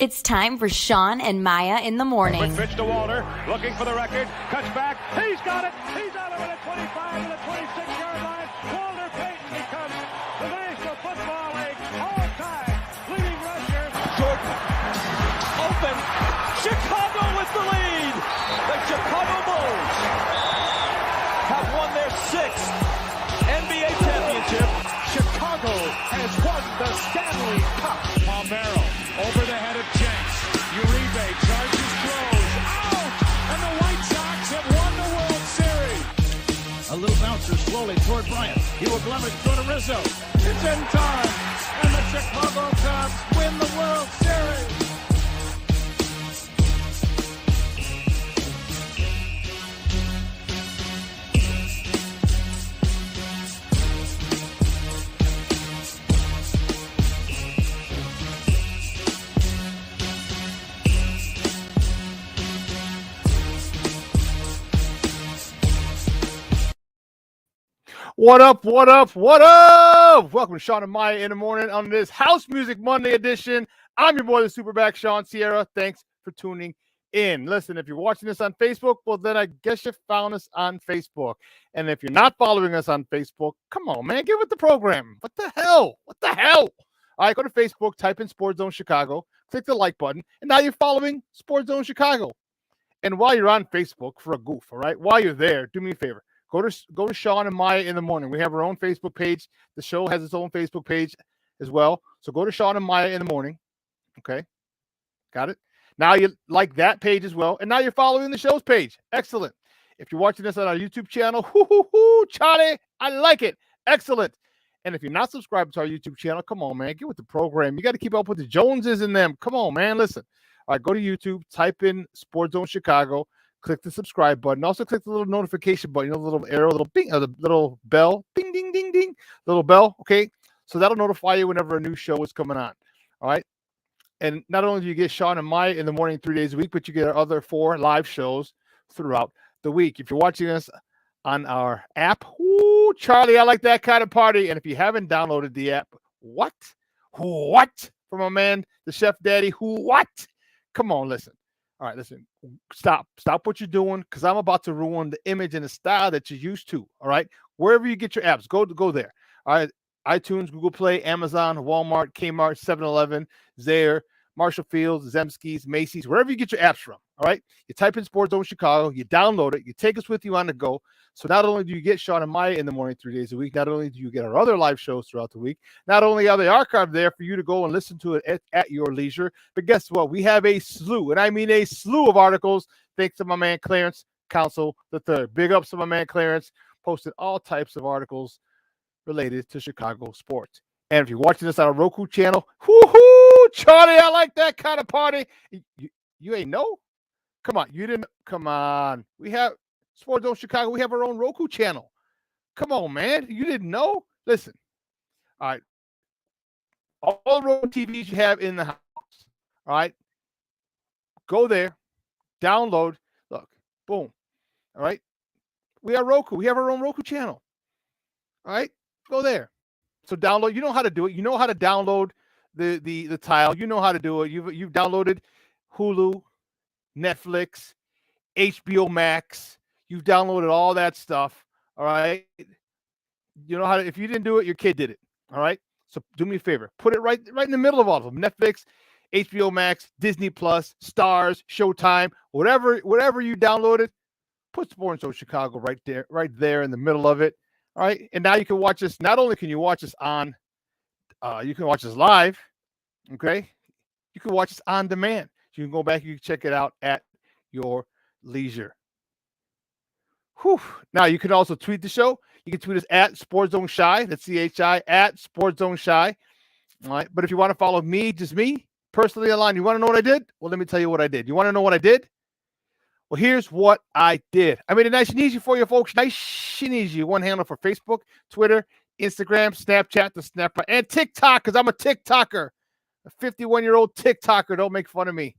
It's time for Shawn and Maya in the morning. Quick pitch to Walter, looking for the record, cuts back, he's got it, he's out of it at 25 to the 26-yard line. Walter Payton becomes the National Football League all-time leading rusher. Jordan, open, Chicago with the lead. The Chicago Bulls have won their 6th NBA championship. Chicago has won the Stanley Cup. Palmero over the head of Jenks. Uribe charges, throws, out! And the White Sox have won the World Series. A little bouncer slowly toward Bryant. He will glove it, go to Rizzo. It's in time, and the Chicago Cubs win the World Series. What up, what up, what up? Welcome to Shawn and Maya in the morning on this House Music Monday edition. I'm your boy, the Superback, Shawn Sierra. Thanks for tuning in. Listen, if you're watching this on Facebook, well, then I guess you found us on Facebook. And if you're not following us on Facebook, come on, man, get with the program. What the hell? What the hell? All right, go to Facebook, type in SportsZone Chicago, click the like button, and now you're following SportsZone Chicago. And while you're on Facebook, for a goof, all right, while you're there, do me a favor. Go to Shawn and Maya in the morning. We have our own Facebook page. The show has its own Facebook page as well. So go to Shawn and Maya in the morning. Okay. Got it? Now you like that page as well. And now you're following the show's page. Excellent. If you're watching this on our YouTube channel, Charlie, I like it. Excellent. And if you're not subscribed to our YouTube channel, come on, man. Get with the program. You got to keep up with the Joneses and them. Come on, man. Listen. All right, go to YouTube, type in SportsZone Chicago. Click the subscribe button. Also click the little notification button, the little arrow, little bing, the little bell, ding, ding, ding, ding, little bell. Okay. So that'll notify you whenever a new show is coming on. All right. And not only do you get Shawn and Maya in the morning 3 days a week, but you get our other 4 live shows throughout the week. If you're watching us on our app, Charlie, I like that kind of party. And if you haven't downloaded the app, what? From a man, the Chef Daddy, what? Come on, listen. All right, listen, stop what you're doing, because I'm about to ruin the image and the style that you're used to. All right, wherever you get your apps, go there. All right, iTunes, Google Play, Amazon, Walmart, Kmart, 7-Eleven, Zayre, Marshall Fields, Zemsky's, Macy's, wherever you get your apps from. All right, you type in SportsZone Chicago, you download it, you take us with you on the go. So not only do you get Shawn and Maya in the morning 3 days a week, not only do you get our other live shows throughout the week, not only are they archived there for you to go and listen to it at your leisure, but guess what? We have a slew, and I mean a slew of articles, thanks to my man Clarence Council III. Big ups to my man Clarence, posted all types of articles related to Chicago sports. And if you're watching this on a Roku channel, Charlie, I like that kind of party. You ain't know? Come on, you didn't. Come on. We have SportsZone Chicago. We have our own Roku channel. Come on, man. You didn't know? Listen. All right. All the Roku TVs you have in the house. All right. Go there. Download. Look. Boom. All right. We are Roku. We have our own Roku channel. All right. Go there. So download. You know how to do it. You know how to download the tile. You know how to do it. You've downloaded Hulu, Netflix, HBO Max. You've downloaded all that stuff. All right. You know how to, if you didn't do it, your kid did it. All right. So do me a favor. Put it right in the middle of all of them. Netflix, HBO Max, Disney Plus, Stars, Showtime, whatever you downloaded, put SportsZone Chicago right there in the middle of it. All right. And now you can watch us. Not only can you watch us on, you can watch us live. Okay. You can watch us on demand. So you can go back, you can check it out at your leisure. Whew. Now you can also tweet the show. You can tweet us at SportsZone Shy. That's CHI at SportsZone Shy. All right. But if you want to follow me, just me personally online, you want to know what I did? Well, let me tell you what I did. You want to know what I did? Well, here's what I did. I made it nice and easy for you folks. Nice and easy. One handle for Facebook, Twitter, Instagram, Snapchat, the Snapper, and TikTok, because I'm a TikToker. A 51-year-old TikToker. Don't make fun of me.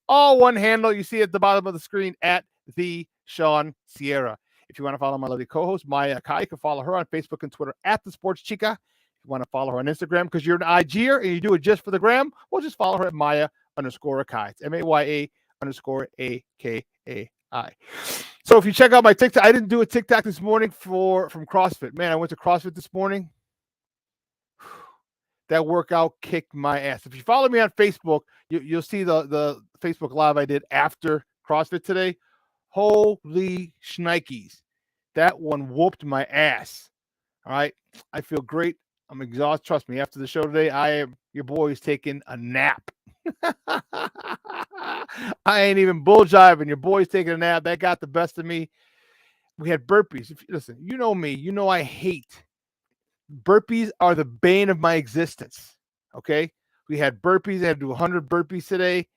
All one handle. You see at the bottom of the screen at the Shawn Sierra. If you want to follow my lovely co-host, Maya Kai, you can follow her on Facebook and Twitter at the Sports Chica. If want to follow her on Instagram because you're an IGer and you do it just for the gram, well, just follow her at Maya_Akai. It's MAYA_AKAI. So if you check out my TikTok, I didn't do a TikTok this morning from CrossFit. Man, I went to CrossFit this morning. That workout kicked my ass. If you follow me on Facebook, you'll see the Facebook Live I did after CrossFit today. Holy shnikes. That one whooped my ass. All right. I feel great. I'm exhausted. Trust me, after the show today, your boy is taking a nap. I ain't even bull jiving. Your boy's taking a nap. That got the best of me. We had burpees. Listen, you know me. You know I hate burpees. Are the bane of my existence. Okay. We had burpees. I had to do 100 burpees today.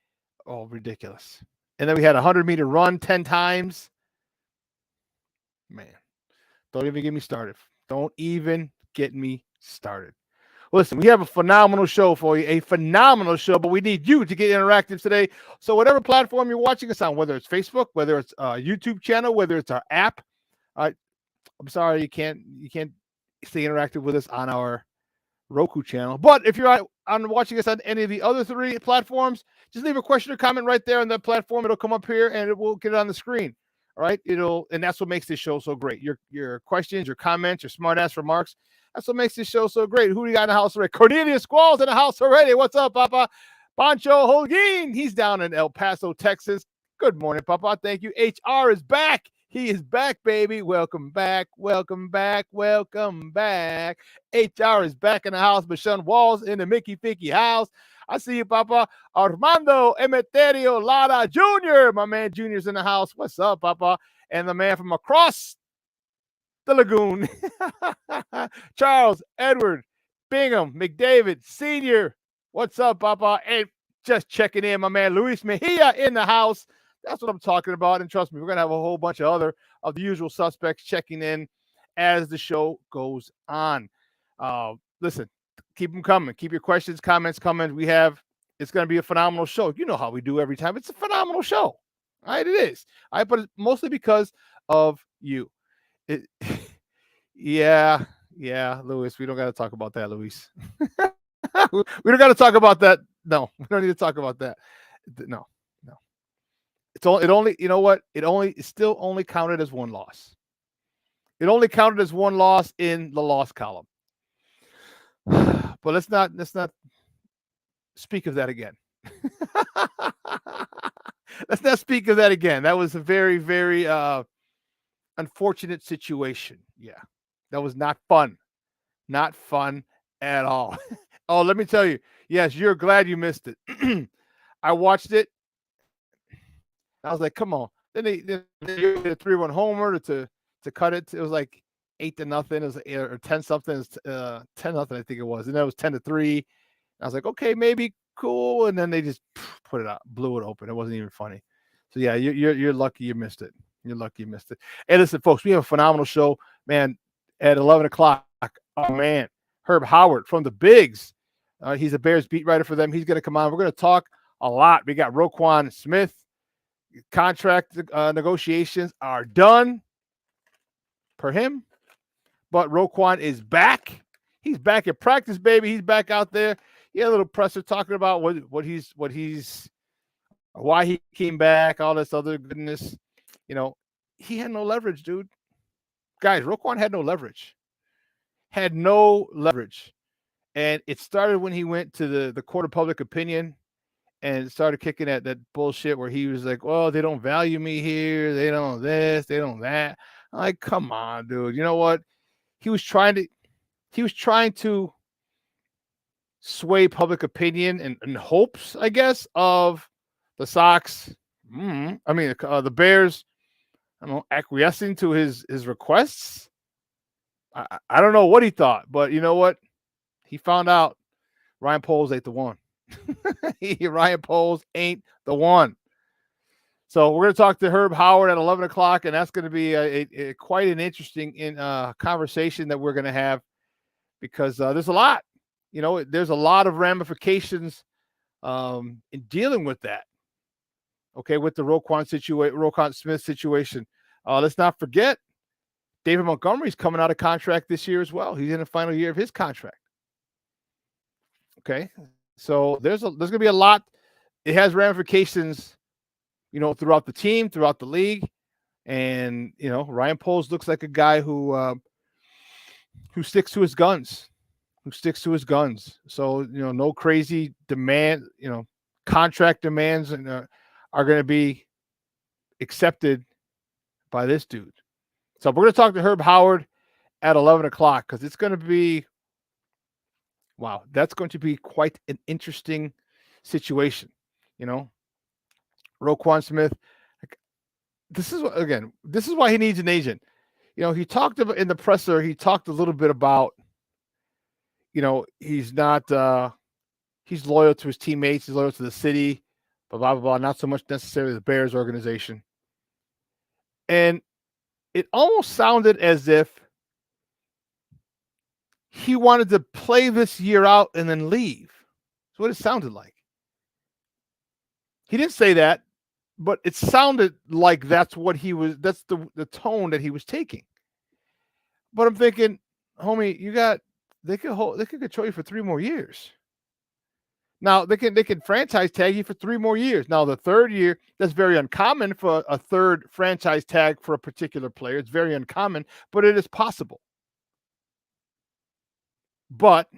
Oh, ridiculous. And then we had a 100-meter run 10 times. Man, don't even get me started. Don't even get me started. Listen, we have a phenomenal show for you, a phenomenal show, but we need you to get interactive today. So whatever platform you're watching us on, whether it's Facebook, whether it's a YouTube channel, whether it's our app, I'm sorry, you can't stay interactive with us on our Roku channel. But if you're watching us on any of the other 3 platforms, just leave a question or comment right there on that platform. It'll come up here and it will get it on the screen. All right. And that's what makes this show so great. Your questions, your comments, your smart ass remarks. That's what makes this show so great. Who do you got in the house already? Cornelius Squall's in the house already. What's up, Papa? Pancho Holguin. He's down in El Paso, Texas. Good morning, Papa. Thank you. HR is back. He is back, baby. Welcome back. Welcome back. Welcome back. HR is back in the house. Michelle Walls in the Mickey Ficky house. I see you, Papa. Armando Emeterio Lara Jr. My man Junior's in the house. What's up, Papa? And the man from across the lagoon, Charles Edward Bingham McDavid Sr. What's up, Papa? And just checking in, my man Luis Mejia in the house. That's what I'm talking about. And trust me, we're going to have a whole bunch of other of the usual suspects checking in as the show goes on. Listen, keep them coming. Keep your questions, comments coming. It's going to be a phenomenal show. You know how we do every time. It's a phenomenal show. All right, it is. All right, but it's mostly because of you. Yeah, Luis. We don't got to talk about that, Luis. We don't got to talk about that. No, we don't need to talk about that. No. It only, you know what? It still only counted as one loss. It only counted as one loss in the loss column. But let's not speak of that again. Let's not speak of that again. That was a very, very unfortunate situation. Yeah. That was not fun. Not fun at all. Oh, let me tell you. Yes, you're glad you missed it. I watched it. I was like, come on. Then they did a 3-1 homer to cut it. It was like 8-0. It was or 10-something. It was 10-0, I think it was. And then it was 10-3. I was like, okay, maybe cool. And then they just put it out, blew it open. It wasn't even funny. So yeah, you're lucky you missed it. You're lucky you missed it. Hey, listen, folks, we have a phenomenal show, man. At 11 o'clock, oh man, Herb Howard from the Bigs. He's a Bears beat writer for them. He's going to come on. We're going to talk a lot. We got Roquan Smith. Contract negotiations are done per him, but Roquan is back. He's back at practice, baby. He's back out there. He had a little presser talking about why he came back, all this other goodness. You know, he had no leverage, dude. Guys, Roquan had no leverage. And it started when he went to the court of public opinion and started kicking at that bullshit where he was like, well, they don't value me here. They don't this, they don't that. I'm like, come on, dude. You know what? He was trying to sway public opinion and hopes, I guess, of the Sox. The Bears, I don't know, acquiescing to his requests. I don't know what he thought, but you know what? He found out Ryan Poles ain't the one. Ryan Poles ain't the one. So we're going to talk to Herb Howard at 11 o'clock, and that's going to be a quite an interesting conversation that we're going to have because there's a lot. You know, there's a lot of ramifications in dealing with that. Okay, with the Roquan Smith situation. Let's not forget David Montgomery's coming out of contract this year as well. He's in the final year of his contract. Okay, so there's going to be a lot. It has ramifications, throughout the team, throughout the league, and Ryan Poles looks like a guy who sticks to his guns, So no crazy demand, contract demands, and are going to be accepted by this dude. So we're going to talk to Herb Howard at 11 o'clock because it's going to be, wow, that's going to be quite an interesting situation. Roquan Smith, this is why he needs an agent. He talked about in the presser, he talked a little bit about, he's not, he's loyal to his teammates, he's loyal to the city, blah, blah, blah, blah, not so much necessarily the Bears organization. And it almost sounded as if he wanted to play this year out and then leave. That's what it sounded like. He didn't say that, but it sounded like that's the tone that he was taking. But I'm thinking, homie, they could control you for 3 more years. Now they can franchise tag you for 3 more years. Now the third year, that's very uncommon for a third franchise tag for a particular player. It's very uncommon, but it is possible. But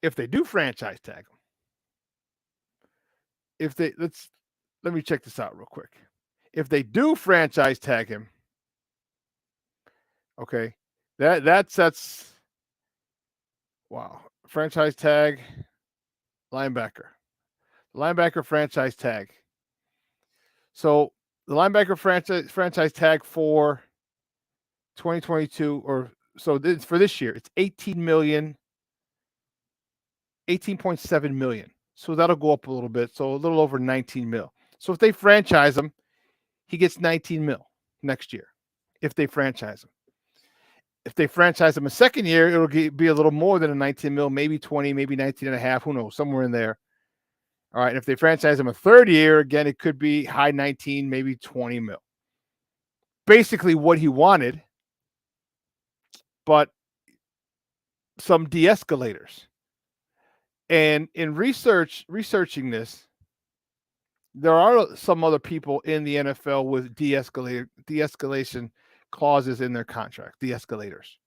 if they do franchise tag him, let me check this out real quick. If they do franchise tag him, okay, that sets, wow, franchise tag linebacker franchise tag. So the linebacker franchise tag for 2022, or so it's for this year, it's 18.7 million. So that'll go up a little bit. So a little over 19 mil. So if they franchise him, he gets 19 mil next year. If they franchise him. If they franchise him a second year, it'll be a little more than a 19 mil, maybe 20, maybe 19 and a half. Who knows? Somewhere in there. All right. And if they franchise him a third year, again, it could be high 19, maybe 20 mil. Basically what he wanted, but some de-escalators. And in researching this, there are some other people in the NFL with de-escalation clauses in their contract, de-escalators.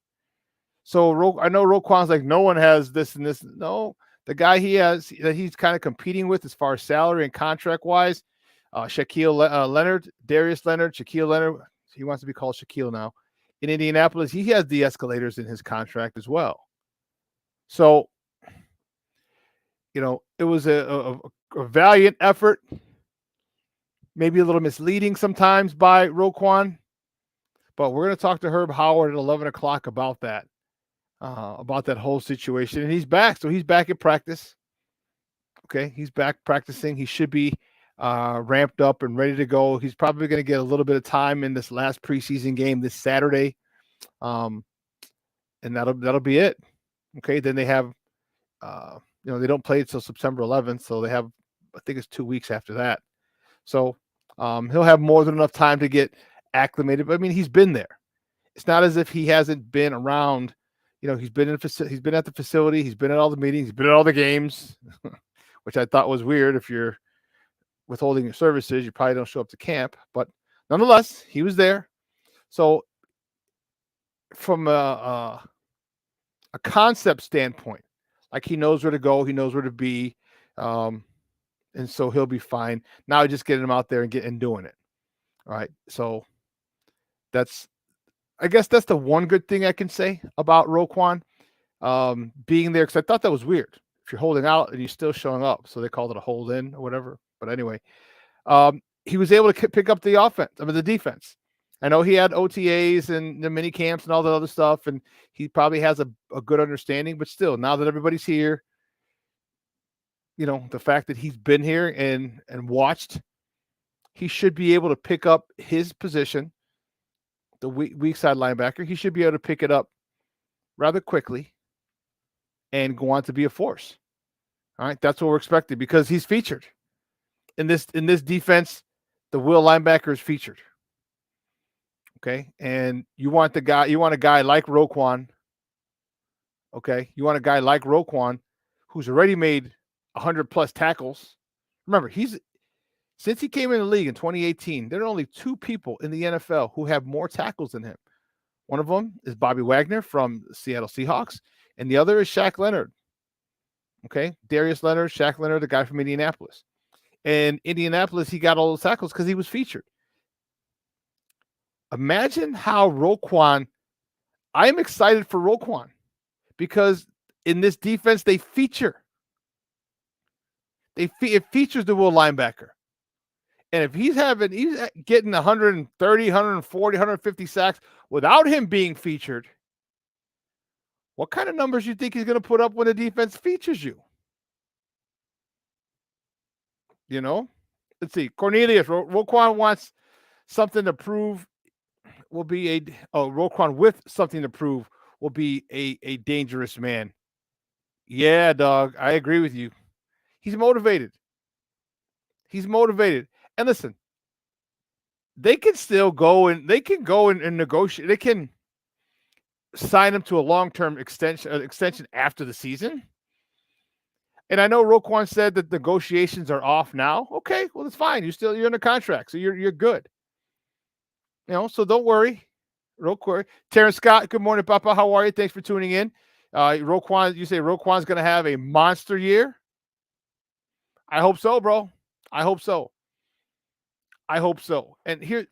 So I know Roquan's like, no one has this and this. No, the guy that he's kind of competing with as far as salary and contract wise, Shaquille Leonard, Darius Leonard, Shaquille Leonard, he wants to be called Shaquille now. In Indianapolis, he has de-escalators in his contract as well. So, it was a valiant effort, maybe a little misleading sometimes by Roquan, but we're going to talk to Herb Howard at 11 o'clock about that whole situation. And he's back. So he's back at practice. Okay. He's back practicing. He should be ramped up and ready to go. He's probably going to get a little bit of time in this last preseason game this Saturday. And that'll be it. Okay. Then they have, they don't play until September 11th. So they have, I think it's 2 weeks after that. So he'll have more than enough time to get acclimated. But I mean, he's been there. It's not as if he hasn't been around. He's been at the facility. He's been at all the meetings. He's been at all the games, which I thought was weird. If you're withholding your services, you probably don't show up to camp. But nonetheless, he was there. So from a concept standpoint, like he knows where to go, he knows where to be, and so he'll be fine. Now just getting him out there and doing it. All right. So I guess that's the one good thing I can say about Roquan being there, because I thought that was weird. If you're holding out and you're still showing up, so they called it a hold in or whatever. But anyway, he was able to pick up the defense. I know he had OTAs and the mini camps and all that other stuff, and he probably has a good understanding. But still, now that everybody's here, the fact that he's been here and watched, he should be able to pick up his position, the weak side linebacker. He should be able to pick it up rather quickly and go on to be a force. All right, that's what we're expecting, because he's featured in this defense. The will linebacker is featured. Okay, and you want a guy like Roquan Okay, you want a guy like Roquan, who's already made 100+ tackles. Remember, since he came in the league in 2018, there are only 2 people in the NFL who have more tackles than him. One of them is Bobby Wagner from the Seattle Seahawks, and the other is Shaq Leonard. Okay, Darius Leonard, Shaq Leonard, the guy from Indianapolis. And Indianapolis, he got all those tackles because he was featured. Imagine how Roquan. I am excited for Roquan because in this defense they feature. It features the will linebacker. And if he's getting 130, 140, 150 sacks without him being featured, what kind of numbers you think he's going to put up when the defense features you? You know? Let's see. Cornelius, Roquan wants something to prove Roquan with something to prove will be a dangerous man. Yeah, dog. I agree with you. He's motivated. And listen, they can still go and negotiate. They can sign him to a long-term extension after the season. And I know Roquan said that negotiations are off now. Okay, well, that's fine. You're under contract, so you're good. So don't worry. Terrence Scott, good morning, Papa. How are you? Thanks for tuning in. Roquan, you say Roquan's going to have a monster year? I hope so, bro. I hope so. And here,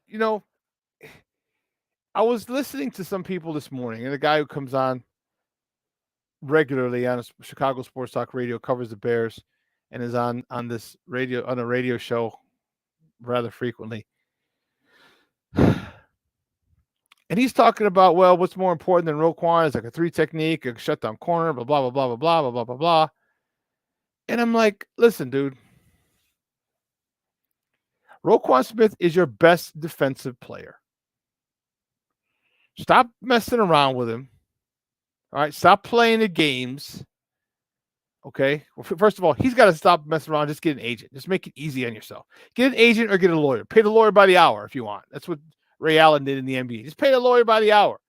I was listening to some people this morning, and a guy who comes on regularly on a Chicago Sports Talk Radio, covers the Bears, and is on a radio show rather frequently. And he's talking about, well, what's more important than Roquan is like a 3 technique, a shutdown corner, blah, blah, blah, blah, blah, blah, blah, blah, blah. And I'm like, listen, dude. Roquan Smith is your best defensive player. Stop messing around with him. All right? Stop playing the games. Okay? Well, first of all, he's got to stop messing around. Just get an agent. Just make it easy on yourself. Get an agent or get a lawyer. Pay the lawyer by the hour if you want. That's what Ray Allen did in the NBA. Just pay the lawyer by the hour.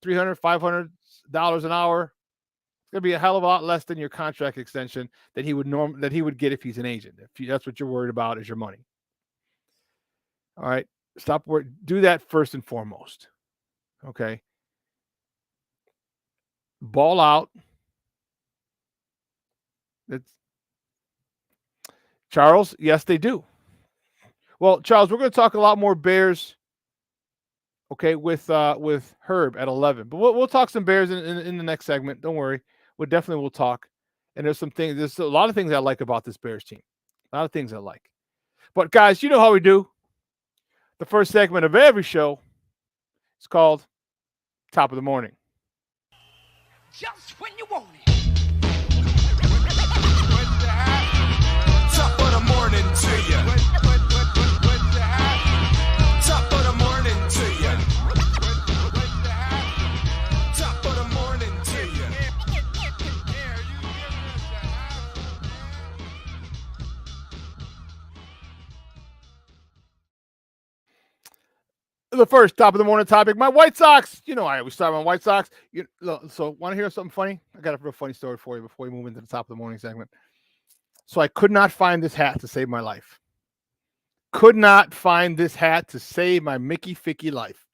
$300, $500 an hour. It's going to be a hell of a lot less than your contract extension that he would get if he's an agent. If that's what you're worried about is your money. All right. Stop worrying. Do that first and foremost. Okay. Ball out. Charles, yes, they do. Well, Charles, we're going to talk a lot more Bears. Okay, with Herb at 11, but we'll talk some Bears in the next segment. Don't worry, we'll talk. And there's a lot of things I like about this Bears team. A lot of things I like. But guys, you know how we do. The first segment of every show is called Top of the Morning. Just when you want it. Top of the morning to you. Top of the morning to you. Top of the morning to you. The first top of the morning topic, my White Sox. I always start on White Sox. So want to hear something funny? I got a real funny story for you before we move into the top of the morning segment. So I could not find this hat to save my life. Could not find this hat to save my Mickey Ficky life.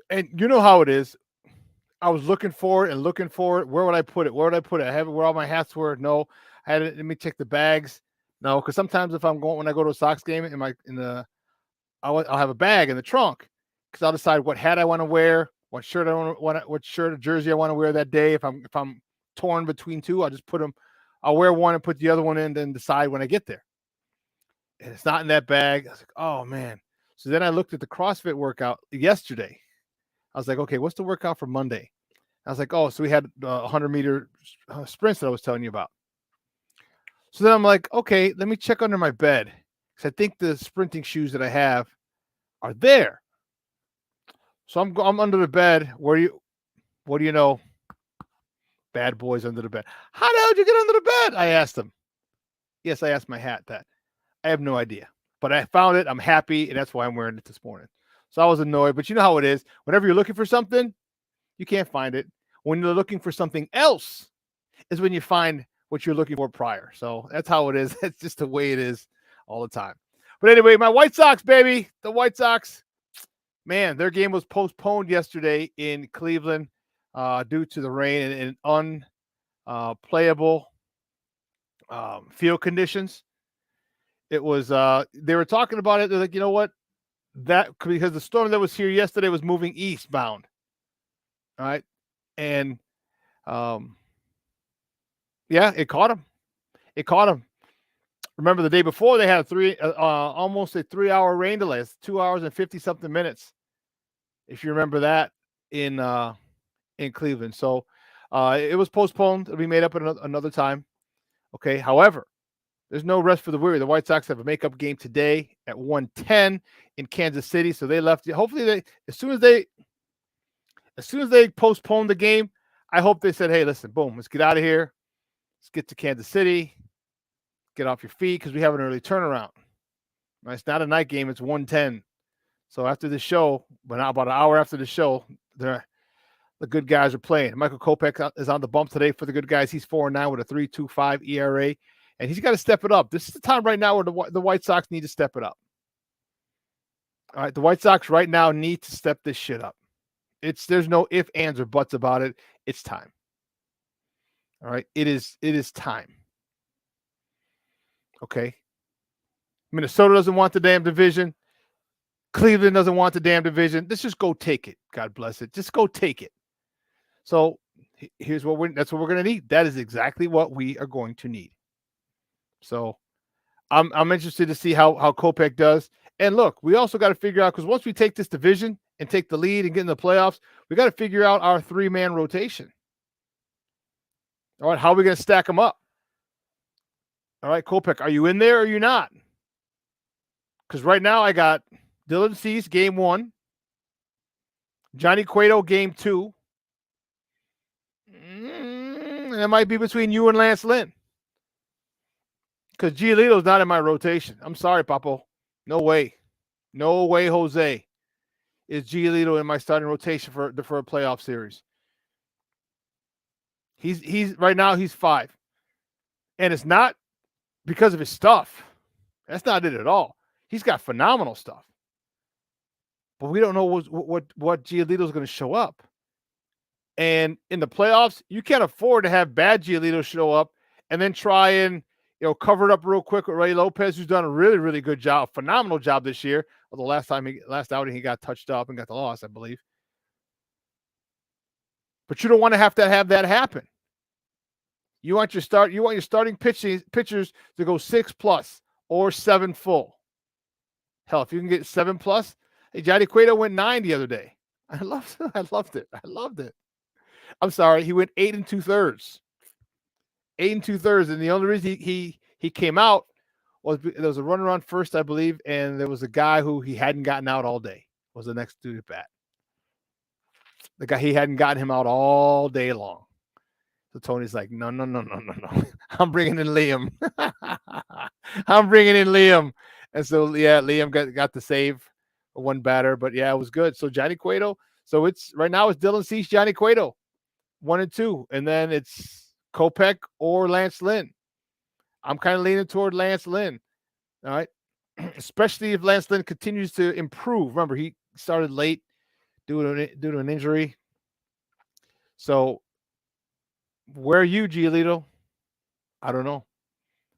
And you know how it is. I was looking for it. Where would I put it? I have it where all my hats were. No, I had it. Let me check the bags. No, because sometimes when I go to a Sox game I'll have a bag in the trunk because I'll decide what hat I want to wear, what shirt or jersey I want to wear that day. If I'm torn between two, I'll just put them. I'll wear one and put the other one in, then decide when I get there. And it's not in that bag. I was like, oh man. So then I looked at the CrossFit workout yesterday. I was like, okay, what's the workout for Monday? I was like, oh, so we had 100-meter sprints that I was telling you about. So then I'm like, okay, let me check under my bed. Because I think the sprinting shoes that I have are there. So I'm under the bed. What do you know? Bad boys under the bed. How the hell did you get under the bed? I asked him. Yes, I asked my hat that. I have no idea. But I found it. I'm happy, and that's why I'm wearing it this morning. So I was annoyed. But you know how it is. Whenever you're looking for something, you can't find it. When you're looking for something else is when you find what you're looking for prior. So that's how it is. That's just the way it is all the time. But anyway, my White Sox, baby, the White Sox, man, their game was postponed yesterday in Cleveland due to the rain and unplayable field conditions. It was they were talking about it. They're like, you know what? That because the storm that was here yesterday was moving eastbound. All right. And yeah, it caught him. It caught him. Remember the day before they had almost a 3-hour rain delay. It's 2 hours and 50 something minutes. If you remember that in Cleveland. So it was postponed. It'll be made up at another time. Okay. However, there's no rest for the weary. The White Sox have a makeup game today at 1:10 in Kansas City. So they left. Hopefully as soon as they postponed the game, I hope they said, hey, listen, boom, let's get out of here. Let's get to Kansas City. Get off your feet because we have an early turnaround. Right? It's not a night game. It's 1:10. So after the show, but not about an hour after the show, the good guys are playing. Michael Kopech is on the bump today for the good guys. He's 4-9 with a 3.25 ERA. And he's got to step it up. This is the time right now where the White Sox need to step it up. All right, the White Sox right now need to step this shit up. There's no ifs, ands, or buts about it. It's time. All right, it is time. Okay. Minnesota doesn't want the damn division. Cleveland doesn't want the damn division. Let's just go take it. God bless it. Just go take it. So here's that's what we're going to need. That is exactly what we are going to need. So I'm interested to see how Kopech does. And look, we also got to figure out, because once we take this division and take the lead and get in the playoffs, we got to figure out our 3-man rotation. All right, how are we going to stack them up? All right, Kopech, are you in there or are you not? Because right now I got Dylan Cease, game 1. Johnny Cueto, game 2. And it might be between you and Lance Lynn. Because Giolito's not in my rotation. I'm sorry, Papo. No way. No way, Jose, is Giolito in my starting rotation for a playoff series. He's right now he's 5. And it's not because of his stuff. That's not it at all. He's got phenomenal stuff. But we don't know what Giolito's going to show up. And in the playoffs, you can't afford to have bad Giolito show up and then try and cover it up real quick with Ray Lopez, who's done a really, really good job, phenomenal job this year. Although last outing he got touched up and got the loss, I believe. But you don't want to have that happen. You want your starting pitchers to go 6+ or 7 full. Hell, if you can get 7+, hey, Johnny Cueto went 9 the other day. I loved it. I'm sorry, he went 8 2/3. 8 2/3, and the only reason he came out was there was a runner on first, I believe, and there was a guy who he hadn't gotten out all day. Was the next dude at bat. The guy, he hadn't gotten him out all day long. So Tony's like, no. I'm bringing in Liam. And so, yeah, Liam got the save for one batter. But, yeah, it was good. So, Johnny Cueto. So, right now it's Dylan Cease, Johnny Cueto, 1 and 2. And then it's Kopech or Lance Lynn. I'm kind of leaning toward Lance Lynn. All right. Especially if Lance Lynn continues to improve. Remember, he started late due to an injury. So, where are you, Giolito? I don't know.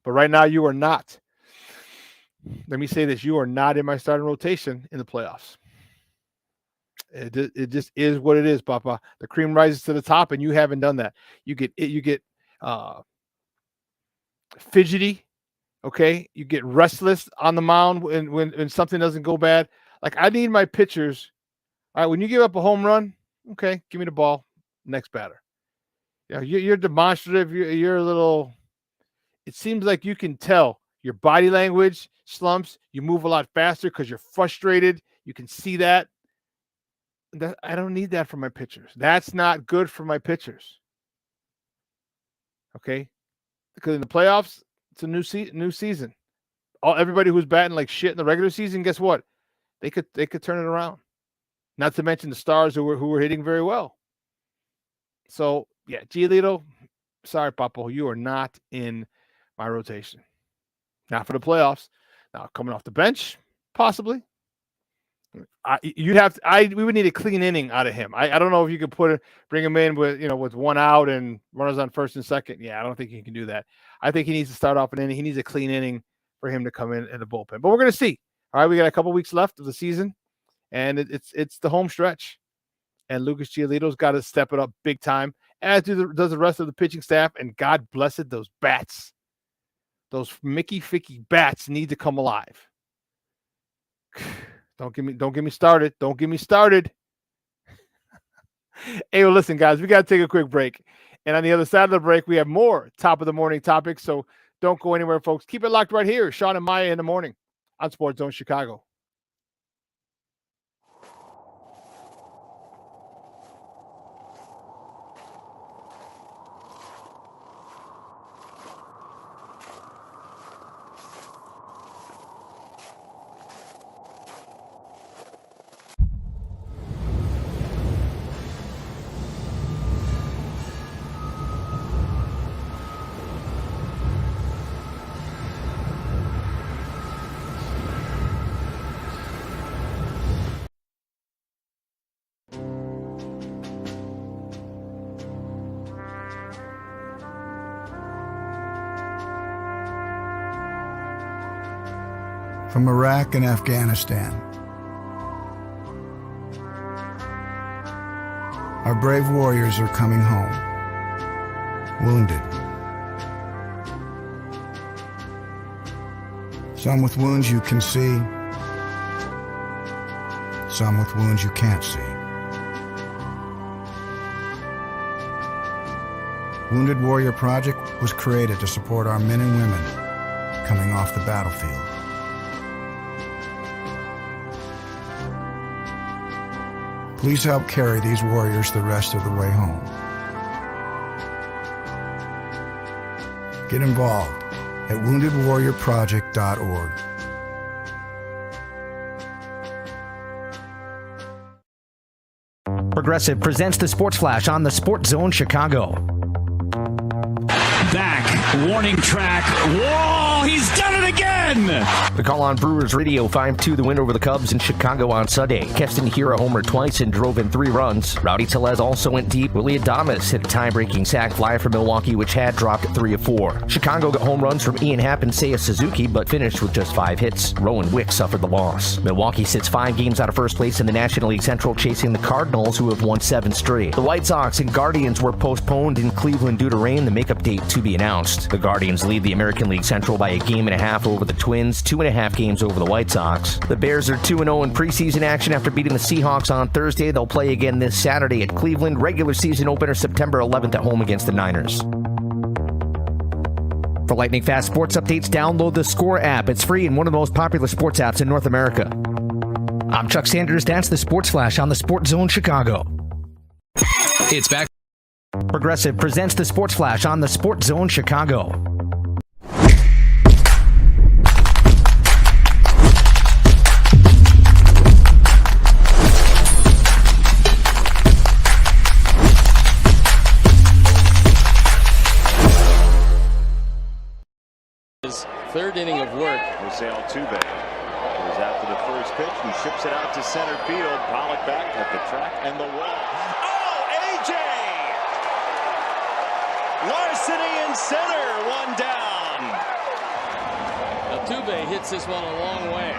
But right now, you are not. Let me say this. You are not in my starting rotation in the playoffs. It just is what it is, Papa. The cream rises to the top, and you haven't done that. You get fidgety, okay? You get restless on the mound when something doesn't go bad. Like, I need my pitchers. All right, when you give up a home run, okay, give me the ball. Next batter. Yeah, you're demonstrative. You're a little. It seems like you can tell your body language slumps. You move a lot faster because you're frustrated. You can see that. I don't need that from my pitchers. That's not good for my pitchers. Okay, because in the playoffs, it's a new season. Everybody who's batting like shit in the regular season, guess what? They could turn it around. Not to mention the stars who were hitting very well. So, yeah, Giolito, sorry, Papo, you are not in my rotation. Not for the playoffs. Now, coming off the bench, possibly. We would need a clean inning out of him. I don't know if you could bring him in with one out and runners on first and second. Yeah, I don't think he can do that. I think he needs to start off an inning. He needs a clean inning for him to come in the bullpen. But we're going to see. All right, we got a couple weeks left of the season, and it's the home stretch. And Lucas Giolito's got to step it up big time, as does the rest of the pitching staff. And God bless it, those bats, those Mickey Ficky bats need to come alive. Don't get me started. Don't get me started. Hey, well, listen, guys, we got to take a quick break. And on the other side of the break, we have more top of the morning topics. So don't go anywhere, folks. Keep it locked right here. Shawn and Maya in the morning on SportsZone Chicago. From Iraq and Afghanistan, our brave warriors are coming home, wounded. Some with wounds you can see, some with wounds you can't see. Wounded Warrior Project was created to support our men and women coming off the battlefield. Please help carry these warriors the rest of the way home. Get involved at woundedwarriorproject.org. Progressive presents the Sports Flash on the SportsZone Chicago. Back, warning track. Whoa, he's done it again! The call on Brewers Radio 5-2 the win over the Cubs in Chicago on Sunday. Keston Hiura homered twice and drove in 3 runs. Rowdy Tellez also went deep. Willie Adames hit a tie-breaking sac fly for Milwaukee, which had dropped 3 of 4. Chicago got home runs from Ian Happ and Seiya Suzuki, but finished with just 5 hits. Rowan Wick suffered the loss. Milwaukee sits 5 games out of first place in the National League Central, chasing the Cardinals, who have won 7 straight. The White Sox and Guardians were postponed in Cleveland due to rain. The makeup date to be announced. The Guardians lead the American League Central by a game and a half over the Twins, 2.5 games over the White Sox. The Bears are 2-0 in preseason action after beating the Seahawks on Thursday. They'll play again this Saturday at Cleveland. Regular season opener September 11th at home against the Niners. For lightning fast sports updates, download the Score app. It's free and one of the most popular sports apps in North America. I'm Chuck Sanders. That's the Sports Flash on the SportsZone Chicago. It's back. Progressive presents the Sports Flash on the SportsZone Chicago. His third inning of work. Jose Altuve goes after the first pitch and ships it out to center field. Pollock back at the track and the wall. Oh, AJ! Larceny in center, one down. Altuve hits this one a long way.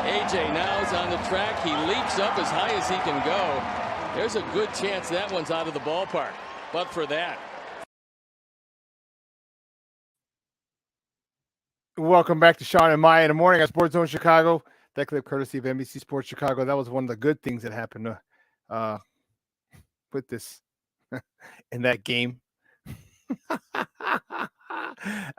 AJ now is on the track. He leaps up as high as he can go. There's a good chance that one's out of the ballpark. But for that. Welcome back to Shawn and Maya in the morning at SportsZone Chicago. That clip courtesy of NBC Sports Chicago. That was one of the good things that happened with this in that game.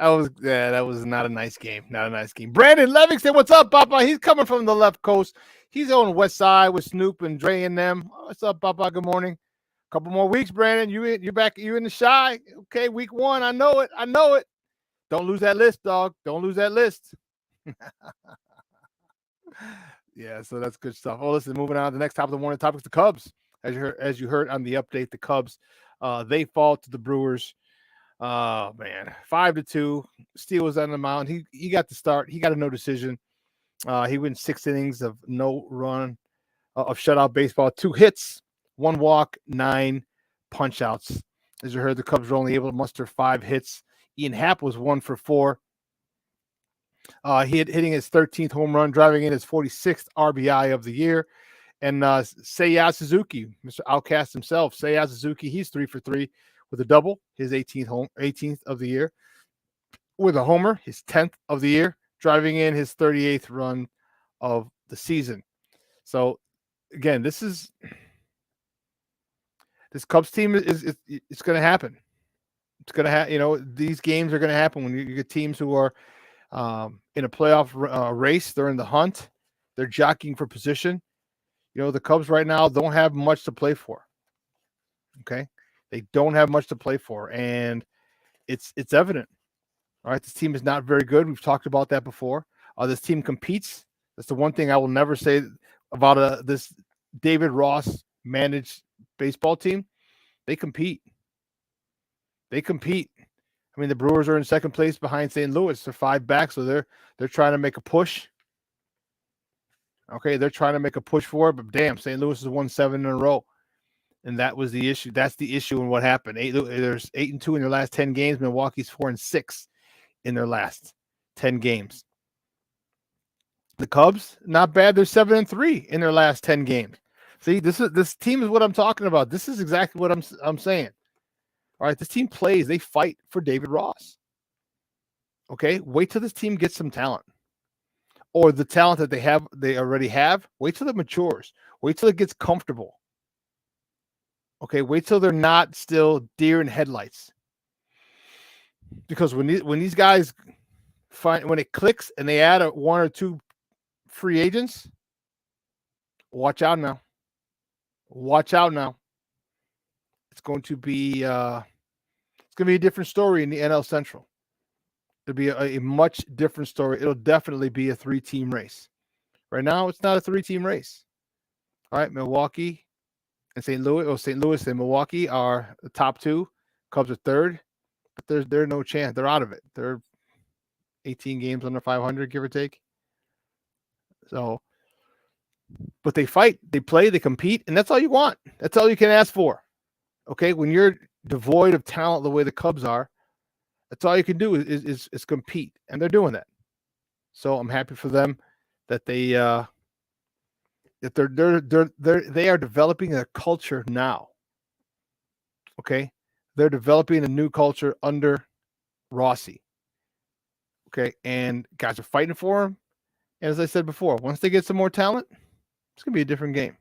That was not a nice game. Not a nice game. Brandon Levingston, what's up, Papa? He's coming from the left coast. He's on the west side with Snoop and Dre and them. What's up, Papa? Good morning. Couple more weeks, Brandon. You're back. You in the shy. Okay, week 1. I know it. Don't lose that list, dog. Don't lose that list. Yeah, so that's good stuff. Oh, listen, moving on to the next top of the morning topics, the Cubs. As you heard on the update, the Cubs, they fall to the Brewers. Oh man, 5-2. Steele was on the mound. He got the start. He got a no decision. He went 6 innings of no run of shutout baseball, 2 hits, 1 walk, 9 punch outs. As you heard, the Cubs were only able to muster 5 hits. Ian Happ was 1 for 4. Hitting his 13th home run, driving in his 46th RBI of the year. And Seiya Suzuki, Mr. Outcast himself, Seiya Suzuki, he's 3 for 3 with a double, his 18th of the year. With a homer, his 10th of the year, driving in his 38th run of the season. So, again, this Cubs team is it's going to happen. It's going to happen. These games are going to happen when you get teams who are in a playoff race. They're in the hunt. They're jockeying for position. The Cubs right now don't have much to play for. Okay, they don't have much to play for, and it's evident. All right, this team is not very good. We've talked about that before. This team competes. That's the one thing I will never say about this David Ross managed baseball team. They compete. I mean, the Brewers are in second place behind St. Louis. They're 5 back, so they're trying to make a push. Okay, they're trying to make a push for it, but damn, St. Louis has won 7 in a row, and that was the issue. That's the issue in what happened. There's 8-2 in their last 10 games. Milwaukee's 4-6 in their last 10 games. The Cubs, not bad. They're 7-3 in their last 10 games. See, this team is what I'm talking about. This is exactly what I'm saying. All right, this team plays. They fight for David Ross. Okay, wait till this team gets some talent. Or the talent that they already have, wait till it matures. Wait till it gets comfortable. Okay, wait till they're not still deer in headlights. Because when these guys when it clicks and they add 1 or 2 free agents, watch out now. Watch out now. It's going to be a different story in the NL Central. It'll be a much different story. It'll definitely be a 3-team race. Right now, it's not a 3-team race. All right, Milwaukee and St. Louis and Milwaukee are the top 2. Cubs are 3rd, but there's no chance. They're out of it. They're 18 games under 500, give or take. So, but they fight, they play, they compete, and that's all you want. That's all you can ask for. Okay, when you're devoid of talent the way the Cubs are, that's all you can do is compete, and they're doing that. So I'm happy for them that they are developing a culture now. Okay, they're developing a new culture under Rossi. Okay, and guys are fighting for him. And as I said before, once they get some more talent, it's gonna be a different game,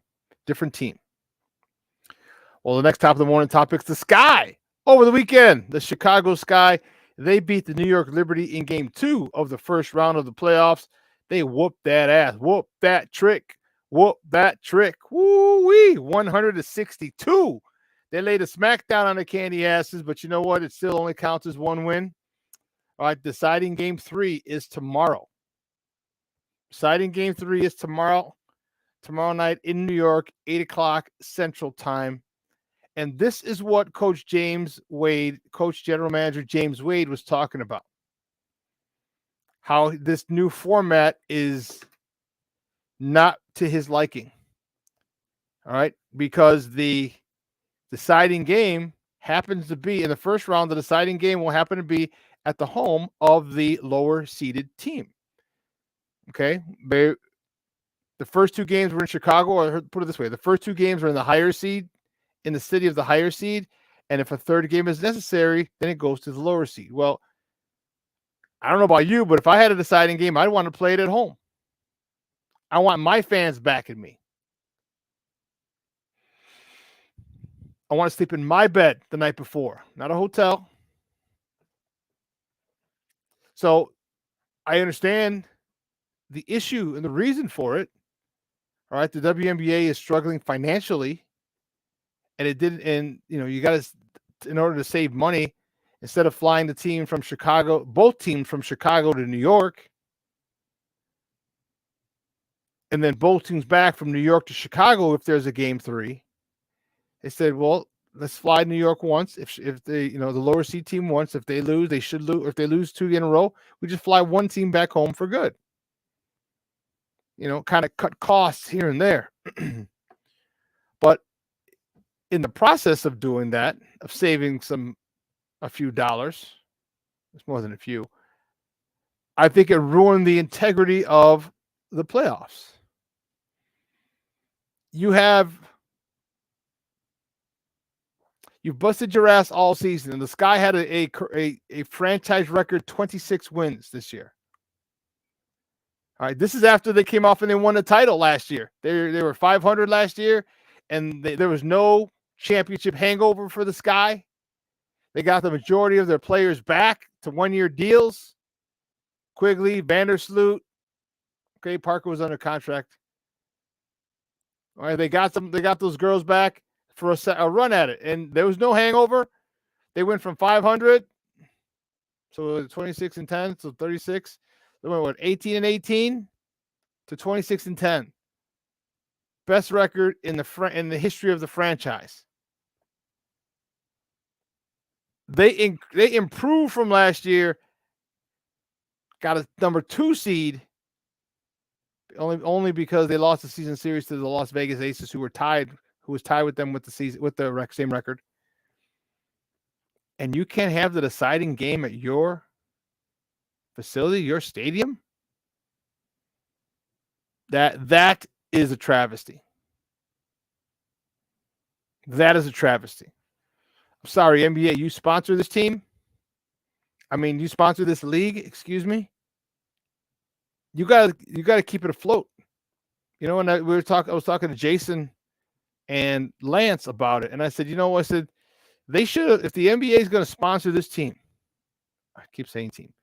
different team. Well, the next top of the morning topic is the Sky. Over the weekend, the Chicago Sky, they beat the New York Liberty in Game 2 of the first round of the playoffs. They whooped that ass, whooped that trick. Woo-wee, 100-62. They laid a smackdown on the candy asses, but you know what? It still only counts as 1 win. All right, deciding Game 3 is tomorrow. Deciding Game 3 is tomorrow night in New York, 8 o'clock Central Time. And this is what Coach General Manager James Wade was talking about. How this new format is not to his liking. All right, because the deciding game happens to be in the first round, the deciding game will happen to be at the home of the lower seeded team. Okay, the first 2 games were in Chicago, or put it this way, the first 2 games are in the higher seed, in the city of the higher seed, and if a third game is necessary, then it goes to the lower seed. Well, I don't know about you, but if I had a deciding game, I'd want to play it at home. I want my fans backing me. I want to sleep in my bed the night before, not a hotel. So I understand the issue and the reason for it. All right, the WNBA is struggling financially, and it didn't. And you got to, in order to save money, instead of flying the team from Chicago, both teams from Chicago to New York, and then both teams back from New York to Chicago if there's a Game 3, They said, well, let's fly New York once. If they, the lower seed team once, if they lose, they should lose. Or if they lose 2 in a row, we just fly one team back home for good. Kind of cut costs here and there. But in the process of doing that, of saving a few dollars, it's more than a few, I think it ruined the integrity of the playoffs. You've busted your ass all season, and the Sky had a franchise record 26 wins this year. All right, this is after they came off and they won the title last year. They were 500 last year, and there was no championship hangover for the Sky. They got the majority of their players back to 1-year deals. Quigley, Vandersloot. Okay, Parker was under contract. All right, they got those girls back for a run at it, and there was no hangover. They went from 500, so 26 and 10, so 36. They went 18 and 18 to 26 and 10. Best record in the history of the franchise. They improved from last year. Got a number 2 seed. Only because they lost the season series to the Las Vegas Aces, who was tied with them with the same record. And you can't have the deciding game at your facility, your stadium. That is a travesty. That is a travesty. I'm sorry, NBA, you sponsor this team. You sponsor this league. Excuse me. You gotta keep it afloat. And I was talking to Jason and Lance about it, and I said, I said they should, if the NBA is going to sponsor this team. I keep saying team.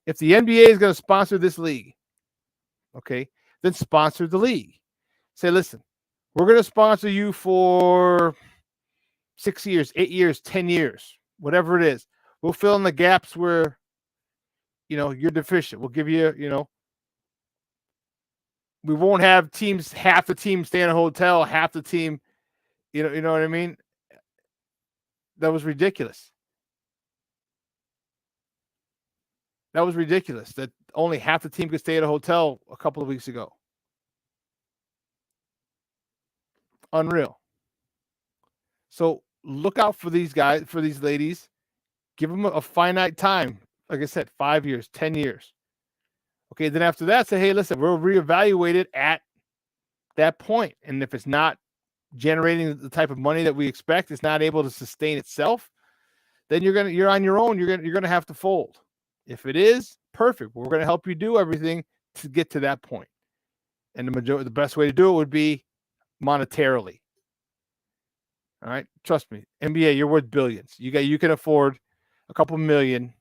If the NBA is going to sponsor this league, okay, then sponsor the league. Say, listen, we're going to sponsor you for 6 years, 8 years, 10 years, whatever it is. We'll fill in the gaps where, you're deficient. We'll give you, we won't have teams, half the team stay in a hotel, half the team, you know what I mean? That was ridiculous. That was ridiculous that only half the team could stay at a hotel a couple of weeks ago. Unreal. So look out for these guys, for these ladies. Give them a finite time. Like I said, 5 years, 10 years. Okay, then after that, say, hey, listen, we'll reevaluate it at that point. And if it's not generating the type of money that we expect, it's not able to sustain itself, then you're on your own. You're gonna have to fold. If it is, perfect. We're gonna help you do everything to get to that point. And the best way to do it would be monetarily. All right, trust me, NBA, you're worth billions. You can afford a couple million,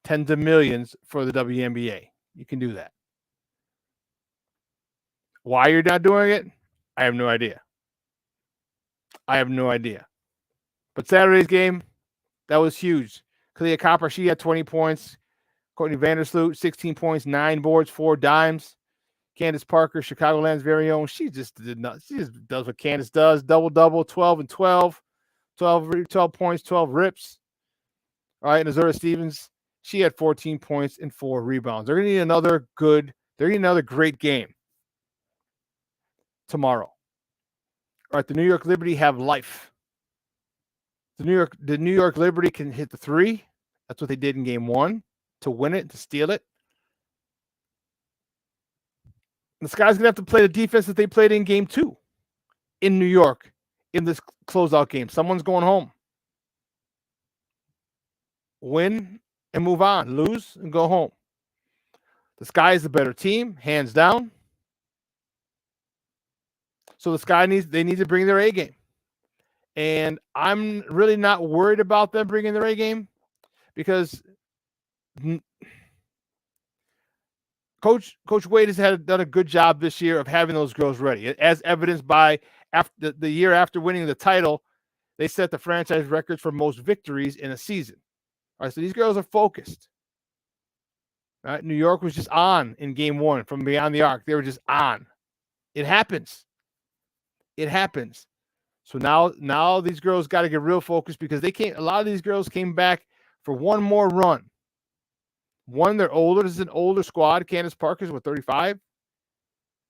tens of millions for the WNBA. You can do that. Why you're not doing it, I have no idea. But Saturday's game, that was huge. Kalia Copper, she had 20 points. Courtney Vandersloot, 16 points, 9 boards, 4 dimes. Candace Parker, Chicagoland's very own. She just does what Candace does. Double-double, 12 and 12. 12 points, 12 rips. All right, and Azura Stevens, she had 14 points and 4 rebounds. They're going to need another great game tomorrow. All right, the New York Liberty have life. The New York Liberty can hit the 3. That's what they did in game 1 to win it, to steal it. The Sky's going to have to play the defense that they played in game 2 in New York in this closeout game. Someone's going home. Win and move on. Lose and go home. The Sky is the better team, hands down. So the Sky need to bring their A game. And I'm really not worried about them bringing their A game because Coach Wade has done a good job this year of having those girls ready, as evidenced by after the year after winning the title, they set the franchise records for most victories in a season. All right, so these girls are focused. All right, New York was just on in game 1 from beyond the arc. They were just on. It happens. So now these girls got to get real focused because a lot of these girls came back for one more run. One, they're older. This is an older squad. Candace Parker's 35.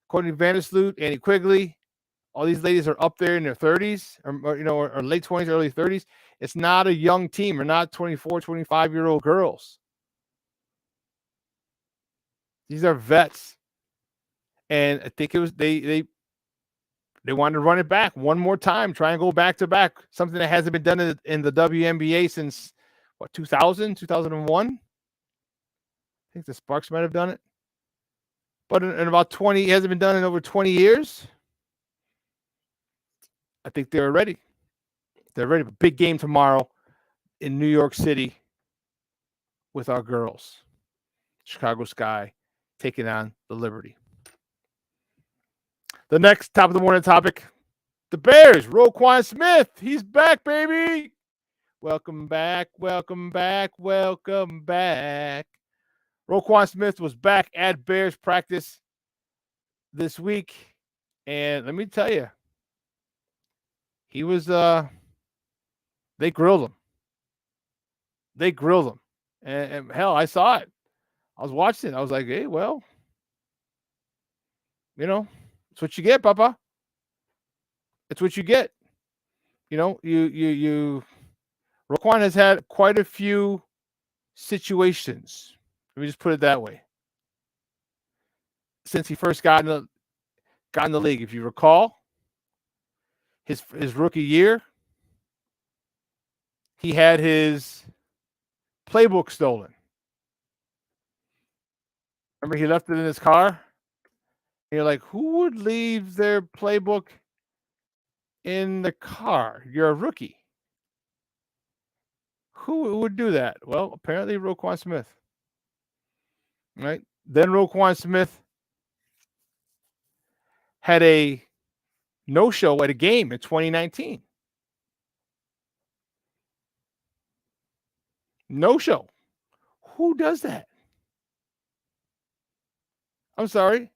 Courtney Vandersloot, Annie Quigley. All these ladies are up there in their 30s or late 20s, early 30s. It's not a young team. They're not 24, 25-year-old girls. These are vets. And I think it was they wanted to run it back one more time, try and go back to back, something that hasn't been done in the WNBA since 2000, 2001. I think the Sparks might have done it. But in about 20, it hasn't been done in over 20 years. I think they're ready. They're ready. Big game tomorrow in New York City with our girls. Chicago Sky taking on the Liberty. The next top of the morning topic, the Bears. Roquan Smith. He's back, baby. Welcome back. Welcome back. Welcome back. Roquan Smith was back at Bears practice this week. And let me tell you, he was they grilled him. They grilled him. And hell, I saw it. I was watching it. I was like, hey, well, it's what you get, Papa. It's what you get. You Roquan has had quite a few situations. Let me just put it that way. Since he first got in the league, if you recall, his rookie year, he had his playbook stolen. Remember, he left it in his car. And you're like, who would leave their playbook in the car? You're a rookie. Who would do that? Well, apparently Roquan Smith. Right? Then Roquan Smith had a no-show at a game in 2019. No-show. Who does that? I'm sorry.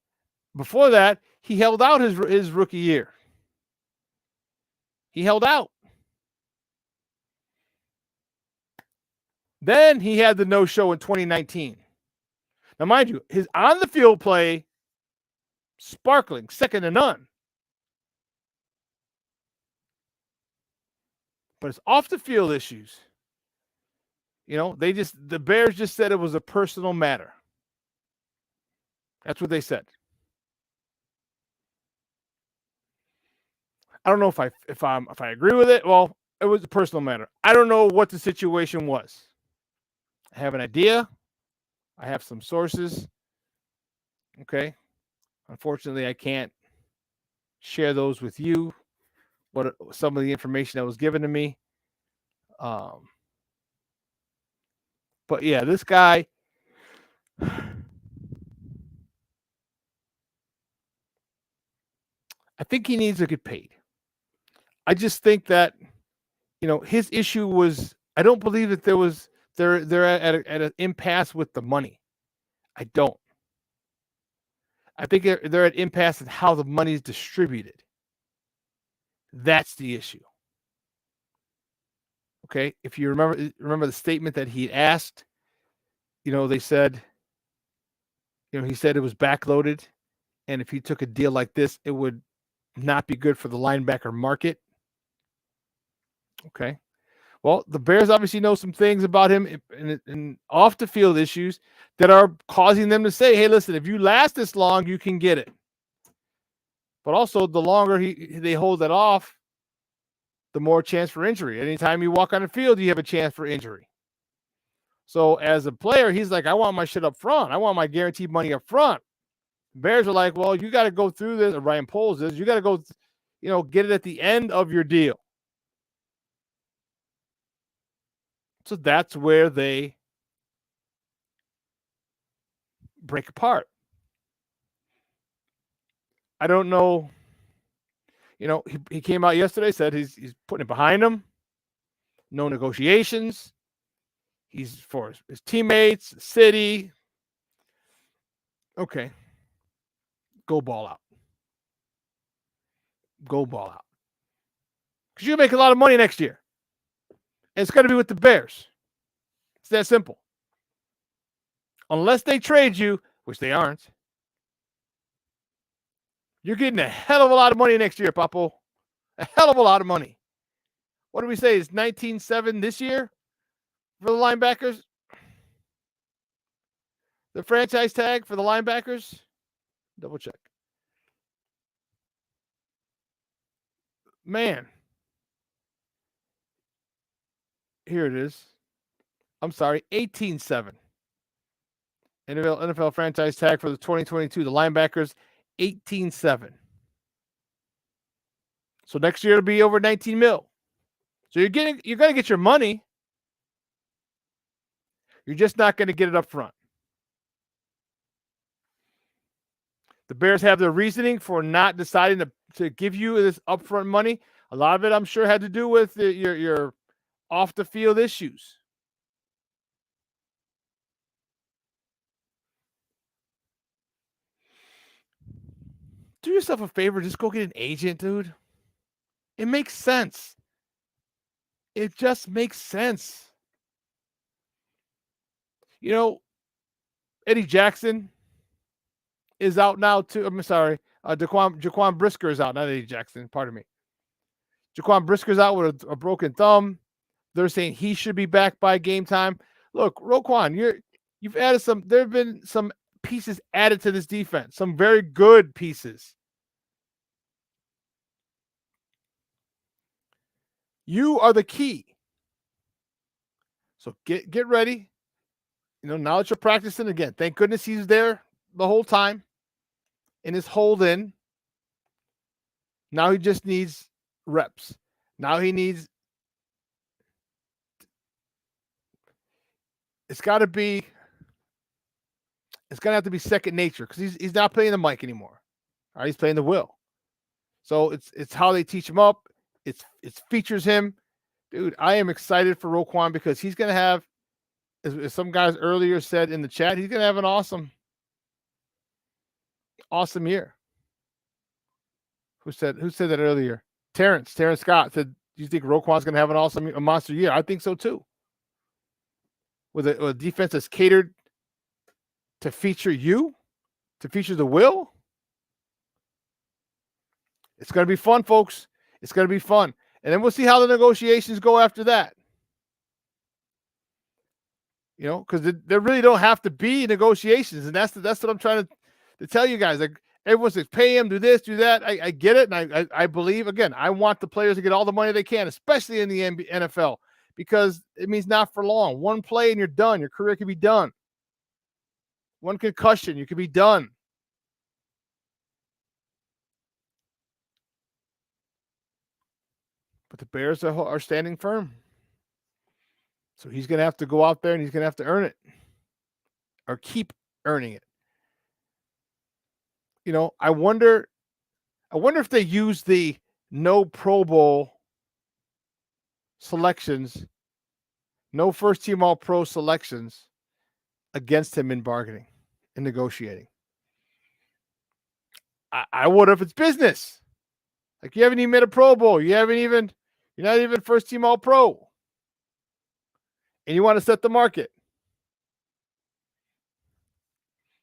Before that, he held out his rookie year. He held out. Then he had the no-show in 2019. Now, mind you, his on-the-field play, sparkling, second to none. But it's off-the-field issues. The Bears just said it was a personal matter. That's what they said. I don't know if I agree with it. Well, it was a personal matter. I don't know what the situation was. I have an idea. I have some sources. Okay. Unfortunately, I can't share those with you. But some of the information that was given to me. But yeah, this guy. I think he needs to get paid. I just think that, his issue was, I don't believe that they're at an impasse with the money. I don't. I think they're at impasse at how the money is distributed. That's the issue. Okay, if you remember the statement that he asked, they said, he said it was backloaded, and if he took a deal like this, it would not be good for the linebacker market. Okay. Well, the Bears obviously know some things about him and off the field issues that are causing them to say, hey, listen, if you last this long, you can get it. But also, the longer they hold that off, the more chance for injury. Anytime you walk on the field, you have a chance for injury. So as a player, he's like, I want my shit up front. I want my guaranteed money up front. Bears are like, well, you got to go through this. Or Ryan Poles is, you got to go, get it at the end of your deal. So that's where they break apart. I don't know. He came out yesterday, said he's putting it behind him. No negotiations. He's for his teammates, the city. Okay. Go ball out. Go ball out. Because you're going to make a lot of money next year. And it's going to be with the Bears. It's that simple. Unless they trade you, which they aren't, you're getting a hell of a lot of money next year, Papo. A hell of a lot of money. What do we say? It's 19.7 this year for the linebackers? The franchise tag for the linebackers? Double check. Man. Here it is. I'm sorry, 18.7. NFL franchise tag for the 2022. The linebackers, 18.7. So next year it'll be over 19 mil. So you're going to get your money. You're just not going to get it up front. The Bears have their reasoning for not deciding to give you this upfront money. A lot of it, I'm sure, had to do with your off the field issues. Do yourself a favor, just go get an agent, dude. It makes sense. It just makes sense. You know, Eddie Jackson is out now too. I'm sorry. Jaquan Brisker is out, not Eddie Jackson. Pardon me. Jaquan Brisker's out with a broken thumb. They're saying he should be back by game time. Look, Roquan, you've added some. There have been some pieces added to this defense, some very good pieces. You are the key. So get ready. You know, now that you're practicing again, thank goodness he's there the whole time in his hold in. Now he just needs reps. Now he needs. It's got to have to be second nature because he's not playing the mic anymore. All right, he's playing the will. So it's how they teach him up. It features him. Dude, I am excited for Roquan because he's going to have, as some guys earlier said in the chat, he's going to have an awesome year. Who said that earlier? Terrence Scott said, do you think Roquan's going to have a monster year? I think so too. With a defense that's catered to feature you, to feature the will. It's going to be fun, folks. It's going to be fun. And then we'll see how the negotiations go after that. You know, because there really don't have to be negotiations. And that's what I'm trying to tell you guys. Like, everyone says, pay him, do this, do that. I get it. And I believe, again, I want the players to get all the money they can, especially in the NFL, because it means not for long. One play and you're done. Your career can be done. One concussion, you could be done. But the Bears are standing firm. So he's going to have to go out there and he's going to have to earn it or keep earning it. You know, I wonder if they use the no Pro Bowl selections, no first team All Pro selections against him in bargaining and negotiating. I would if it's business. Like, you haven't even made a Pro Bowl. You're not even first team All Pro. And you want to set the market.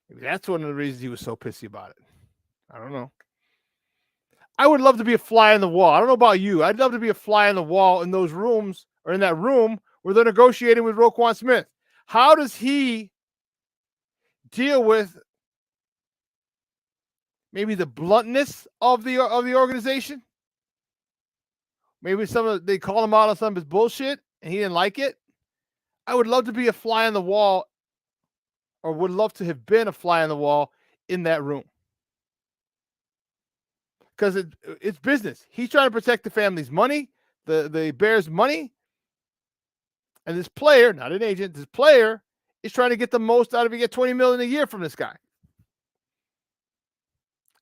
Maybe that's one of the reasons he was so pissy about it. I don't know. I would love to be a fly on the wall. I don't know about you. I'd love to be a fly on the wall in those rooms or in that room where they're negotiating with Roquan Smith. How does he deal with maybe the bluntness of the organization? Maybe they call him out on some of his bullshit and he didn't like it. I would love to be a fly on the wall, or would love to have been a fly on the wall in that room. Because it's business. He's trying to protect the family's money, the Bears' money. And this player, not an agent, this player is trying to get the most out of it, get $20 million a year from this guy.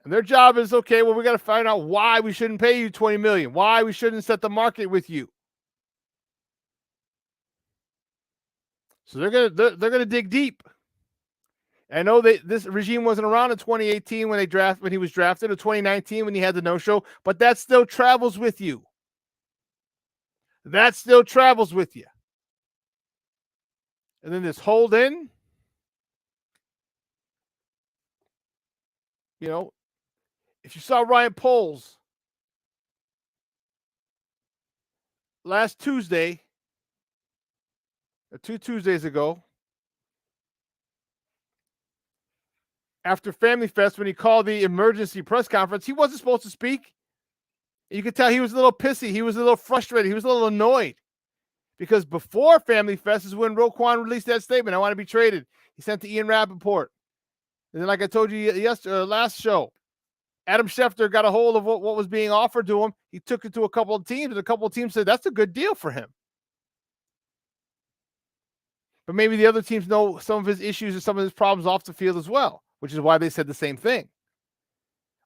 And their job is, okay, well, we got to find out why we shouldn't pay you $20 million, why we shouldn't set the market with you. So they're gonna dig deep. I know this regime wasn't around in 2018 when he was drafted, or 2019 when he had the no-show, but that still travels with you. that still travels with you. And then this hold in, you know, if you saw Ryan Poles last Tuesday, or 2 Tuesdays ago, after Family Fest, when he called the emergency press conference, he wasn't supposed to speak. You could tell he was a little pissy. He was a little frustrated. He was a little annoyed. Because before Family Fest is when Roquan released that statement, I want to be traded. He sent to Ian Rappaport. And then, like I told you yesterday, last show, Adam Schefter got a hold of what was being offered to him. He took it to a couple of teams, and a couple of teams said that's a good deal for him. But maybe the other teams know some of his issues and some of his problems off the field as well, which is why they said the same thing.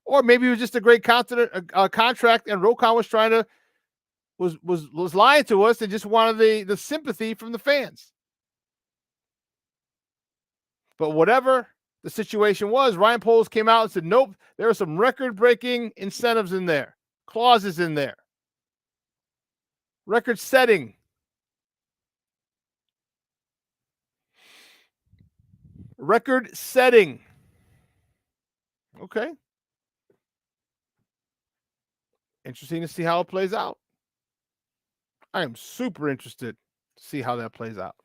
Or maybe it was just a great contract, and Roquan was trying to was lying to us and just wanted the sympathy from the fans. But whatever the situation was, Ryan Poles came out and said, nope, there are some record-breaking incentives in there, clauses in there. Record setting. Record setting. Okay. Interesting to see how it plays out. I am super interested to see how that plays out.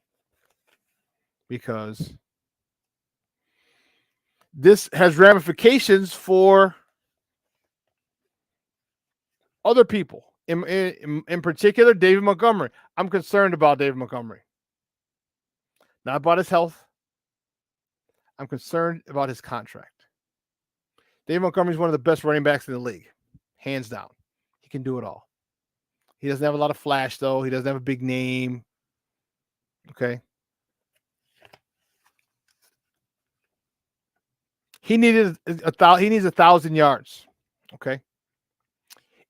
Because this has ramifications for other people. In particular, David Montgomery. I'm concerned about David Montgomery. Not about his health. I'm concerned about his contract. David Montgomery is one of the best running backs in the league. Hands down. He can do it all. He doesn't have a lot of flash, though. He doesn't have a big name. Okay. He needs 1,000 yards. Okay.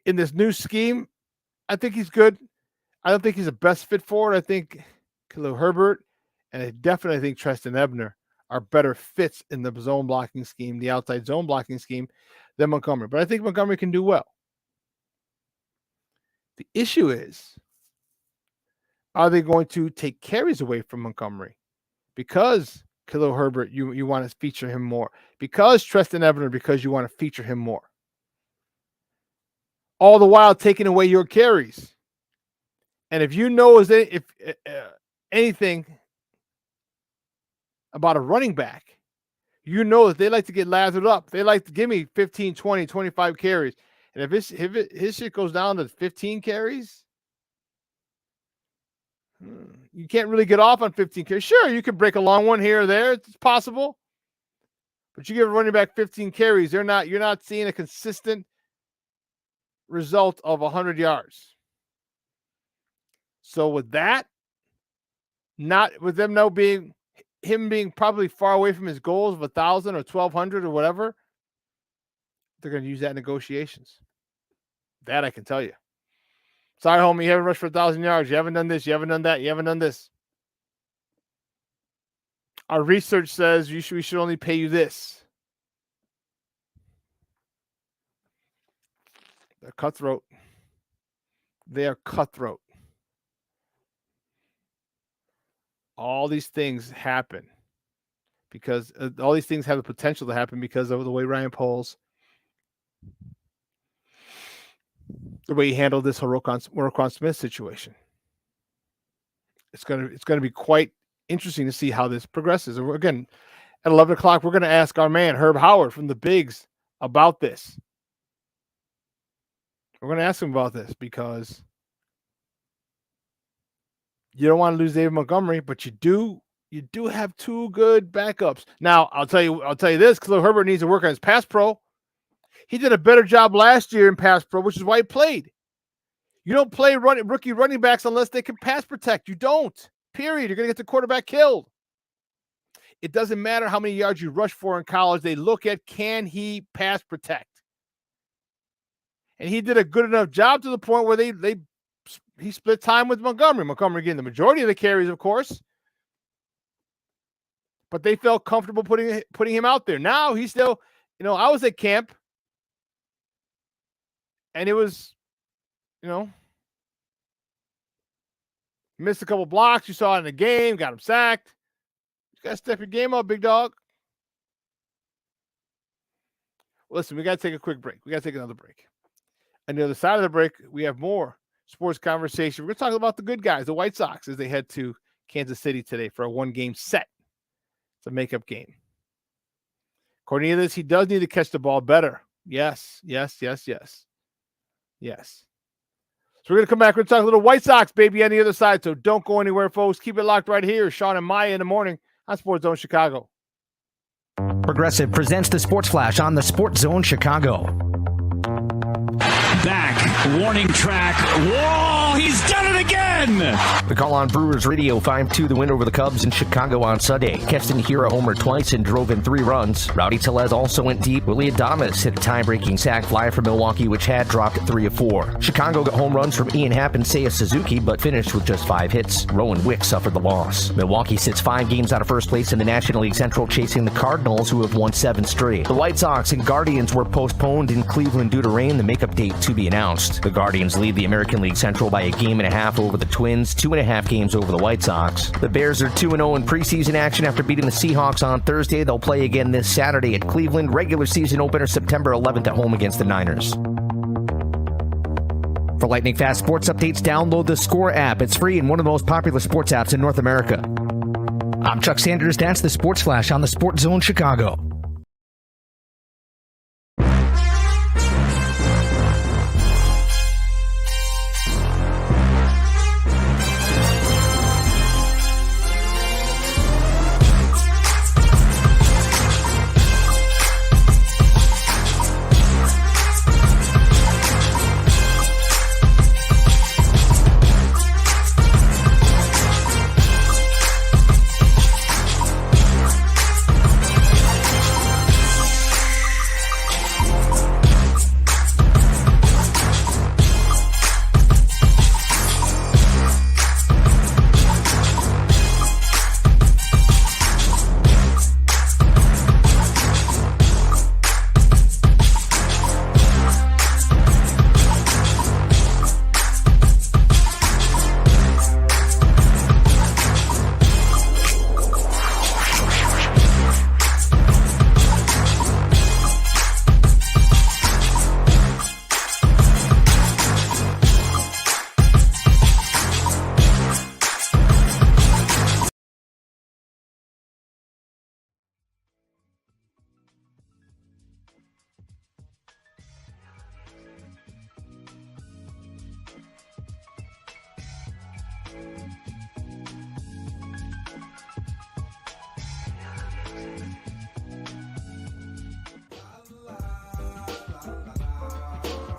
In this new scheme, I think he's good. I don't think he's the best fit for it. I think Khalil Herbert and I definitely think Treston Ebner are better fits in the zone blocking scheme, the outside zone blocking scheme, than Montgomery. But I think Montgomery can do well. The issue is, are they going to take carries away from Montgomery? Because Khalil Herbert, you want to feature him more. Because Treston Ebner, because you want to feature him more. All the while taking away your carries. And if you know anything about a running back, you know that they like to get lathered up. They like to give me 15, 20, 25 carries. And if his shit goes down to 15 carries, you can't really get off on 15 carries. Sure, you can break a long one here or there. It's possible. But you give a running back 15 carries, you're not seeing a consistent result of 100 yards. So with that, not with them now being probably far away from his goals of 1,000 or 1,200 or whatever, they're going to use that in negotiations. That I can tell you. Sorry, homie, you haven't rushed for 1,000 yards. You haven't done this. You haven't done that. You haven't done this. Our research says we should only pay you this. They're cutthroat. They are cutthroat. All these things happen because all these things have the potential to happen because of the way Ryan Poles, the way he handled this Roquan Smith situation. It's gonna be quite interesting to see how this progresses. And again, at 11 o'clock, we're going to ask our man Herb Howard from the Bigs about this. We're going to ask him about this because you don't want to lose David Montgomery, but you do have two good backups. Now, I'll tell you this, Khalil Herbert needs to work on his pass pro. He did a better job last year in pass pro, which is why he played. You don't play rookie running backs unless they can pass protect. You don't. Period. You're going to get the quarterback killed. It doesn't matter how many yards you rush for in college. They look at, can he pass protect? And he did a good enough job to the point where he split time with Montgomery. Montgomery getting the majority of the carries, of course. But they felt comfortable putting him out there. Now he's still, I was at camp. And it was, Missed a couple blocks. You saw it in the game. Got him sacked. You got to step your game up, big dog. Listen, we got to take a quick break. We got to take another break. On the other side of the break, we have more sports conversation. We're going to talk about the good guys, the White Sox, as they head to Kansas City today for a one-game set. It's a makeup game. According to this, he does need to catch the ball better. Yes. So we're going to come back. We're going to talk a little White Sox, baby, on the other side. So don't go anywhere, folks. Keep it locked right here. Shawn and Maya in the morning on SportsZone Chicago. Progressive presents the Sports Flash on the SportsZone Chicago. Back, warning track. Whoa, he's done it again! The call on Brewers Radio 5-2 the win over the Cubs in Chicago on Sunday. Keston Hiura homered twice and drove in 3 runs. Rowdy Tellez also went deep. Willie Adames hit a time-breaking sac fly for Milwaukee, which had dropped 3 of 4. Chicago got home runs from Ian Happ and Seiya Suzuki, but finished with just 5 hits. Rowan Wick suffered the loss. Milwaukee sits 5 games out of first place in the National League Central, chasing the Cardinals, who have won 7 straight. The White Sox and Guardians were postponed in Cleveland due to rain. The makeup date to be announced. The Guardians lead the American League Central by a game and a half over the Twins, 2.5 games over the White Sox. The Bears are 2-0 in preseason action after beating the Seahawks on Thursday. They'll play again this Saturday at Cleveland. Regular season opener September 11th at home against the Niners. For lightning fast sports updates, download the Score app. It's free and one of the most popular sports apps in North America. I'm Chuck Sanders. That's the Sports Flash on the SportsZone Chicago.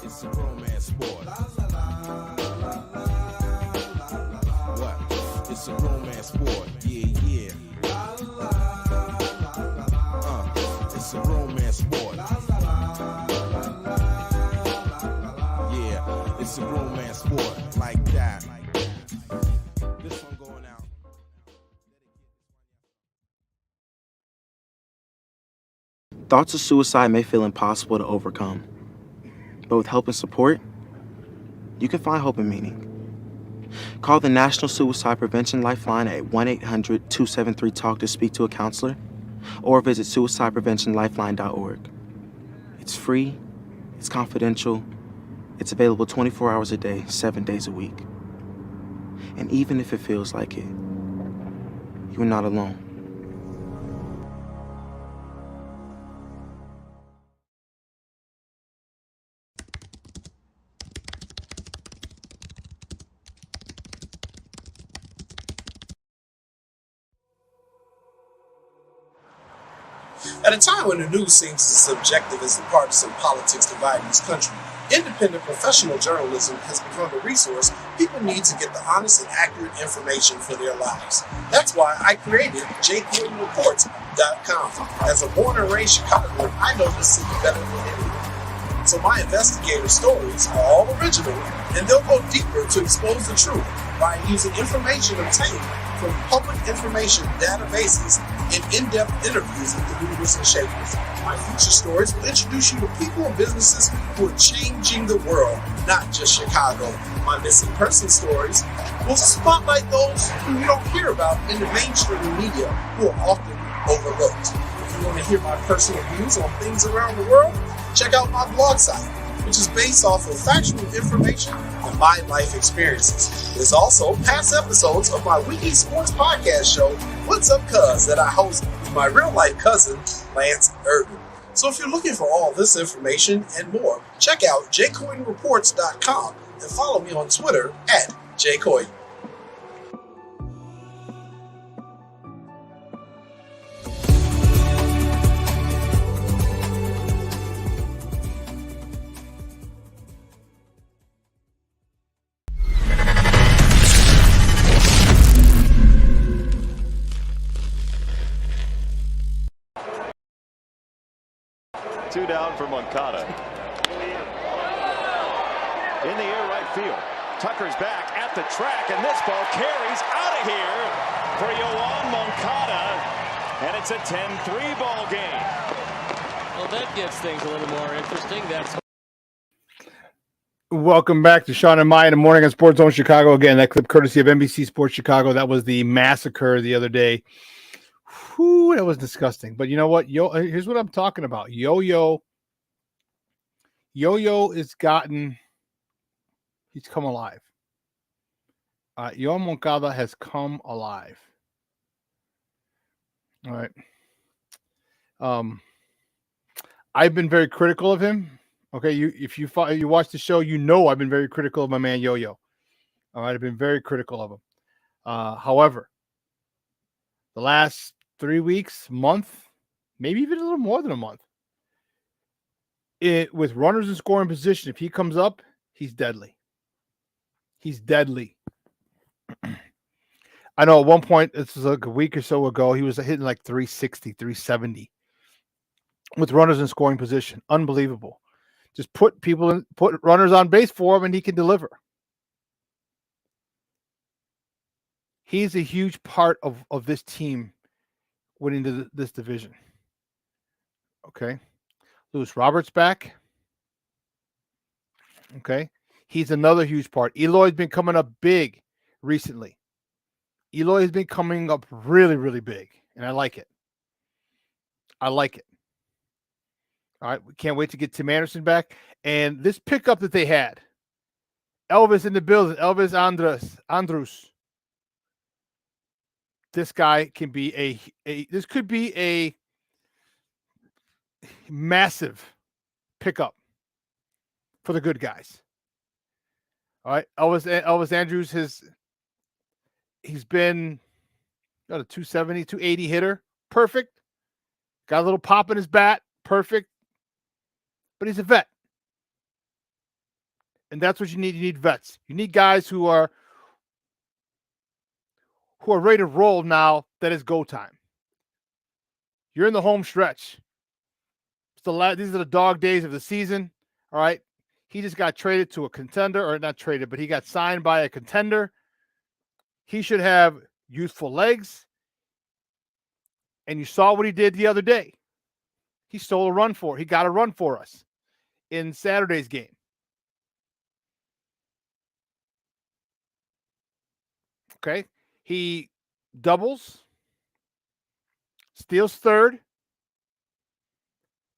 It's a romance sport. What? It's a romance sport. Yeah. It's a romance sport. Yeah, it's a romance sport like that. This one going out. Thoughts of suicide may feel impossible to overcome, but with help and support, you can find hope and meaning. Call the National Suicide Prevention Lifeline at 1-800-273-TALK to speak to a counselor, or visit suicidepreventionlifeline.org. It's free, it's confidential, it's available 24 hours a day, 7 days a week. And even if it feels like it, you're not alone. At a time when the news seems as subjective as the partisan politics dividing this country, independent professional journalism has become a resource people need to get the honest and accurate information for their lives. That's why I created JGortonReports.com. As a born and raised Chicagoan, I know this city better than anyone. So my investigative stories are all original, and they'll go deeper to expose the truth by using information obtained from public information databases and in-depth interviews with the movers and shakers. My future stories will introduce you to people and businesses who are changing the world, not just Chicago. My missing person stories will spotlight those who you don't hear about in the mainstream media who are often overlooked. If you want to hear my personal views on things around the world, check out my blog site, which is based off of factual information and my life experiences. There's also past episodes of my weekly sports podcast show, What's Up Cuz, that I host with my real-life cousin, Lance Urban. So if you're looking for all this information and more, check out jcoydenreports.com and follow me on Twitter at jcoyden. Two down for Moncada. In the air right field. Tucker's back at the track, and this ball carries out of here for Yoan Moncada, and it's a 10-3 ball game. Well, that gets things a little more interesting. That's Welcome back to Shawn and Maya in the morning on SportsZone Chicago. Again, that clip courtesy of NBC Sports Chicago. That was the massacre the other day. Whew, that was disgusting. But you know what? Here's what I'm talking about. Yo-Yo is he's come alive. Yoan Moncada has come alive. All right. I've been very critical of him. Okay, if you watch the show, you know I've been very critical of my man Yo-Yo. All right, I've been very critical of him. However, the last 3 weeks, month, maybe even a little more than a month, with runners in scoring position, if he comes up, he's deadly. He's deadly. I know at one point, this was like a week or so ago, he was hitting like 360, 370 with runners in scoring position. Unbelievable. Just put runners on base for him and he can deliver. He's a huge part of this team winning this division. Okay. Lewis Roberts back. Okay. He's another huge part. Eloy's been coming up big recently. Eloy has been coming up really, really big, and I like it. I like it. All right. We can't wait to get Tim Anderson back. And this pickup that they had, Elvis in the building, Elvis Andrus. This guy can be this could be a massive pickup for the good guys. All right. Elvis Andrus he's been got a 270, 280 hitter. Perfect. Got a little pop in his bat. Perfect. But he's a vet. And that's what you need. You need vets. You need guys who are ready to roll now that it's go time. You're in the home stretch. These are the dog days of the season. All right. He just got traded to a contender, or not traded, but he got signed by a contender. He should have youthful legs. And you saw what he did the other day. He stole a run for it. He got a run for us in Saturday's game. Okay. He doubles, steals third,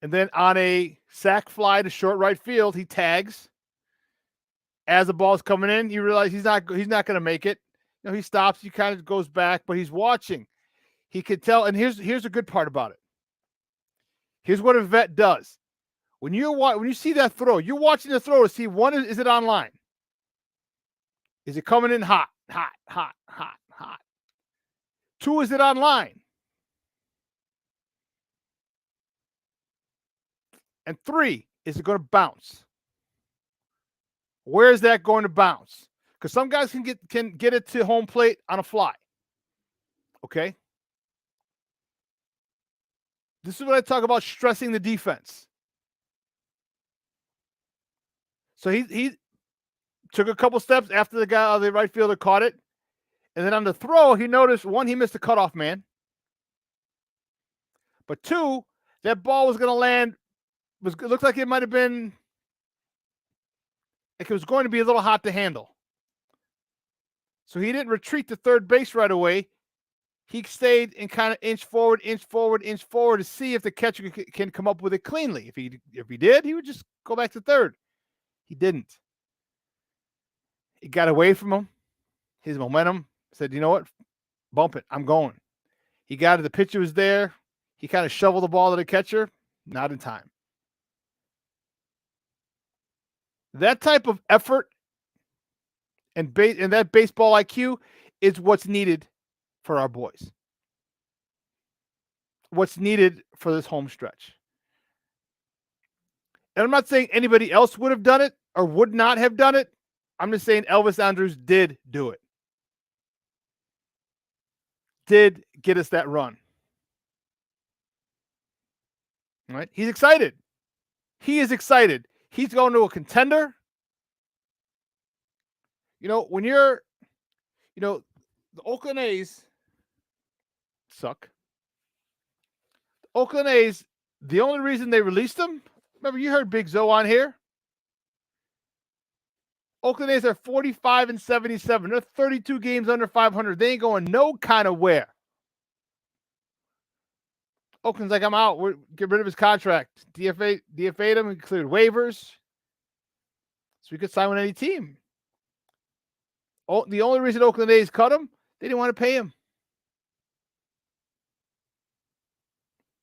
and then on a sac fly to short right field, he tags. As the ball's coming in, you realize he's not going to make it. You know, he stops, he kind of goes back, but he's watching. He could tell, and here's a good part about it. Here's what a vet does. When you see that throw, you're watching the throw to see, one, is it online? Is it coming in hot, hot, hot, hot, hot? 2, is it online? And 3, is it going to bounce? Where is that going to bounce? Because some guys can get it to home plate on a fly. Okay? This is what I talk about, stressing the defense. So he took a couple steps after the right fielder caught it. And then on the throw, he noticed, one, he missed the cutoff man. But 2, that ball was going to land. It looked like it might have been, like it was going to be a little hot to handle. So he didn't retreat to third base right away. He stayed and kind of inch forward to see if the catcher can come up with it cleanly. If he did, he would just go back to third. He didn't. He got away from him. His momentum said, you know what? Bump it. I'm going. He got it. The pitcher was there. He kind of shoveled the ball to the catcher. Not in time. That type of effort and that baseball IQ is what's needed for our boys. What's needed for this home stretch. And I'm not saying anybody else would have done it or would not have done it. I'm just saying Elvis Andrus did do it. Did get us that run. All right? He's excited. He is excited. He's going to a contender. When you're, the Oakland A's suck. The Oakland A's, the only reason they released him, remember you heard Big Zo on here. Oakland A's are 45-77. They're 32 games under 500. They ain't going no kind of where. Oakland's like, I'm out. Get rid of his contract. DFA'd him. He cleared waivers. So he could sign with any team. The only reason Oakland A's cut him, they didn't want to pay him.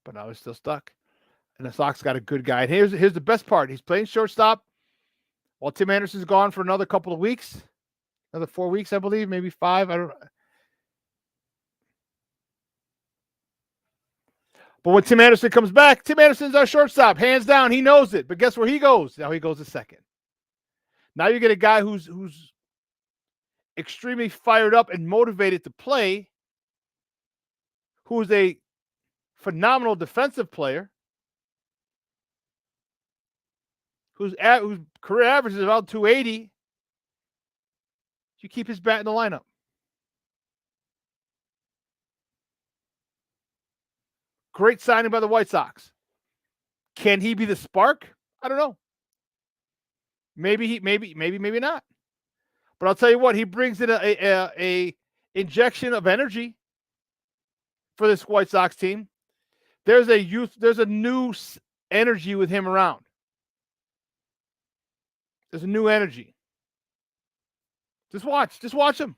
But now he's still stuck. And the Sox got a good guy. And here's the best part. He's playing shortstop while Tim Anderson's gone for another couple of weeks. Another 4 weeks, I believe. Maybe 5. I don't know. But when Tim Anderson comes back, Tim Anderson's our shortstop. Hands down. He knows it. But guess where he goes? Now he goes to second. Now you get a guy who's extremely fired up and motivated to play, who's a phenomenal defensive player, whose career average is about 280. You keep his bat in the lineup. Great signing by the White Sox. Can he be the spark? I don't know. Maybe not. But I'll tell you what, he brings in a injection of energy for this White Sox team. There's a new energy with him around. There's a new energy. Just watch him.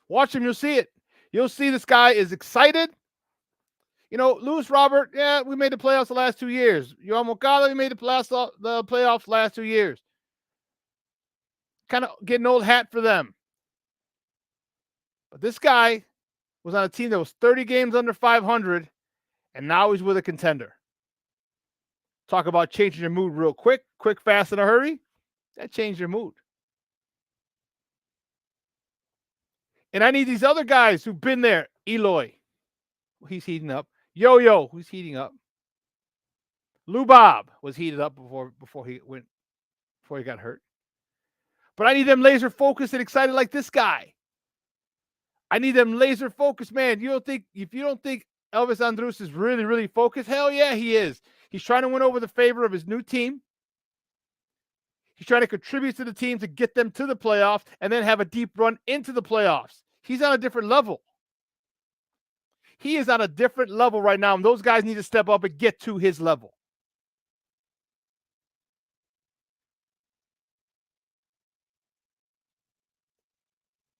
Watch him, you'll see it. You'll see this guy is excited. Luis Robert, yeah, we made the playoffs the last 2 years. Yohan Moncada, we made the playoffs the last 2 years. Kind of getting old hat for them. But this guy was on a team that was 30 games under 500, and now he's with a contender. Talk about changing your mood real quick, fast, in a hurry. That changed your mood. And I need these other guys who've been there. Eloy, he's heating up. Yo-Yo, who's heating up. Lou Bob was heated up before he got hurt. But I need them laser focused and excited like this guy. I need them laser focused, man. If you don't think Elvis Andrus is really, really focused, hell yeah, he is. He's trying to win over the favor of his new team. He's trying to contribute to the team to get them to the playoffs and then have a deep run into the playoffs. He's on a different level. He is on a different level right now, and those guys need to step up and get to his level.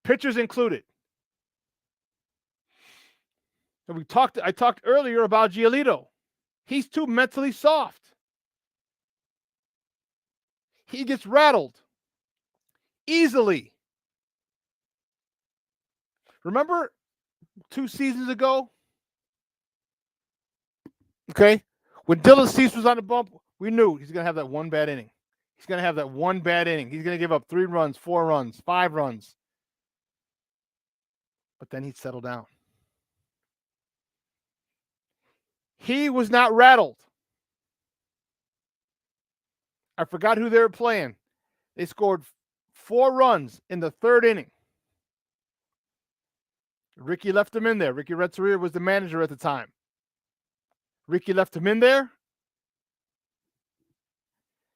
Pitchers included. And I talked earlier about Giolito. He's too mentally soft. He gets rattled easily. Remember 2 seasons ago? Okay? When Dylan Cease was on the bump, we knew he's going to have that one bad inning. He's going to give up 3 runs, 4 runs, 5 runs. But then he'd settle down. He was not rattled. I forgot who they were playing. They scored 4 runs in the 3rd inning. Ricky left him in there. Ricky Renteria was the manager at the time. Ricky left him in there.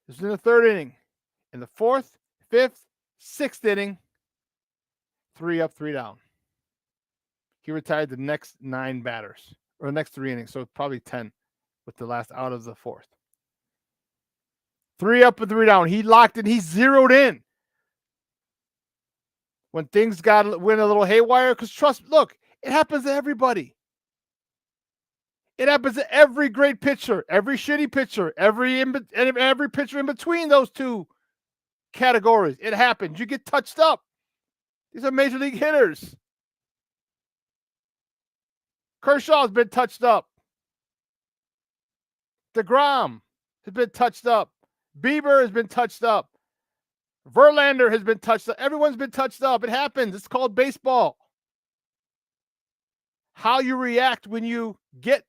This is in the 3rd inning. In the 4th, 5th, 6th inning, 3 up, 3 down. He retired the next 9 batters, or the next 3 innings, so probably 10 with the last out of the 4th. 3 up and 3 down. He locked in. He zeroed in. When things went a little haywire, because look, it happens to everybody. It happens to every great pitcher, every shitty pitcher, every pitcher in between those two categories. It happens. You get touched up. These are major league hitters. Kershaw's been touched up. DeGrom has been touched up. Bieber has been touched up. Verlander has been touched up. Everyone's been touched up. It happens. It's called baseball. How you react when you get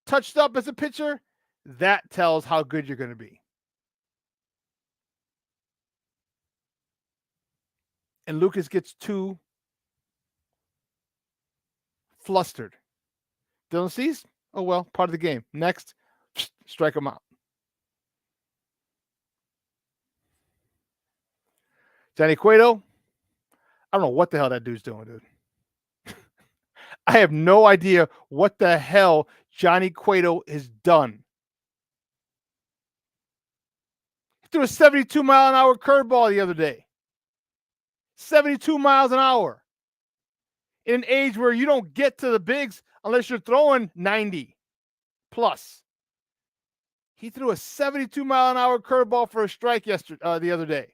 touched up as a pitcher, that tells how good you're going to be. And Lucas gets too flustered. Dylan Cease, oh well, part of the game. Next, strike him out. Johnny Cueto, I don't know what the hell that dude's doing, dude. I have no idea what the hell Johnny Cueto has done. He threw a 72-mile-an-hour curveball the other day. 72 miles an hour. In an age where you don't get to the bigs unless you're throwing 90 plus. He threw a 72-mile-an-hour curveball for a strike the other day.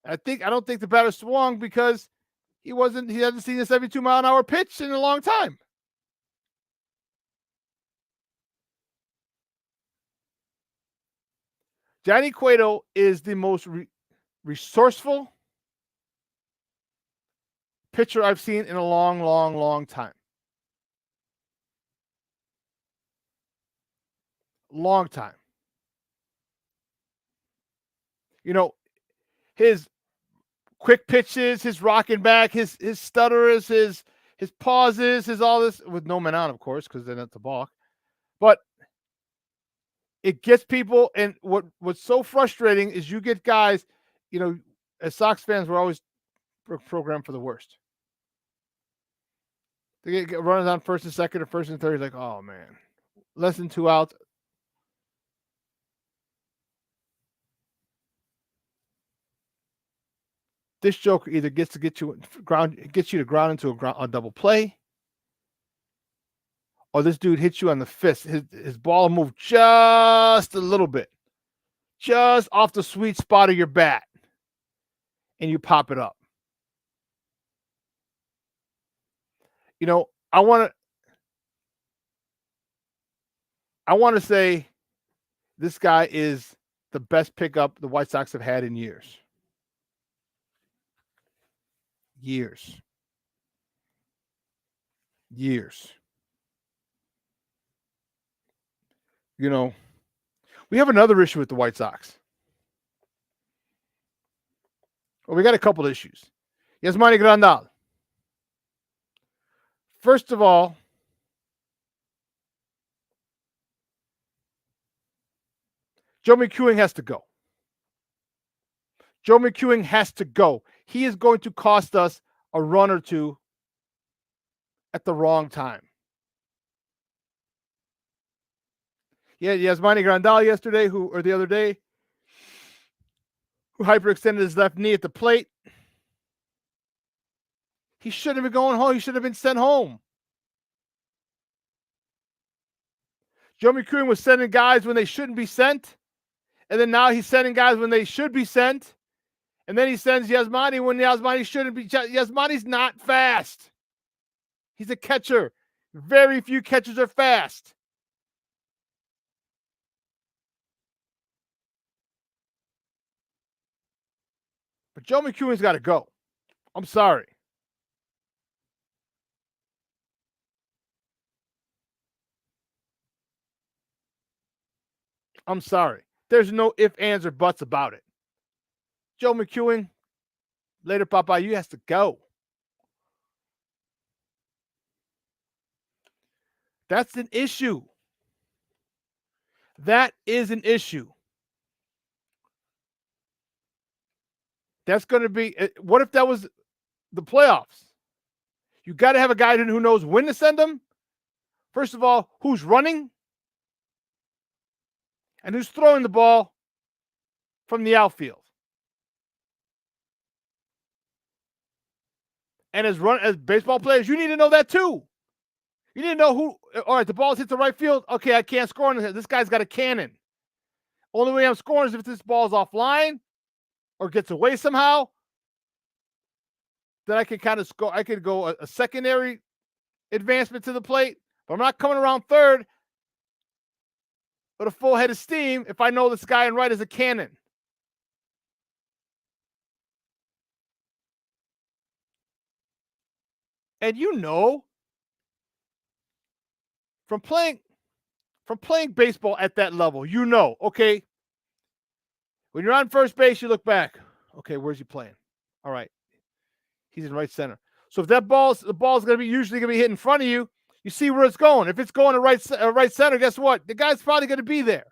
I don't think the batter swung because he hasn't seen a 72-mile-an-hour pitch in a long time. Johnny Cueto is the most resourceful pitcher I've seen in a long, long, long time. Long time. You know, his quick pitches, his rocking back, his stutterers, his pauses, his all this, with no men on, of course, because then it's a balk. But it gets people, and what's so frustrating is you get guys, as Sox fans, we're always programmed for the worst. They get runners on first and second or first and third. Like, oh man, less than 2 outs. This joker either gets you to ground into a double play, or this dude hits you on the fist. His ball moved just a little bit, just off the sweet spot of your bat, and you pop it up. I want to say this guy is the best pickup the White Sox have had in years. Years. We have another issue with the White Sox. Well, we got a couple issues. Yasmani Grandal. First of all, Joe McEwing has to go. Joe McEwing has to go. He is going to cost us a run or two at the wrong time. Yeah, Yasmani Grandal the other day, who hyperextended his left knee at the plate. He shouldn't have been going home. He should have been sent home. Joe McEwing was sending guys when they shouldn't be sent. And then now he's sending guys when they should be sent. And then he sends Yasmani when Yasmani shouldn't be. Yasmani's not fast. He's a catcher. Very few catchers are fast. But Joe McEwing's got to go. I'm sorry. I'm sorry. There's no ifs, ands, or buts about it. Joe McEwing, later Papa, you has to go. That's an issue. That is an issue. That's going to be, what if that was the playoffs? You got to have a guy who knows when to send them. First of all, who's running and who's throwing the ball from the outfield. And as baseball players, you need to know that too. You need to know who. All right, the ball's hit the right field. Okay, I can't score on this. This guy's got a cannon. Only way I'm scoring is if this ball's offline or gets away somehow. Then I can kind of score. I could go a secondary advancement to the plate, but I'm not coming around third with a full head of steam if I know this guy in right is a cannon. And you know, from playing baseball at that level, you know, okay, when you're on first base, you look back. Okay, where's he playing? All right, he's in right center. So if the ball's going to be usually going to be hit in front of you, you see where it's going. If it's going to right center, guess what? The guy's probably going to be there.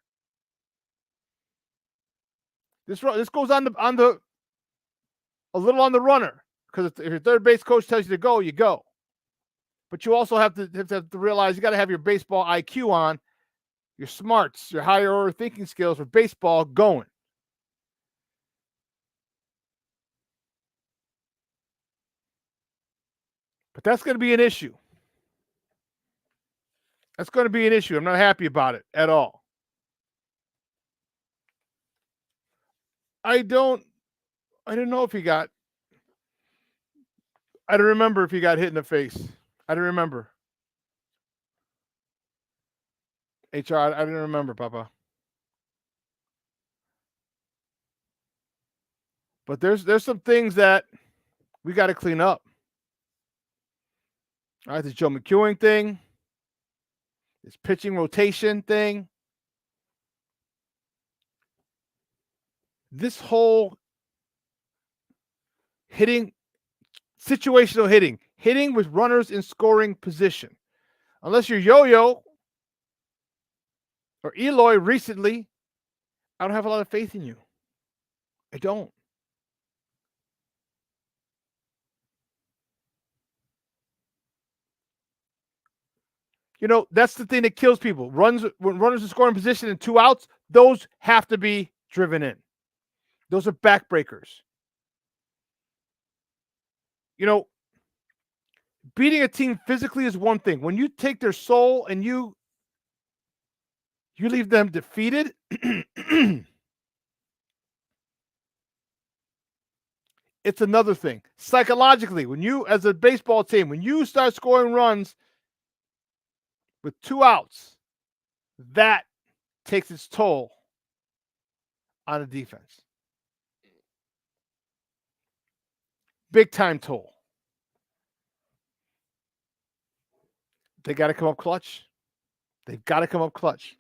This goes on the a little on the runner, because if your third base coach tells you to go, you go. But you also have to realize you got to have your baseball IQ on, your smarts, your higher order thinking skills for baseball going. But that's going to be an issue. That's going to be an issue. I'm not happy about it at all. I don't know if he got. I don't remember if he got hit in the face. I don't remember. HR, I didn't remember, Papa. But there's some things that we got to clean up. All right, this Joe McEwing thing, this pitching rotation thing, this whole hitting, situational hitting with runners in scoring position. Unless you're Yo-Yo or Eloy recently, I don't have a lot of faith in you. I don't. You know, that's the thing that kills people. When runners are scoring position and 2 outs, those have to be driven in. Those are backbreakers. You know, beating a team physically is one thing. When you take their soul and you leave them defeated, it's another thing. Psychologically, when you, as a baseball team, when you start scoring runs with 2 outs, that takes its toll on the defense. Big time toll. They got to come up clutch. They've got to come up clutch.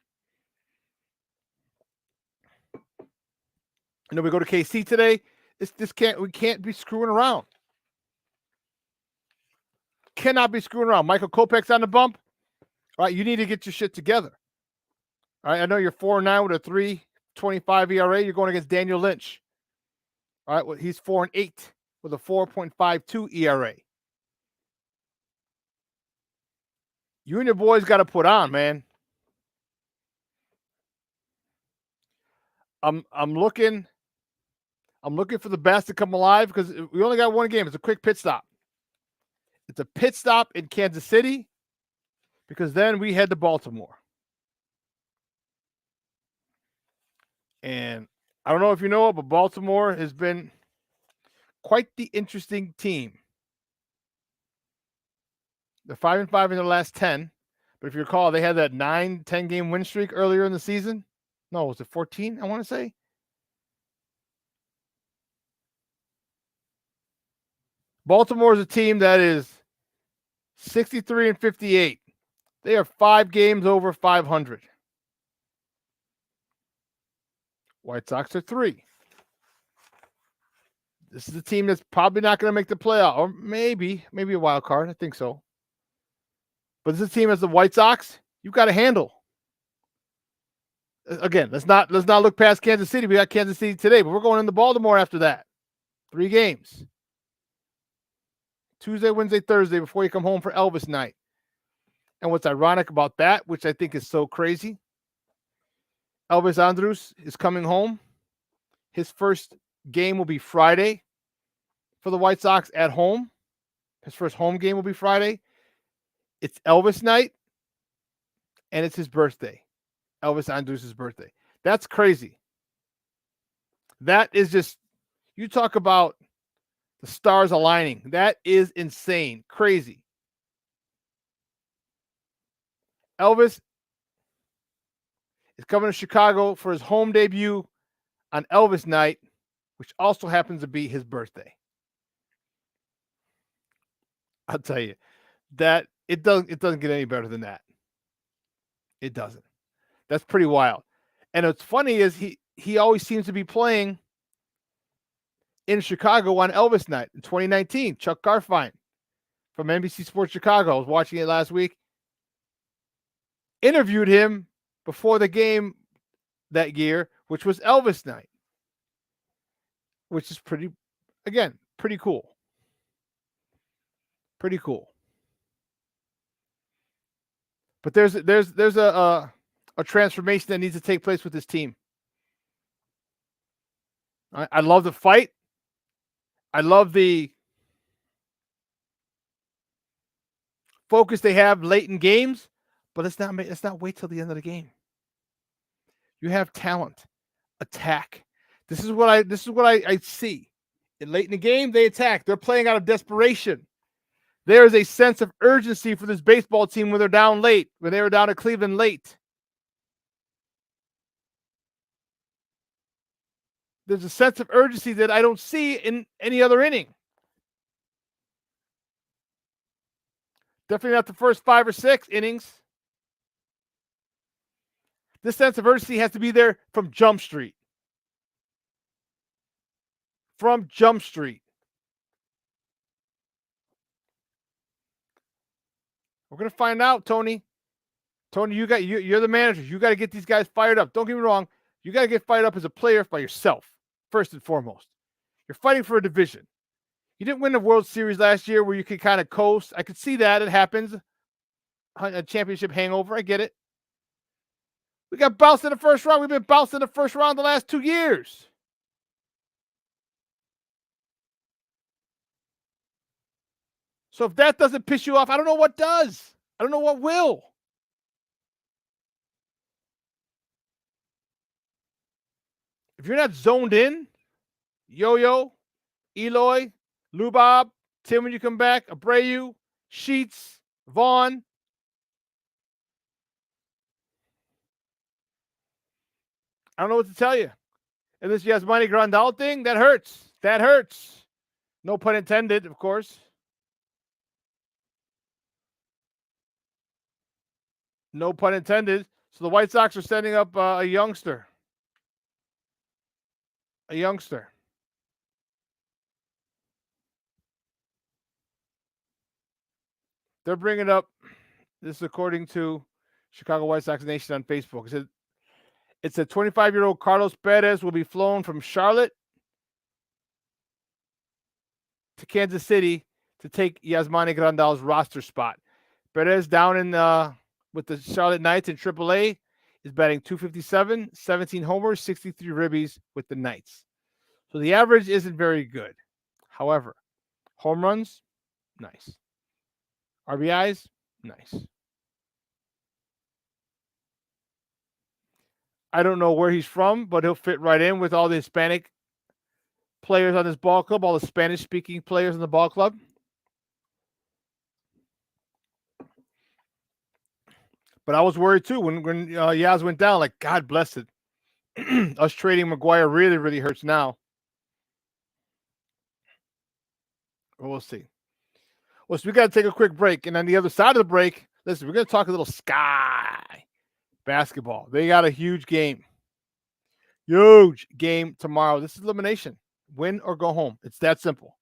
You know, we go to KC today. We can't be screwing around. Cannot be screwing around. Michael Kopech's on the bump. All right, you need to get your shit together. All right, I know you're 4-9 with a 3.25 ERA. You're going against Daniel Lynch. All right, well, he's 4-8 with a 4.52 ERA. You and your boys got to put on, man. I'm looking for the best to come alive because we only got one game. It's a quick pit stop. It's a pit stop in Kansas City because then we head to Baltimore. And I don't know if you know it, but Baltimore has been quite the interesting team. They're 5-5 in their last 10. But if you recall, they had that 9-10 game win streak earlier in the season. No, was it 14? I want to say. Baltimore is a team that is 63-58. They are 5 games over 500. White Sox are 3. This is a team that's probably not going to make the playoff, or maybe a wild card. I think so. But this team as the White Sox, you've got to handle. Again, let's not look past Kansas City. We got Kansas City today, but we're going into Baltimore after that. 3 games. Tuesday, Wednesday, Thursday before you come home for Elvis night. And what's ironic about that, which I think is so crazy, Elvis Andrus is coming home. His first game will be Friday for the White Sox at home. His first home game will be Friday. It's Elvis night, and it's his birthday. Elvis Andrus' birthday. That's crazy. That is just, you talk about the stars aligning. That is insane. Crazy. Elvis is coming to Chicago for his home debut on Elvis night, which also happens to be his birthday. I'll tell you that it doesn't get any better than that. It doesn't. That's pretty wild. And what's funny is he always seems to be playing in Chicago on Elvis night in 2019. Chuck Garfien from NBC Sports Chicago, I was watching it last week, interviewed him before the game that year, which was Elvis night, which is pretty cool. Pretty cool. But there's a transformation that needs to take place with this team. I love the fight. I love the focus they have late in games, but let's not wait till the end of the game. You have talent, attack. This is what I see. Late in the game, they attack. They're playing out of desperation. There is a sense of urgency for this baseball team when they're down late, when they were down at Cleveland late. There's a sense of urgency that I don't see in any other inning. Definitely not the first 5 or 6 innings. This sense of urgency has to be there from Jump Street. From Jump Street. We're going to find out, Tony. Tony, you're the manager. You got to get these guys fired up. Don't get me wrong. You got to get fired up as a player by yourself, first and foremost. You're fighting for a division. You didn't win the World Series last year where you could kind of coast. I could see that. It happens. A championship hangover. I get it. We got bounced in the first round. We've been bounced in the first round the last 2 years. So if that doesn't piss you off, I don't know what does. I don't know what will. If you're not zoned in, Yo-Yo, Eloy, Lubob, Tim when you come back, Abreu, Sheets, Vaughn. I don't know what to tell you. And this Yasmani Grandal thing, that hurts. That hurts. No pun intended, of course. No pun intended. So the White Sox are sending up a youngster. A youngster. They're bringing up, this is according to Chicago White Sox Nation on Facebook. It's a 25-year-old Carlos Perez will be flown from Charlotte to Kansas City to take Yasmani Grandal's roster spot. Perez down in with the Charlotte Knights in AAA is batting .257, 17 homers, 63 ribbies with the Knights. So the average isn't very good. However, home runs, nice. RBIs, nice. I don't know where he's from, but he'll fit right in with all the Hispanic players on this ball club, all the Spanish-speaking players in the ball club. But I was worried too when Yaz went down. Like, God bless it. Us trading McGuire really, really hurts now. But we'll see. Well, so we got to take a quick break. And on the other side of the break, listen, we're going to talk a little Sky basketball. They got a huge game. Huge game tomorrow. This is elimination. Win or go home. It's that simple.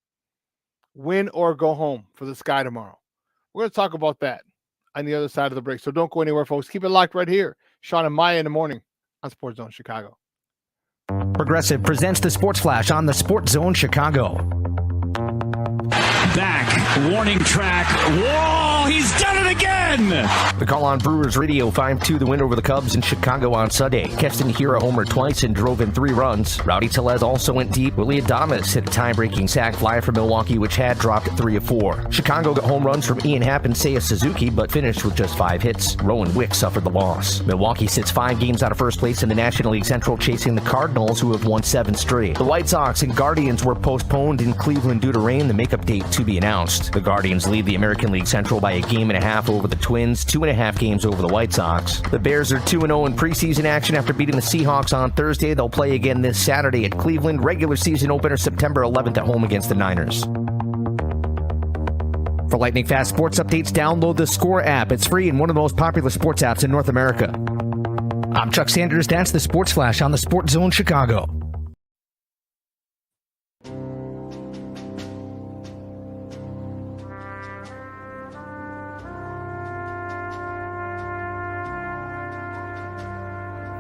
Win or go home for the Sky tomorrow. We're going to talk about that on the other side of the break. So don't go anywhere, folks. Keep it locked right here. Shawn and Maya in the morning on SportsZone Chicago. Progressive presents the Sports Flash on the SportsZone Chicago. Back, warning track. Whoa, he's done it again! The call on Brewers Radio 5-2 the win over the Cubs in Chicago on Sunday. Keston Hiura homered twice and drove in 3 runs. Rowdy Tellez also went deep. Willie Adames hit a tie-breaking sac fly for Milwaukee, which had dropped 3 of 4. Chicago got home runs from Ian Happ and Seiya Suzuki, but finished with just 5 hits. Rowan Wick suffered the loss. Milwaukee sits 5 games out of first place in the National League Central, chasing the Cardinals, who have won 7 straight. The White Sox and Guardians were postponed in Cleveland due to rain. The makeup date to be announced. The Guardians lead the American League Central by 1.5 games over the Twins, 2.5 games over the White Sox. The Bears are 2-0 in preseason action after beating the Seahawks on Thursday. They'll play again this Saturday at Cleveland. Regular season opener September 11th at home against the Niners. For lightning fast sports updates, download the Score app. It's free and one of the most popular sports apps in North America. I'm Chuck Sanders. That's the Sports Flash on the SportsZone Chicago.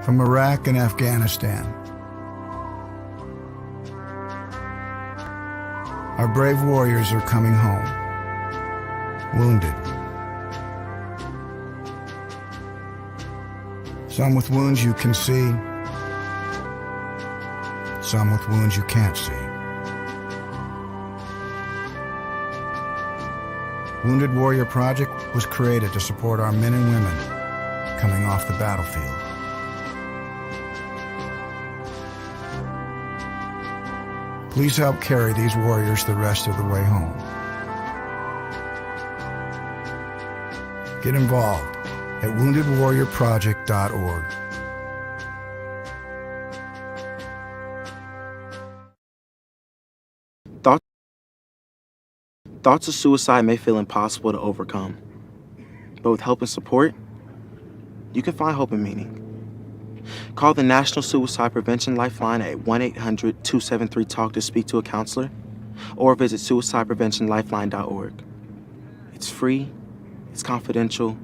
From Iraq and Afghanistan, our brave warriors are coming home, wounded. Some with wounds you can see, some with wounds you can't see. Wounded Warrior Project was created to support our men and women coming off the battlefield. Please help carry these warriors the rest of the way home. Get involved at woundedwarriorproject.org. Thoughts of suicide may feel impossible to overcome, but with help and support, you can find hope and meaning. Call the National Suicide Prevention Lifeline at 1-800-273-TALK to speak to a counselor, or visit suicidepreventionlifeline.org. It's free, it's confidential,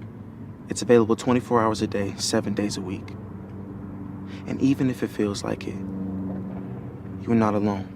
it's available 24 hours a day, 7 days a week. And even if it feels like it, you're not alone.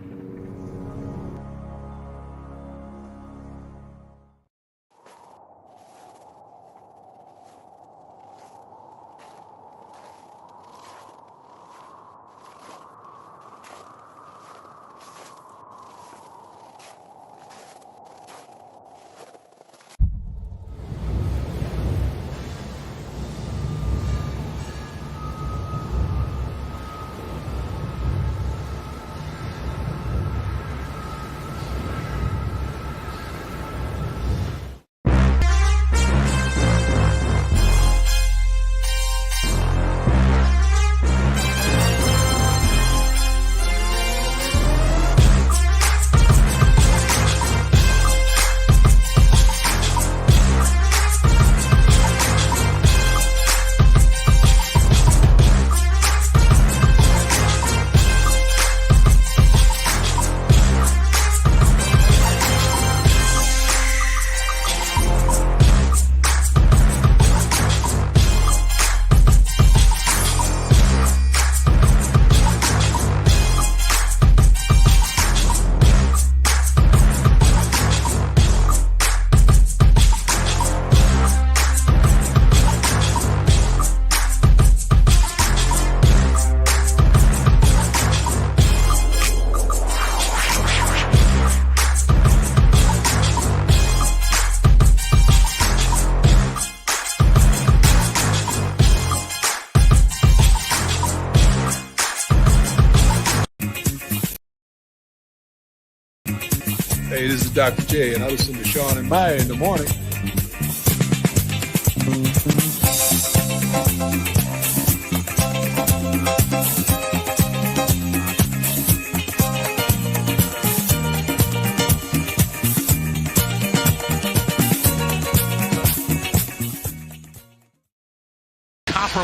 Hey, this is Dr. J, and I listen to Shawn and Maya in the morning.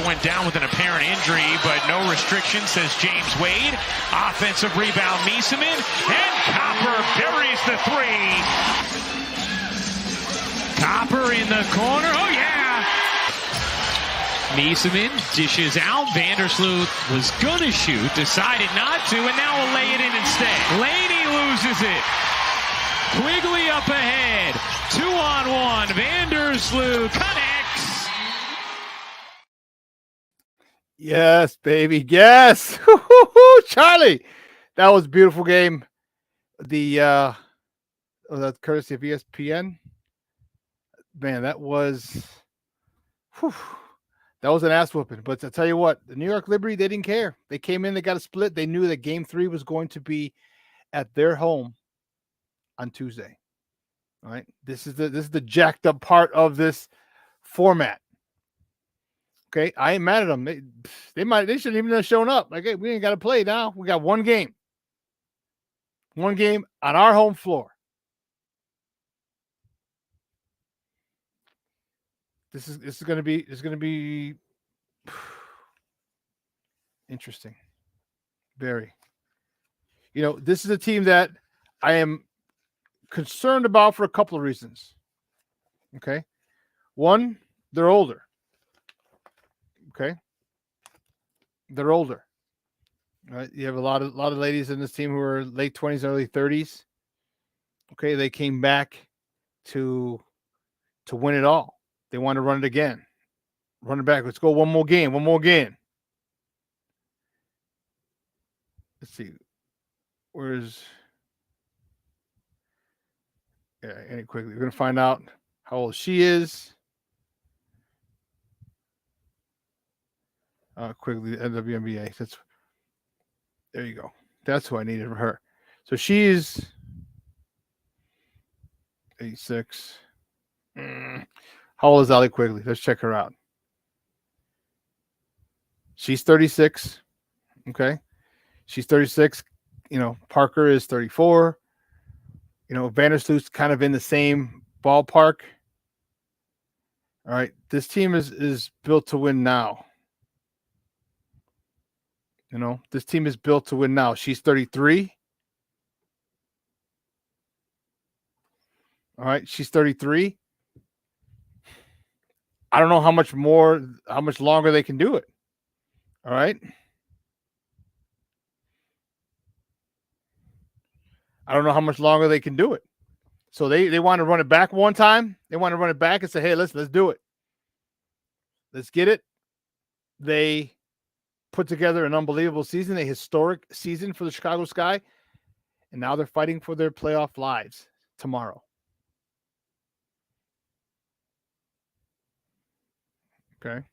Went down with an apparent injury, but no restriction, says James Wade. Offensive rebound, Mieseman, and Copper buries the 3. Copper in the corner. Oh, yeah! Miesemann dishes out. Vandersloot was gonna shoot, decided not to, and now will lay it in instead. Laney loses it. Quigley up ahead. 2-on-1. Vandersloot connects. Yes, baby. Yes. Charlie. That was a beautiful game. That's courtesy of ESPN. Man, that was an ass whooping. But to tell you what, the New York Liberty, they didn't care. They came in, they got a split. They knew that game 3 was going to be at their home on Tuesday. All right. This is the jacked up part of this format. Okay. I ain't mad at them. They shouldn't even have shown up. Like, hey, we ain't got to play now. We got one game. One game on our home floor. This is going to be interesting. Very. This is a team that I am concerned about for a couple of reasons. Okay. One, they're older. Okay. They're older. Right? You have a lot of ladies in this team who are late 20s, early 30s. Okay, they came back to win it all. They want to run it again. Run it back. Let's go one more game. Let's see. Annie Quigley. We're going to find out how old she is. Quigley, WNBA. There you go. That's who I needed for her. So she's 86. How old is Allie Quigley? Let's check her out. She's 36. Okay. She's 36. Parker is 34. Vandersloot's kind of in the same ballpark. All right. This team is built to win now. This team is built to win now. She's 33. All right. She's 33. I don't know how much longer they can do it. All right. I don't know how much longer they can do it. So they want to run it back one time. They want to run it back and say, hey, let's do it. Let's get it. They put together an unbelievable season, a historic season for the Chicago Sky. And now they're fighting for their playoff lives tomorrow. Okay.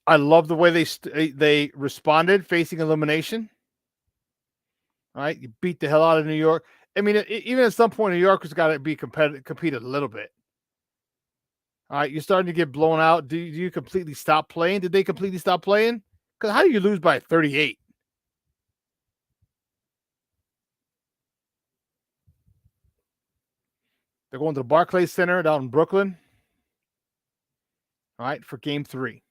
I love the way they responded facing elimination. All right. You beat the hell out of New York. I mean, even at some point, New York has got to be competed a little bit. All right. You're starting to get blown out. Do you completely stop playing? Did they completely stop playing? Because how do you lose by 38? They're going to the Barclays Center down in Brooklyn. All right. For game 3.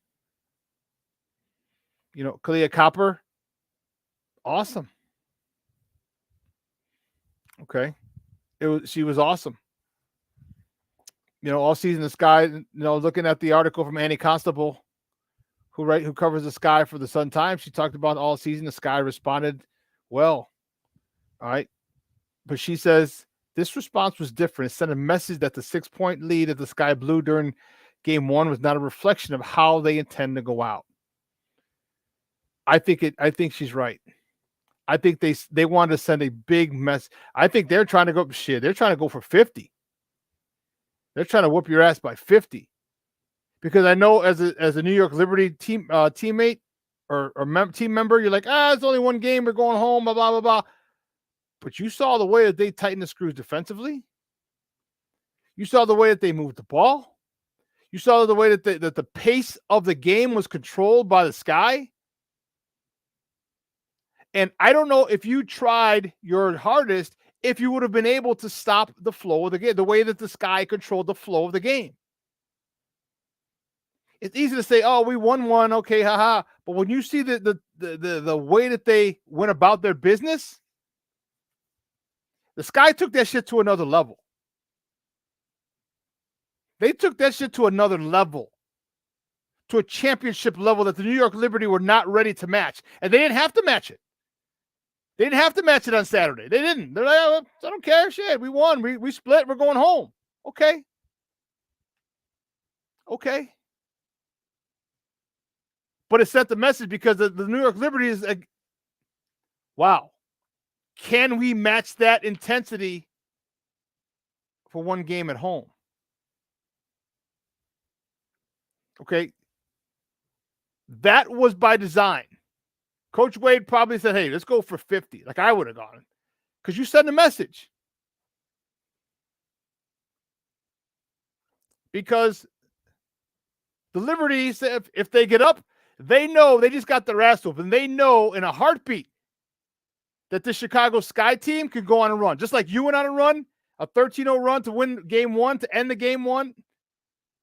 Kalia Copper. Awesome. Okay. She was awesome. All season the Sky, looking at the article from Annie Constable, who covers the Sky for the Sun Times, she talked about all season the Sky responded well. All right. But she says this response was different. It sent a message that the 6-point lead that the Sky blew during game 1 was not a reflection of how they intend to go out. I think she's right. I think they wanted to send a big mess. I think they're trying to go They're trying to go for 50. They're trying to whoop your ass by 50. Because I know as a New York Liberty teammate or team member, you're like, it's only one game. We're going home, blah, blah, blah, blah. But you saw the way that they tightened the screws defensively. You saw the way that they moved the ball. You saw the way that the pace of the game was controlled by the Sky. And I don't know if you tried your hardest, if you would have been able to stop the flow of the game, the way that the Sky controlled the flow of the game. It's easy to say, oh, we won one. Okay, haha. But when you see the way that they went about their business, the Sky took that shit to another level. They took that shit to another level. to a championship level that the New York Liberty were not ready to match. And they didn't have to match it. They didn't have to match it on Saturday. They didn't. They're like, oh, I don't care. Shit, we won. We split. We're going home. Okay. Okay. But it sent the message because the New York Liberty is like, wow. Can we match that intensity for one game at home? Okay. That was by design. Coach Wade probably said, hey, let's go for 50. Like I would have gone. Because you send a message. Because the Liberties, if they get up, they know they just got their ass open. They know in a heartbeat that the Chicago Sky team could go on a run. Just like you went on a run, a 13-0 run to win game one, to end the game one,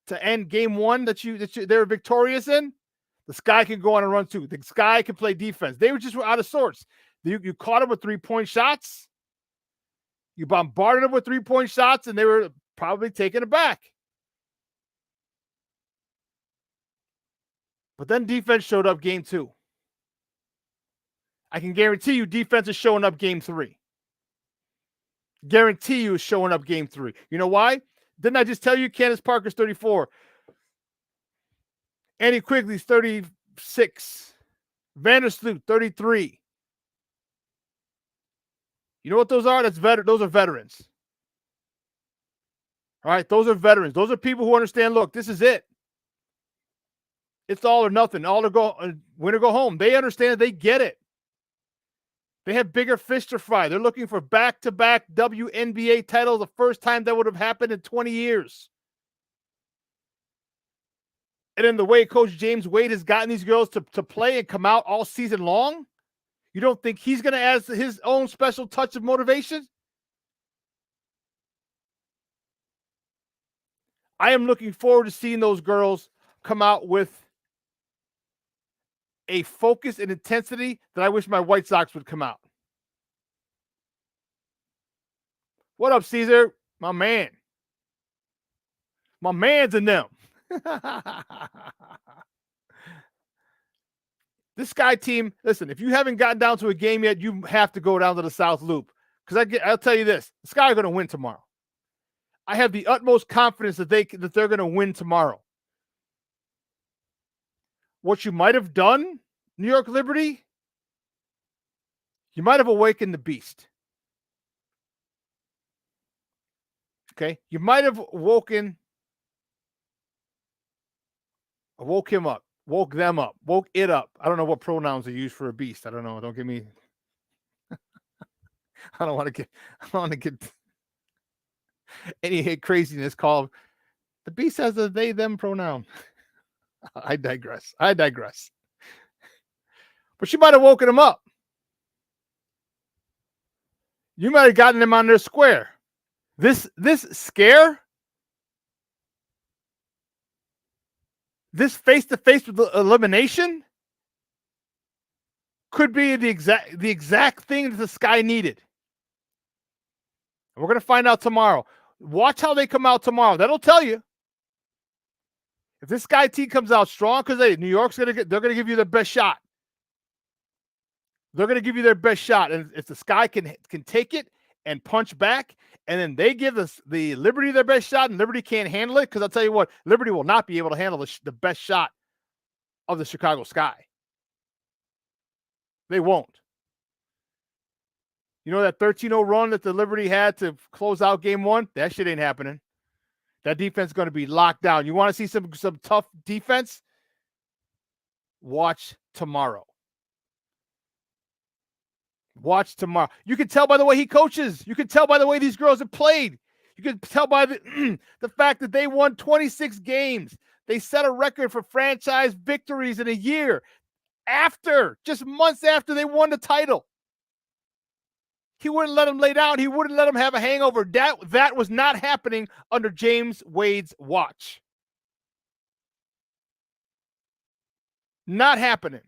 to end game one that they were victorious in. The Sky can go on a run too. The Sky can play defense. They were just out of sorts. You caught them with 3-point shots. You bombarded them with 3-point shots, and they were probably taken aback. But then defense showed up game 2. I can guarantee you defense is showing up game 3. Guarantee you is showing up game 3. You know why? Didn't I just tell you Candace Parker's 34? Annie Quigley's 36. Vandersloot, 33. You know what those are? Those are veterans. All right, those are veterans. Those are people who understand, look, this is it. It's all or nothing. All or go, win or go home. They understand. They get it. They have bigger fish to fry. They're looking for back-to-back WNBA titles, the first time that would have happened in 20 years. And in the way Coach James Wade has gotten these girls to play and come out all season long, you don't think he's going to add his own special touch of motivation? I am looking forward to seeing those girls come out with a focus and intensity that I wish my White Sox would come out. What up, Caesar? My man. My man's in them. This Sky team, listen, if you haven't gotten down to a game yet, you have to go down to the South Loop. Because I'll tell you this, the Sky are going to win tomorrow. I have the utmost confidence that they're going to win tomorrow. What you might have done, New York Liberty, you might have awakened the beast. Okay? You might have woke him up, woke them up, woke it up. I don't know what pronouns they use for a beast. I don't know. Don't give me. I don't want to get any craziness called. The beast has a they, them pronoun. I digress. But she might have woken them up. You might have gotten them on their square. This scare, this face-to-face with the elimination could be the exact thing that the Sky needed. And we're going to find out tomorrow. Watch how they come out tomorrow. That'll tell you. If this Sky team comes out strong, because New York's they're going to give you their best shot. They're going to give you their best shot. And if the Sky can take it and punch back, and then they give the Liberty their best shot, and Liberty can't handle it, because I'll tell you what, Liberty will not be able to handle the best shot of the Chicago Sky. They won't. You know that 13-0 run that the Liberty had to close out game 1? That shit ain't happening. That defense is going to be locked down. You want to see some tough defense? Watch tomorrow. Watch tomorrow. You can tell by the way he coaches. You can tell by the way these girls have played. You can tell by the fact that they won 26 games. They set a record for franchise victories in a year just months after they won the title. He wouldn't let them lay down. He wouldn't let them have a hangover. That was not happening under James Wade's watch. Not happening.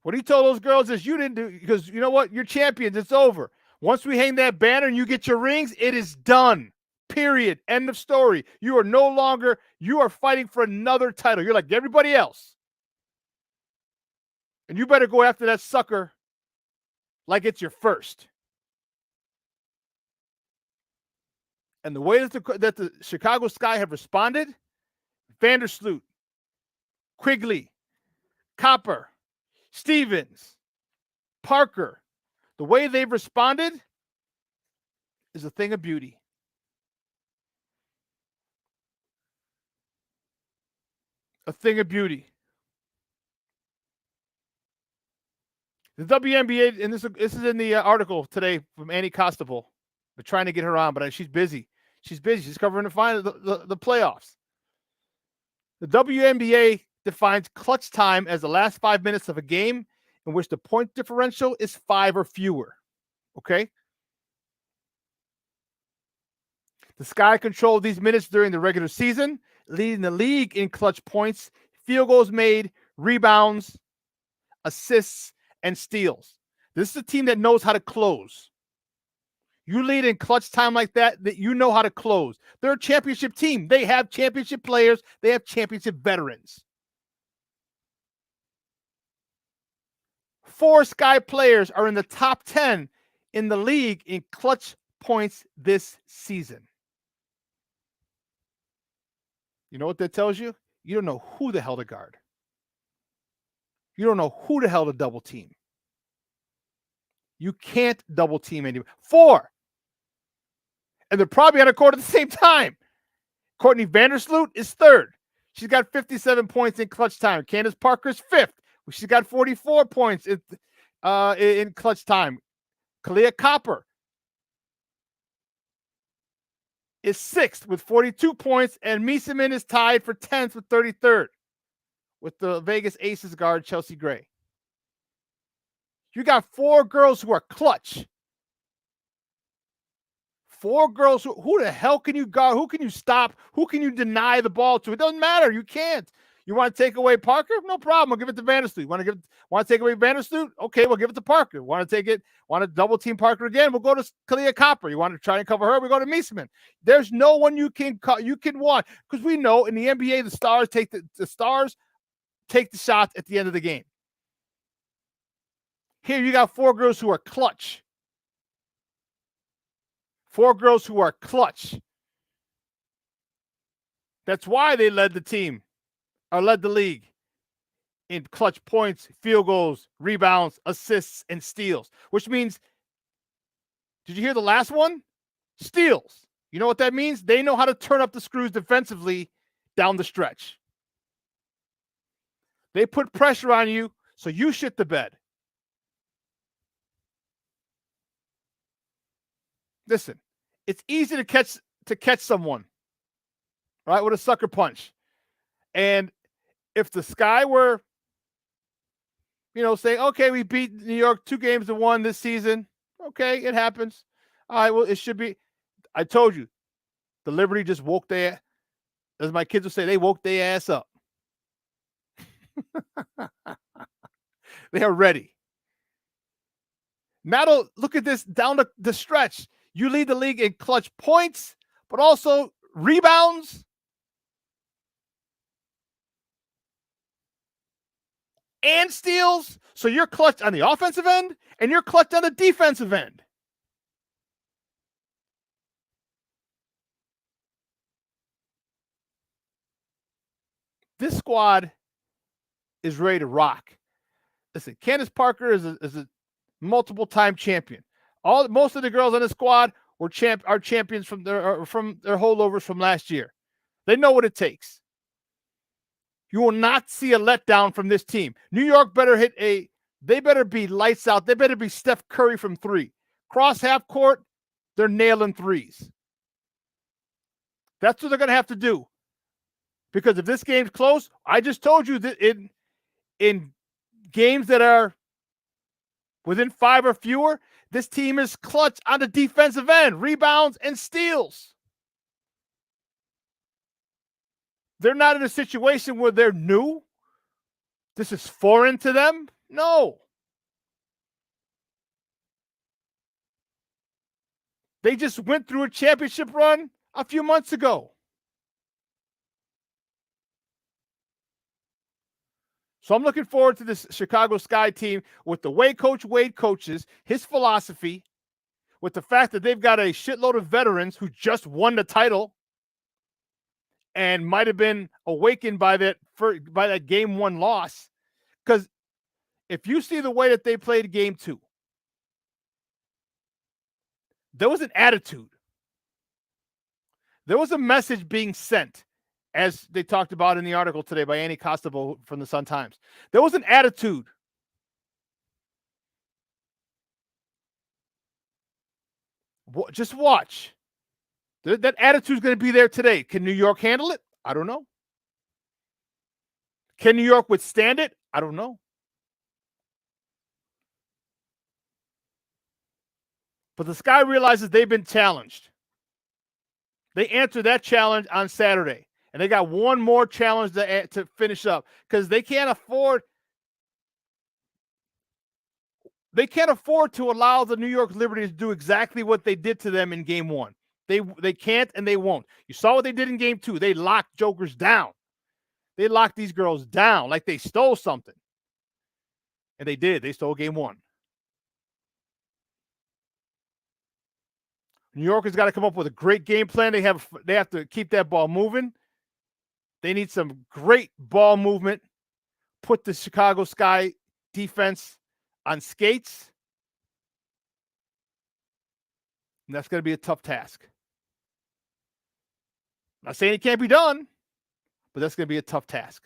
What he told those girls is you didn't do, because you know what? You're champions. It's over. Once we hang that banner and you get your rings, it is done. Period. End of story. You are no longer, you are fighting for another title. You're like everybody else. And you better go after that sucker like it's your first. And the way that the Chicago Sky have responded, Vandersloot, Quigley, Copper, Stevens, Parker, the way they've responded is a thing of beauty. A thing of beauty. The WNBA, and this is in the article today from Annie Costable. They're trying to get her on, but she's busy. She's busy. She's covering the final, the playoffs. The WNBA defines clutch time as the last 5 minutes of a game in which the point differential is 5 or fewer. Okay? The Sky controlled these minutes during the regular season, leading the league in clutch points, field goals made, rebounds, assists, and steals. This is a team that knows how to close. You lead in clutch time like that you know how to close. They're a championship team. They have championship players. They have championship veterans. 4 Sky players are in the top 10 in the league in clutch points this season. You know what that tells you? You don't know who the hell to guard. You don't know who the hell to double team. You can't double team anybody. 4. And they're probably on a court at the same time. Courtney Vandersloot is 3rd. She's got 57 points in clutch time. Candace Parker's 5th. She's got 44 points in clutch time. Kalia Copper is 6th with 42 points, and Mieseman is tied for 10th with 33rd with the Vegas Aces guard Chelsea Gray. You got 4 girls who are clutch. 4 girls who the hell can you guard? Who can you stop? Who can you deny the ball to? It doesn't matter. You can't. You want to take away Parker? No problem. I'll give it to Vandersloot. Want to take away Vandersloot? Okay, we'll give it to Parker. Want to double team Parker again? We'll go to Kalia Copper. You want to try and cover her? We go to Mieseman. There's no one you can want, because we know in the NBA the stars take the shots at the end of the game. Here you got 4 girls who are clutch. 4 girls who are clutch. That's why they led the league in clutch points, field goals, rebounds, assists, and steals. Which means, did you hear the last one? Steals. You know what that means? They know how to turn up the screws defensively down the stretch. They put pressure on you, so you shit the bed. Listen, it's easy to catch someone, right, with a sucker punch. And if the Sky were, saying, okay, we beat New York 2-1 this season. Okay, it happens. All right, well, it should be. I told you, the Liberty just woke their, as my kids would say, they woke their ass up. They are ready. Now look at this down the stretch. You lead the league in clutch points, but also rebounds and steals. So you're clutch on the offensive end and you're clutch on the defensive end. This squad is ready to rock. Listen, Candace Parker is a multiple-time champion. Most of the girls on the squad are champions from their holdovers from last year. They know what it takes. You will not see a letdown from this team. New York they better be lights out. They better be Steph Curry from 3. Cross half court, they're nailing threes. That's what they're going to have to do. Because if this game's close, I just told you that in games that are within 5 or fewer, this team is clutch on the defensive end, rebounds and steals. They're not in a situation where they're new. This is foreign to them. No. They just went through a championship run a few months ago. So I'm looking forward to this Chicago Sky team with the way Coach Wade coaches, his philosophy, with the fact that they've got a shitload of veterans who just won the title and might have been awakened by that game 1 loss. Because if you see the way that they played game 2, there was an attitude. There was a message being sent, as they talked about in the article today by Annie Costable from the Sun-Times. There was an attitude. Just watch. That attitude is going to be there today. Can New York handle it? I don't know. Can New York withstand it? I don't know. But the Sky realizes they've been challenged. They answered that challenge on Saturday, and they got one more challenge to finish up because they can't afford to allow the New York Liberty to do exactly what they did to them in game 1. They can't and they won't. You saw what they did in game 2. They locked jokers down. They locked these girls down like they stole something. And they did. They stole game 1. New York has got to come up with a great game plan. They have to keep that ball moving. They need some great ball movement. Put the Chicago Sky defense on skates. And that's going to be a tough task. I'm not saying it can't be done, but that's going to be a tough task.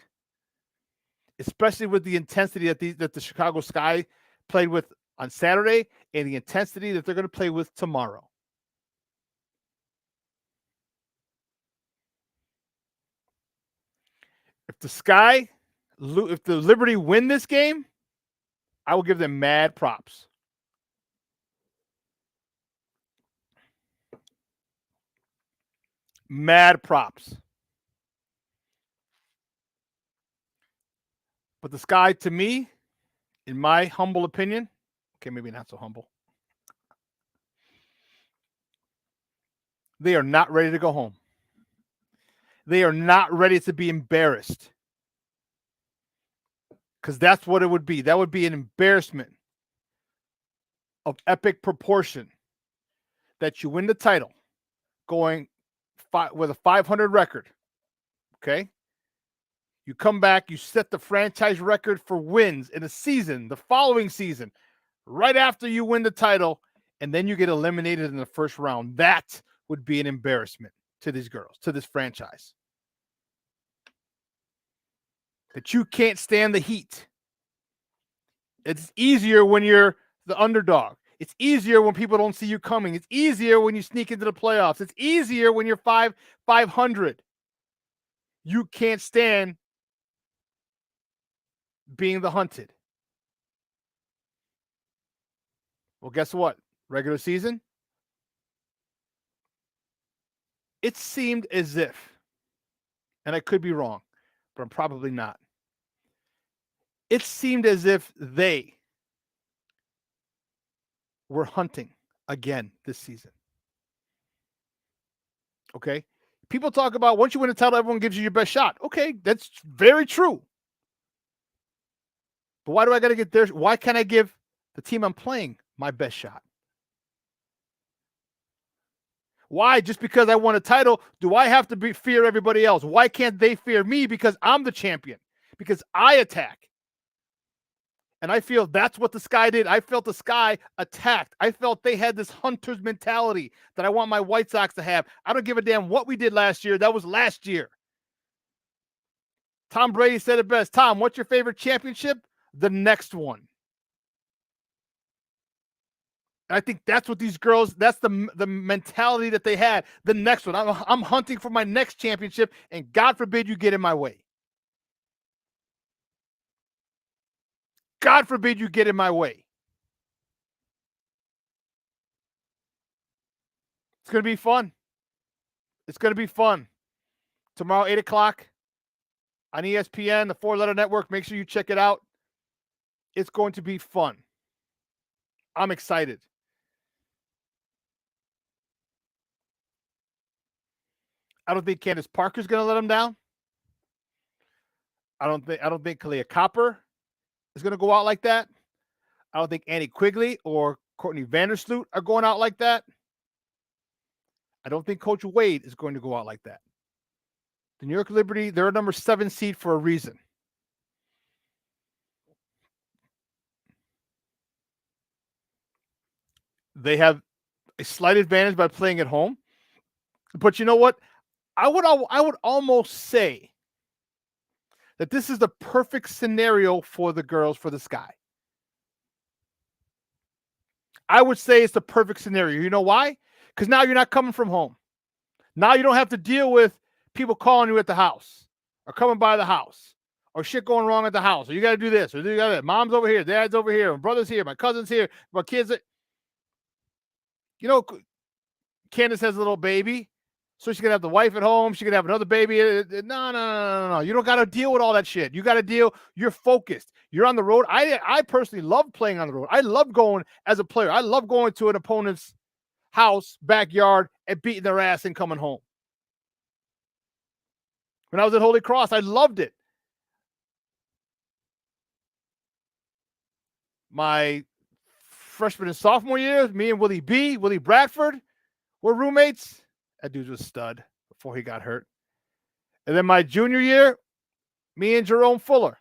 Especially with the intensity that the Chicago Sky played with on Saturday and the intensity that they're going to play with tomorrow. If the Liberty win this game, I will give them mad props. Mad props. But the Sky, to me, in my humble opinion, okay, maybe not so humble, they are not ready to go home. They are not ready to be embarrassed. Because that's what it would be. That would be an embarrassment of epic proportion that you win the title going with a 500 record. Okay? You come back, you set the franchise record for wins in a season, the following season, right after you win the title, and then you get eliminated in the first round. That would be an embarrassment to these girls, to this franchise. That you can't stand the heat. It's easier when you're the underdog. It's easier when people don't see you coming. It's easier when you sneak into the playoffs. It's easier when you're 500. You can't stand being the hunted. Well, guess what? Regular season, it seemed as if, and I could be wrong, but I'm probably not. It seemed as if they were hunting again this season. Okay? People talk about once you win a title, everyone gives you your best shot. Okay, that's very true. But why do I got to get there? Why can't I give the team I'm playing my best shot? Why? Just because I won a title, do I have to fear everybody else? Why can't they fear me because I'm the champion? Because I attack. And I feel that's what the Sky did. I felt the Sky attacked. I felt they had this hunter's mentality that I want my White Sox to have. I don't give a damn what we did last year. That was last year. Tom Brady said it best. Tom, what's your favorite championship? The next one. And I think that's what these girls, that's the mentality that they had. The next one. I'm hunting for my next championship, and God forbid you get in my way. God forbid you get in my way. It's going to be fun. It's going to be fun. Tomorrow, 8 o'clock on ESPN, the 4-letter network. Make sure you check it out. It's going to be fun. I'm excited. I don't think Candace Parker's going to let them down. I don't think Kalia Copper is going to go out like that. I don't think Annie Quigley or Courtney Vandersloot are going out like that. I don't think Coach Wade is going to go out like that. The New York Liberty, they're a number 7 seed for a reason. They have a slight advantage by playing at home. But you know what? I would almost say that this is the perfect scenario for the girls, for the Sky. I would say it's the perfect scenario. You know why? Because now you're not coming from home. Now you don't have to deal with people calling you at the house or coming by the house or shit going wrong at the house. Or you got to do this or you got that. Mom's over here. Dad's over here. My brother's here. My cousin's here. My kids. You know, Candace has a little baby. So she's going to have the wife at home. She's going to have another baby. No. You don't got to deal with all that shit. You got to deal. You're focused. You're on the road. I personally love playing on the road. I love going as a player. I love going to an opponent's house, backyard, and beating their ass and coming home. When I was at Holy Cross, I loved it. My freshman and sophomore years, me and Willie Bradford were roommates. That dude was a stud before he got hurt. And then my junior year, me and Jerome Fuller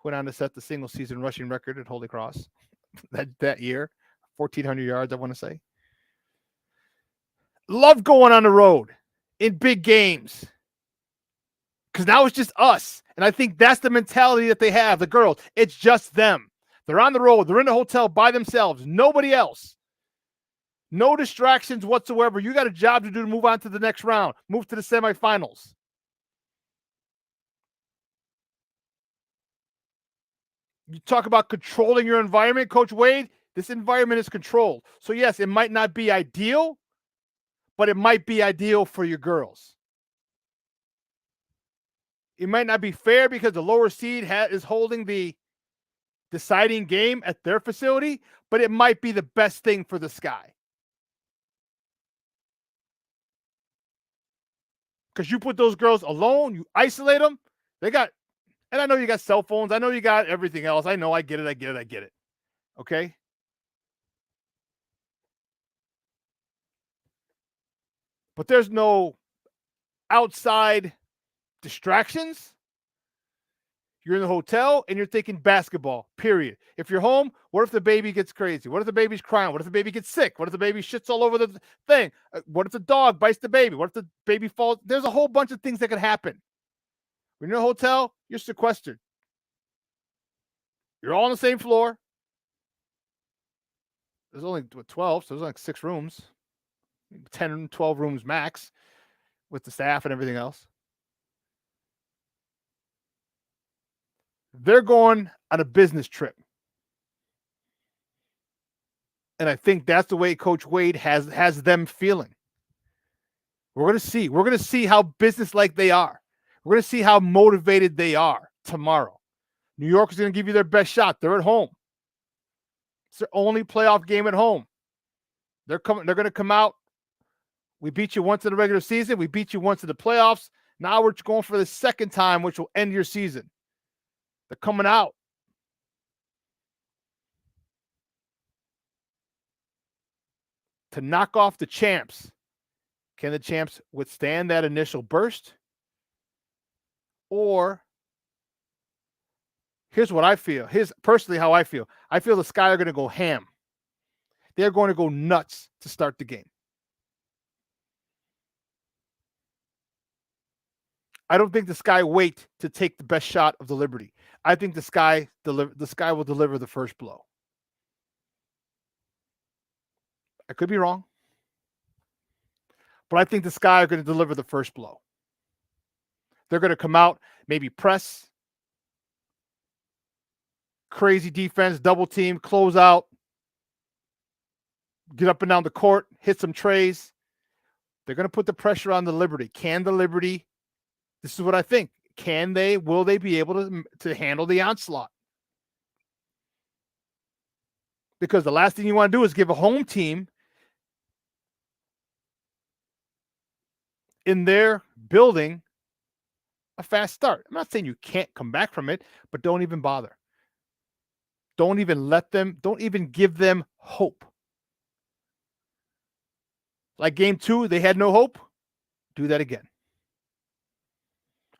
went on to set the single season rushing record at Holy Cross that year, 1,400 yards, I want to say. Love going on the road in big games because now it's just us. And I think that's the mentality that they have, the girls. It's just them. They're on the road. They're in the hotel by themselves. Nobody else. No distractions whatsoever. You got a job to do to move on to the next round, move to the semifinals. You talk about controlling your environment, Coach Wade. This environment is controlled. So, yes, it might not be ideal, but it might be ideal for your girls. It might not be fair because the lower seed is holding the deciding game at their facility, but it might be the best thing for the Sky. Because you put those girls alone, you isolate them. And I know you got cell phones. I know you got everything else. I know, I get it. Okay? But there's no outside distractions. You're in the hotel and you're thinking basketball, period. If you're home, what if the baby gets crazy? What if the baby's crying? What if the baby gets sick? What if the baby shits all over the thing? What if the dog bites the baby? What if the baby falls? There's a whole bunch of things that could happen. When you're in a hotel, you're sequestered. You're all on the same floor. There's only 12, so there's like 6 rooms. 10, 12 rooms max with the staff and everything else. They're going on a business trip. And I think that's the way Coach Wade has them feeling. We're going to see. We're going to see how businesslike they are. We're going to see how motivated they are tomorrow. New York is going to give you their best shot. They're at home. It's their only playoff game at home. They're going to come out. We beat you once in the regular season. We beat you once in the playoffs. Now we're going for the second time, which will end your season. They're coming out. To knock off the champs. Can the champs withstand that initial burst? Or here's what I feel. Here's personally how I feel. I feel the Sky are going to go ham. They're going to go nuts to start the game. I don't think the Sky wait to take the best shot of the Liberty. I think the Sky will deliver the first blow. I could be wrong. But I think the Sky are going to deliver the first blow. They're going to come out, maybe press, crazy defense, double team, close out, get up and down the court, hit some trays. They're going to put the pressure on the Liberty. Can the Liberty, this is what I think, will they be able to handle the onslaught? Because the last thing you want to do is give a home team in their building a fast start. I'm not saying you can't come back from it, but don't even bother. Don't even give them hope. Like game 2, they had no hope. Do that again.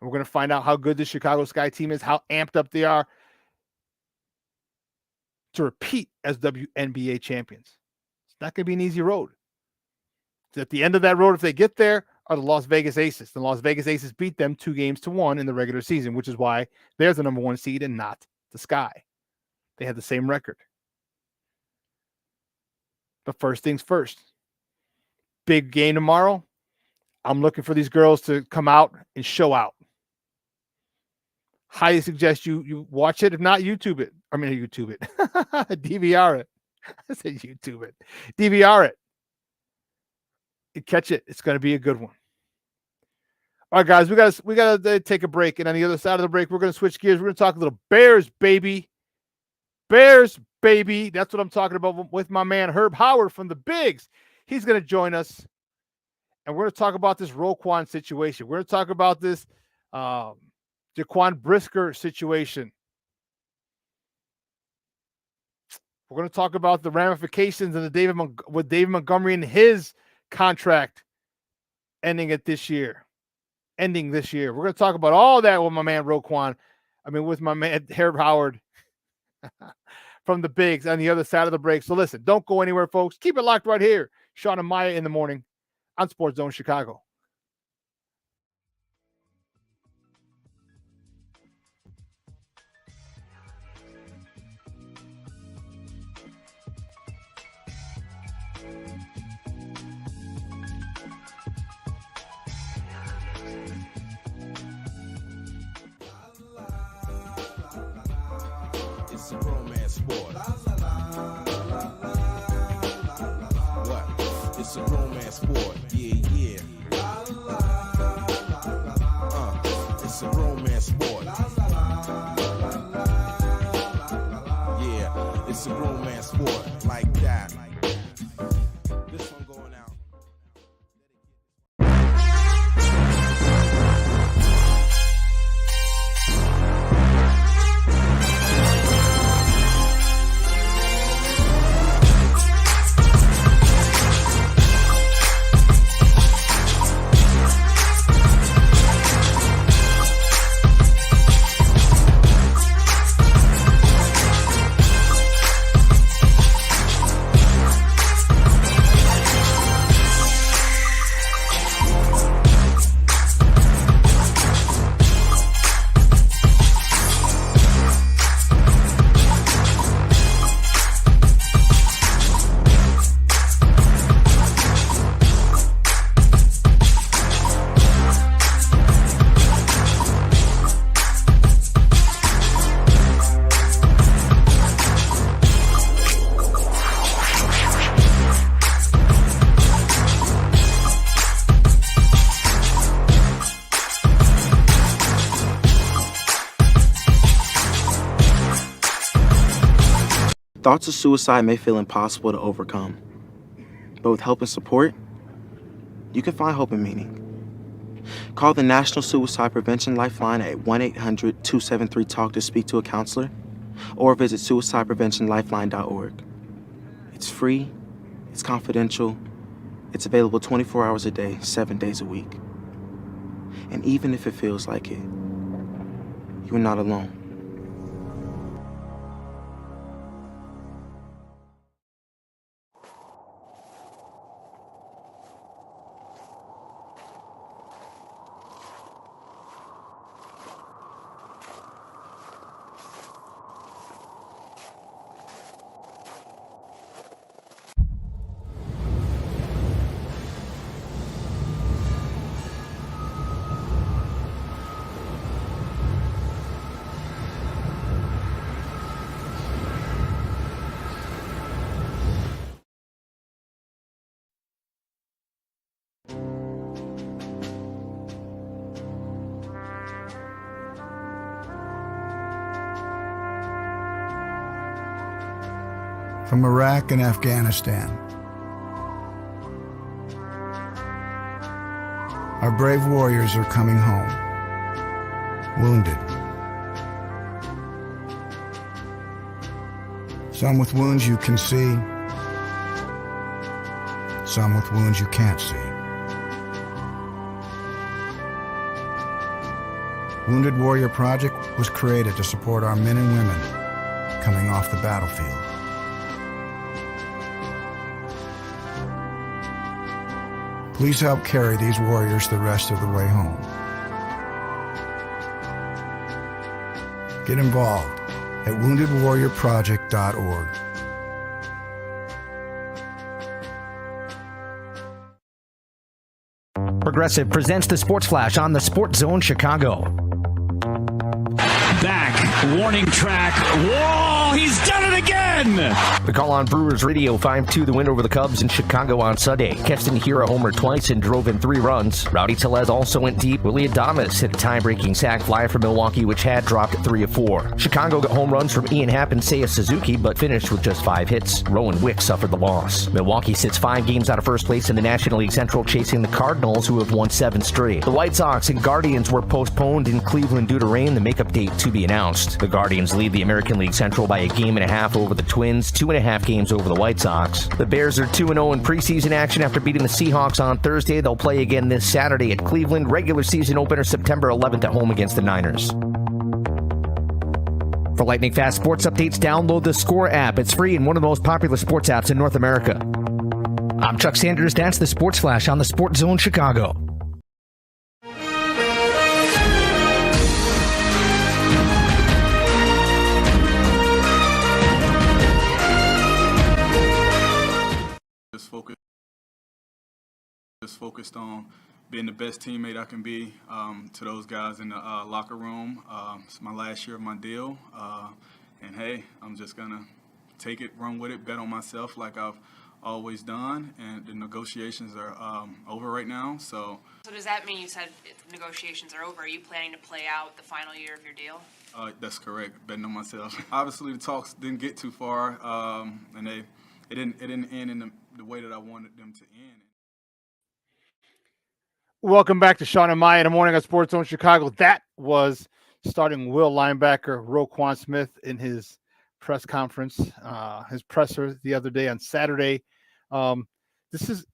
And we're going to find out how good the Chicago Sky team is, how amped up they are to repeat as WNBA champions. It's not going to be an easy road. At the end of that road, if they get there, are the Las Vegas Aces. The Las Vegas Aces beat them 2-1 in the regular season, which is why they're the number 1 seed and not the Sky. They had the same record. But first things first. Big game tomorrow. I'm looking for these girls to come out and show out. Highly suggest you watch it. If not, YouTube it. I mean, YouTube it. DVR it. I said YouTube it. DVR it. You catch it. It's going to be a good one. All right, guys, we gotta take a break, and on the other side of the break, we're going to switch gears. We're going to talk a little Bears, baby. Bears, baby. That's what I'm talking about with my man Herb Howard from the Bigs. He's going to join us, and we're going to talk about this Roquan situation. We're going to talk about this Jaquan Brisker situation. We're going to talk about the ramifications of with David Montgomery and his contract ending this year. We're going to talk about all that with my man Roquan. With my man Herb Howard from the Bigs on the other side of the break. So listen, don't go anywhere, folks. Keep it locked right here. Shawn and Maya in the morning on SportsZone Chicago. It's a grown man sport. What? It's a grown man sport. Yeah. It's a grown man sport. Yeah, it's a grown man sport like that. This one going out. Thoughts of suicide may feel impossible to overcome, but with help and support, you can find hope and meaning. Call the National Suicide Prevention Lifeline at 1-800-273-TALK to speak to a counselor, or visit suicidepreventionlifeline.org. It's free, it's confidential, it's available 24 hours a day, 7 days a week. And even if it feels like it, you're not alone. From Iraq and Afghanistan Our brave warriors are coming home, wounded. Some with wounds you can see, some with wounds you can't see. Wounded Warrior Project was created to support our men and women coming off the battlefield. Please help carry these warriors the rest of the way home. Get involved at woundedwarriorproject.org. Progressive presents the Sports Flash on the SportsZone Chicago. Back, warning track, wall, he's done it again! The call on Brewers Radio 5-2 the win over the Cubs in Chicago on Sunday. Keston Hiura homered twice and drove in 3 runs. Rowdy Tellez also went deep. Willie Adames hit a tie-breaking sac fly for Milwaukee, which had dropped 3 of 4. Chicago got home runs from Ian Happ and Seiya Suzuki, but finished with just 5 hits. Rowan Wick suffered the loss. Milwaukee sits 5 games out of first place in the National League Central, chasing the Cardinals, who have won 7 straight. The White Sox and Guardians were postponed in Cleveland due to rain, the makeup date to be announced. The Guardians lead the American League Central by 1.5 games over the Twins, 2.5 games over the White Sox. The Bears are 2-0 in preseason action after beating the Seahawks on Thursday. They'll play again this Saturday at Cleveland. Regular season opener September 11th at home against the Niners. For lightning fast sports updates, download the Score app. It's free and one of the most popular sports apps in North America. I'm Chuck Sanders. That's the Sports Flash on the SportsZone Chicago. Just focused on being the best teammate I can be to those guys in the locker room. It's my last year of my deal, and hey, I'm just gonna take it, run with it, bet on myself like I've always done. And the negotiations are over right now. So does that mean you said negotiations are over? Are you planning to play out the final year of your deal? That's correct. Betting on myself. Obviously, the talks didn't get too far, and it didn't end in the way that I wanted them to end. Welcome back to Shawn and Maya in the morning on SportsZone Chicago. That was starting Will linebacker Roquan Smith in his press conference, his presser the other day on Saturday. This is,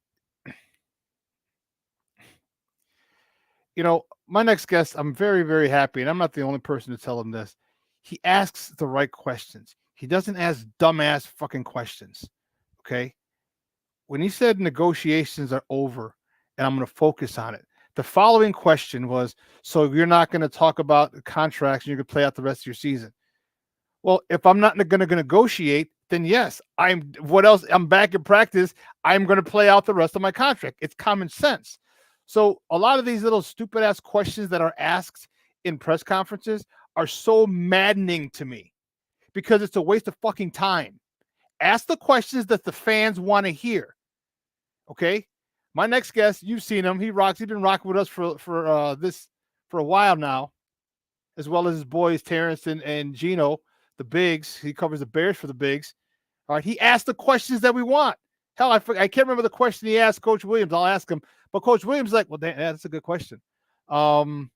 my next guest, I'm very, very happy, and I'm not the only person to tell him this. He asks the right questions. He doesn't ask dumbass fucking questions, okay? When he said negotiations are over, and I'm going to focus on it. The following question was, so you're not going to talk about contracts and you could play out the rest of your season. Well, if I'm not going to negotiate, then yes, what else? I'm back in practice. I'm going to play out the rest of my contract. It's common sense. So a lot of these little stupid ass questions that are asked in press conferences are so maddening to me because it's a waste of fucking time. Ask the questions that the fans want to hear. Okay? My next guest, you've seen him. He rocks. He's been rocking with us for a while now, as well as his boys Terrence and Gino, the Bigs. He covers the Bears for the Bigs. All right, he asked the questions that we want. Hell, I can't remember the question he asked Coach Williams. I'll ask him, but Coach Williams is like, well, that's a good question. You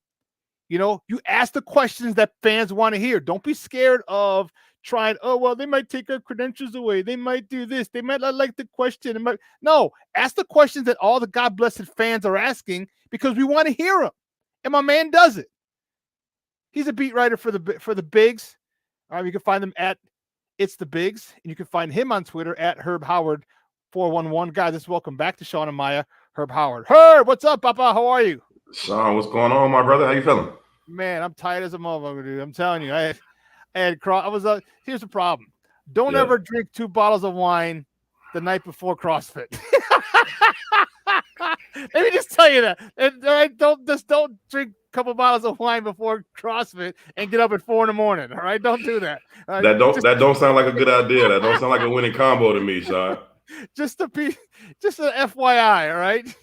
ask the questions that fans want to hear. Don't be scared of trying, they might take our credentials away. They might do this. They might not like the question. No, ask the questions that all the God blessed fans are asking because we want to hear them. And my man does it. He's a beat writer for the Bigs. All right, you can find them at It's the Bigs, and you can find him on Twitter at Herb Howard 411. Guys, just welcome back to Shawn and Maya. Herb Howard. Herb, what's up, Papa? How are you? Shawn, what's going on, my brother? How you feeling? Man, I'm tired as a motherfucker, dude. I'm telling you, here's the problem. Don't ever drink 2 bottles of wine the night before CrossFit. Let me just tell you that. And don't drink a couple bottles of wine before CrossFit and get up at 4 a.m. All right, don't do that. That don't sound like a good idea. That don't sound like a winning combo to me, Shawn. Just an FYI, all right?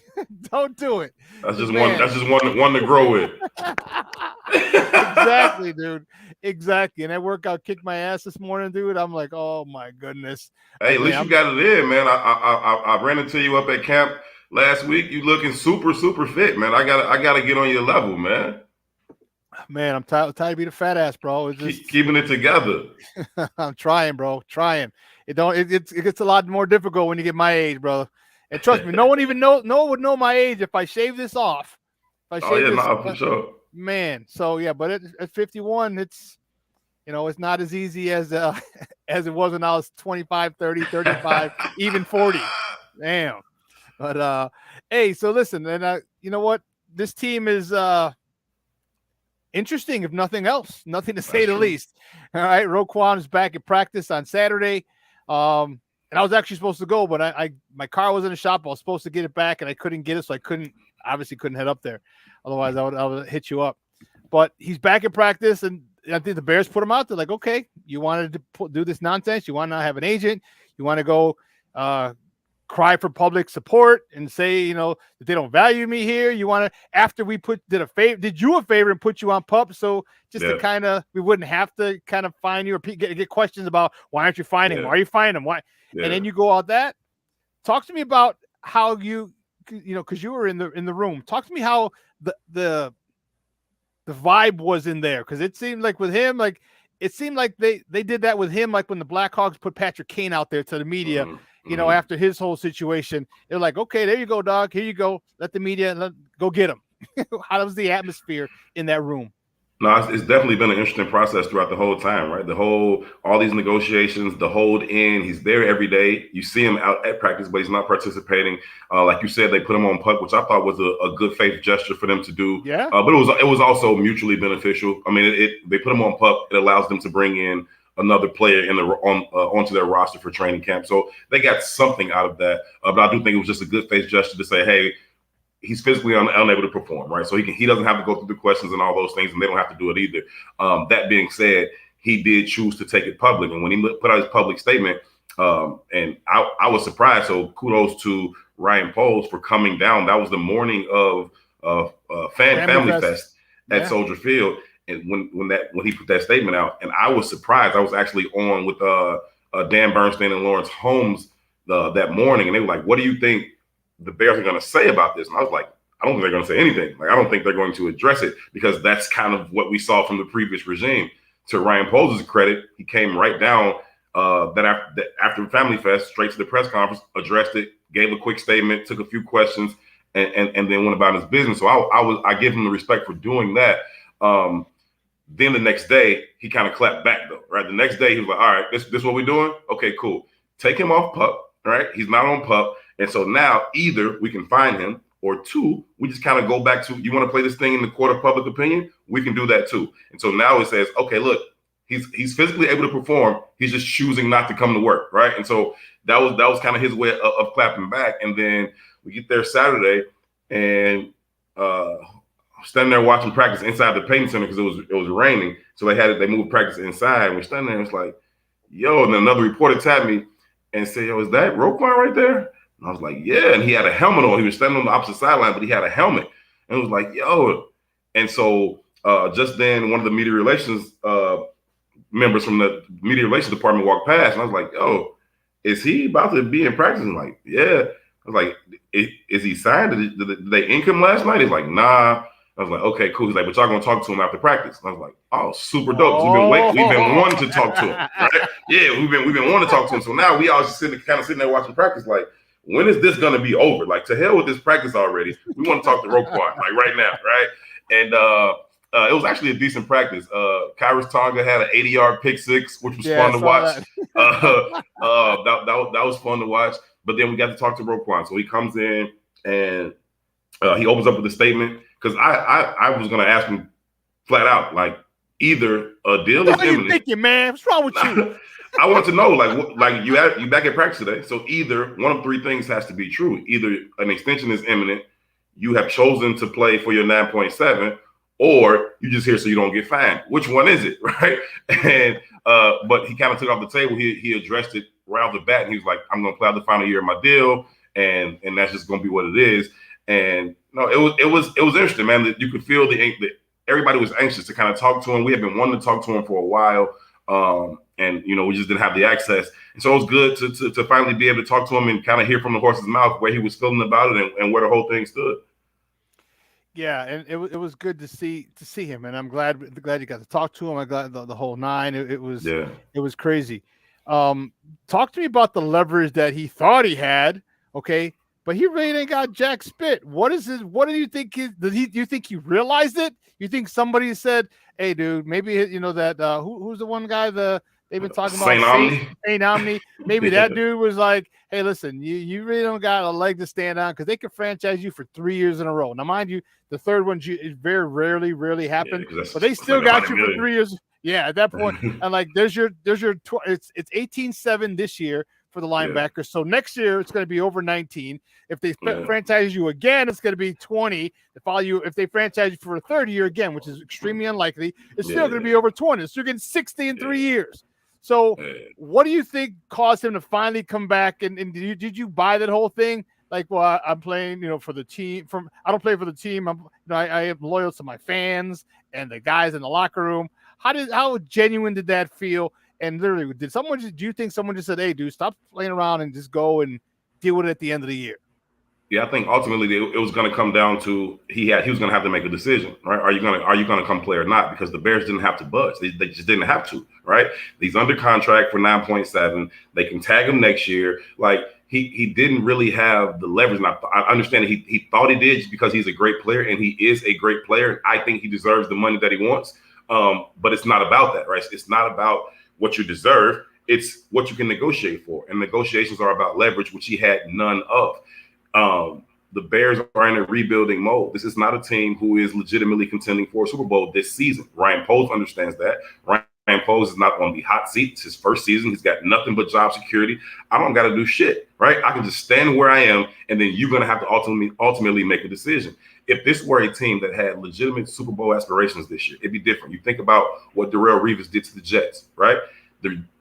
Don't do it. That's just one to grow with. Exactly, dude. Exactly. And that workout kicked my ass this morning, dude. I'm like, oh my goodness. Hey, at least you got it in, man. I ran into you up at camp last week. You looking super, super fit, man. I gotta get on your level, man. Man, I'm tired to be the fat ass, bro. It's just keeping it together. I'm trying, bro. Trying. It gets a lot more difficult when you get my age, bro. And trust me, no one would know my age if I shave this off. If I shave this, for sure. Man. So yeah, but at 51, it's it's not as easy as as it was when I was 25, 30, 35, even 40. Damn. But hey, so listen, and you know what? This team is interesting, if nothing else. Nothing to say the least. All right, Roquan is back at practice on Saturday. And I was actually supposed to go, but my car was in the shop. I was supposed to get it back, and I couldn't get it, so I obviously couldn't head up there. Otherwise, I would hit you up. But he's back at practice, and I think the Bears put him out there like, okay, you wanted to do this nonsense. You want to have an agent. You want to go cry for public support and say, that they don't value me here. You want to, after we did you a favor and put you on PUP. So just to kind of, we wouldn't have to kind of fine you or get questions about why aren't you fining him? Why are you fining him? Why? Yeah. And then you go out that. Talk to me about how because you were in the room. Talk to me how the vibe was in there. Cause it seemed like with him, like it seemed like they did that with him. Like when the Blackhawks put Patrick Kane out there to the media, after his whole situation, they're like, okay, there you go, dog. Here you go. Let the media go get him. How was the atmosphere in that room? No, it's definitely been an interesting process throughout the whole time, right? All these negotiations, the hold in, he's there every day. You see him out at practice, but he's not participating. Like you said, they put him on PUP, which I thought was a good faith gesture for them to do. Yeah. But it was also mutually beneficial. I mean, they put him on PUP. It allows them to bring in another player onto their roster for training camp. So they got something out of that. But I do think it was just a good faith gesture to say, hey, he's physically unable to perform, right? So he doesn't have to go through the questions and all those things, and they don't have to do it either. That being said, he did choose to take it public, and when he put out his public statement, and I was surprised. So kudos to Ryan Poles for coming down. That was the morning of Family Fest at Soldier Field, and when he put that statement out, and I was surprised. I was actually on with Dan Bernstein and Lawrence Holmes that morning, and they were like, "What do you think the Bears are going to say about this?" And I was like, I don't think they're going to say anything. Like, I don't think they're going to address it, because that's kind of what we saw from the previous regime. To Ryan Poles' credit, he came right down after Family Fest, straight to the press conference, addressed it, gave a quick statement, took a few questions, and then went about his business. So I give him the respect for doing that. Then the next day, he kind of clapped back, though, right? The next day, he was like, all right, this is what we're doing? Okay, cool. Take him off PUP, right? He's not on PUP. And so now either we can find him, or two, we just kind of go back to, you want to play this thing in the court of public opinion? We can do that too. And so now it says, okay, look, he's physically able to perform. He's just choosing not to come to work, right? And so that was kind of his way of clapping back. And then we get there Saturday, and standing there watching practice inside the Payton Center because it was raining. So they moved practice inside. And we're standing there, and it's like, yo, and then another reporter tapped me and said, yo, is that Roquan right there? And I was like, yeah. And he had a helmet on. He was standing on the opposite sideline, but he had a helmet. And it was like, yo. And so just then, one of the media relations members from the media relations department walked past, and I was like, yo, is he about to be in practice? And like, yeah. I was like, is he signed? Did they ink him last night? He's like, nah. I was like, okay, cool. He's like, but y'all gonna talk to him after practice. And I was like, oh, super dope. So we've been wanting to talk to him, right? Yeah, we've been wanting to talk to him. So now we all just sitting there watching practice, like, when is this gonna be over? Like, to hell with this practice already. We want to talk to Roquan, like right now, right? And it was actually a decent practice. Kyrus Tonga had an 80-yard pick six, which was fun to watch. That was fun to watch. But then we got to talk to Roquan. So he comes in and he opens up with a statement, because I was going to ask him flat out, like, either a deal is imminent. What are you thinking, man? What's wrong with you? I want to know, like you back at practice today. So either one of three things has to be true. Either an extension is imminent, you have chosen to play for your 9.7, or you just here so you don't get fined. Which one is it, right? And but he kind of took off the table. He addressed it right off the bat, and he was like, I'm going to play out the final year of my deal, and that's just going to be what it is. And no, it was interesting, man. That you could feel that everybody was anxious to kind of talk to him. We have been wanting to talk to him for a while, and we just didn't have the access. And so it was good to finally be able to talk to him and kind of hear from the horse's mouth where he was feeling about it and where the whole thing stood. Yeah, and it was good to see him, and I'm glad you got to talk to him. I'm glad the whole nine. It was crazy. Talk to me about the leverage that he thought he had. Okay, but he really ain't got jack spit. What is his? What do you think? Do you think he realized it? You think somebody said, "Hey, dude, maybe that who's the one guy they've been talking about Saint Omni? Maybe that dude was like, hey, listen, you really don't got a leg to stand on because they could franchise you for 3 years in a row. Now, mind you, the third one very rarely happened, but they still got you for 3 years. Yeah, at that point, and like it's 18-7 this year for the linebackers. Yeah. So next year it's going to be over 19. If they franchise you again, it's going to be 20. If they franchise you for a third year again, which is extremely unlikely, it's still going to be over 20. So you're getting 60 in 3 years. So what do you think caused him to finally come back? And did you buy that whole thing? Like, well, I'm playing, for the team. I don't play for the team. I am loyal to my fans and the guys in the locker room. How genuine did that feel? And literally, do you think someone just said, "Hey, dude, stop playing around and just go and deal with it at the end of the year"? Yeah, I think ultimately it was going to come down to he was going to have to make a decision, right? Are you going to come play or not? Because the Bears didn't have to budge; they just didn't have to, right? He's under contract for 9.7. They can tag him next year. Like he didn't really have the leverage. And I understand that he thought he did just because he's a great player, and he is a great player. I think he deserves the money that he wants. But it's not about that, right? It's not about what you deserve. It's what you can negotiate for, and negotiations are about leverage, which he had none of. The Bears are in a rebuilding mode. This is not a team who is legitimately contending for a Super Bowl this season. Ryan Poles understands that. Ryan Poles is not on the hot seat. It's his first season. He's got nothing but job security. I don't got to do shit, right? I can just stand where I am, and then you're going to have to ultimately make a decision. If this were a team that had legitimate Super Bowl aspirations this year, it'd be different. You think about what Darrelle Revis did to the Jets, right?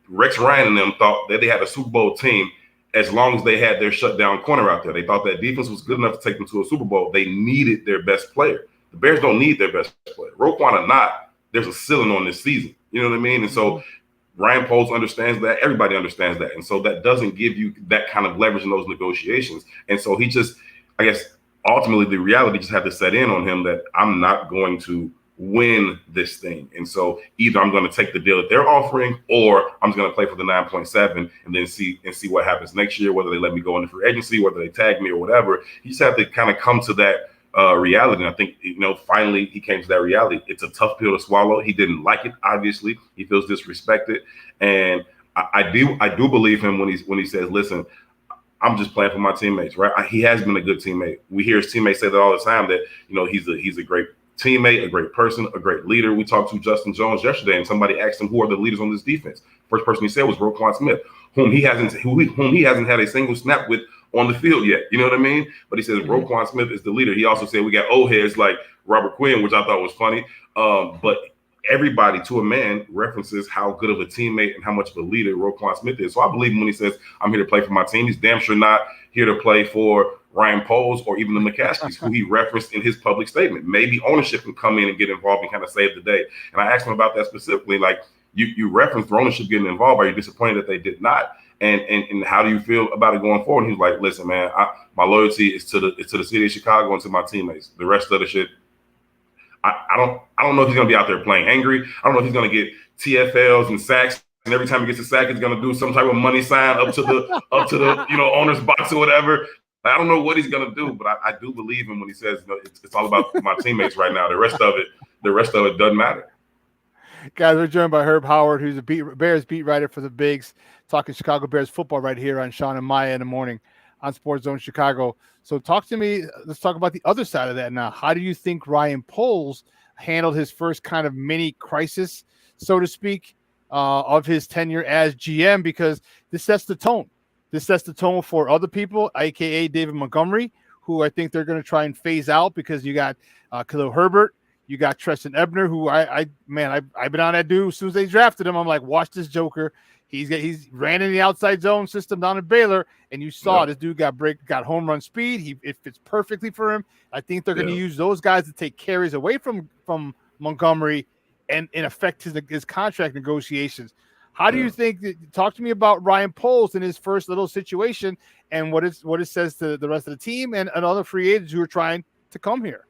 Rex Ryan and them thought that they had a Super Bowl team as long as they had their shutdown corner out there. They thought that defense was good enough to take them to a Super Bowl. They needed their best player. The Bears don't need their best player. Roquan or not, there's a ceiling on this season. You know what I mean? And so Ryan Poles understands that. Everybody understands that. And so that doesn't give you that kind of leverage in those negotiations. And so he just, I guess, ultimately the reality just had to set in on him that I'm not going to win this thing. And so either I'm going to take the deal that they're offering, or I'm just going to play for the 9.7 and then see what happens next year, whether they let me go into free agency, whether they tag me or whatever. He just had to kind of come to that reality. And I think, finally he came to that reality. It's a tough pill to swallow. He didn't like it. Obviously he feels disrespected. And I do believe him when he says, listen, I'm just playing for my teammates, right? He has been a good teammate. We hear his teammates say that all the time, that, he's a great teammate, a great person, a great leader. We talked to Justin Jones yesterday, and somebody asked him, who are the leaders on this defense? First person he said was Roquan Smith, whom he hasn't had a single snap with on the field yet. You know what I mean? But he says Roquan Smith is the leader. He also said we got old heads like Robert Quinn, which I thought was funny. But everybody, to a man, references how good of a teammate and how much of a leader Roquan Smith is. So I believe him when he says, I'm here to play for my team. He's damn sure not here to play for Ryan Poles or even the McCaskies, who he referenced in his public statement. Maybe ownership can come in and get involved and kind of save the day. And I asked him about that specifically. Like, you referenced ownership getting involved. Are you disappointed that they did not? And how do you feel about it going forward? And he's like, listen, man, my loyalty is to the city of Chicago and to my teammates. The rest of the shit, I don't know if he's gonna be out there playing angry. I don't know if he's gonna get TFLs and sacks, and every time he gets a sack, he's gonna do some type of money sign up to the owner's box or whatever. I don't know what he's gonna do, but I do believe him when he says, it's all about my teammates right now. The rest of it doesn't matter. Guys, we're joined by Herb Howard, who's a Bears beat writer for the Bigs, talking Chicago Bears football right here on Shawn and Maya in the morning on SportsZone Chicago. So talk to me. Let's talk about the other side of that now. How do you think Ryan Poles handled his first kind of mini crisis, so to speak, of his tenure as GM? Because this sets the tone. This sets the tone for other people, a.k.a. David Montgomery, who I think they're going to try and phase out, because you got Khalil Herbert. You got Treston Ebner, who I've been on that dude as soon as they drafted him. I'm like, watch this joker. He's ran in the outside zone system down at Baylor, and you saw this dude got home run speed. It fits perfectly for him. I think they're going to use those guys to take carries away from Montgomery and affect his contract negotiations. How do you think talk to me about Ryan Poles in his first little situation and what it says to the rest of the team and other free agents who are trying to come here?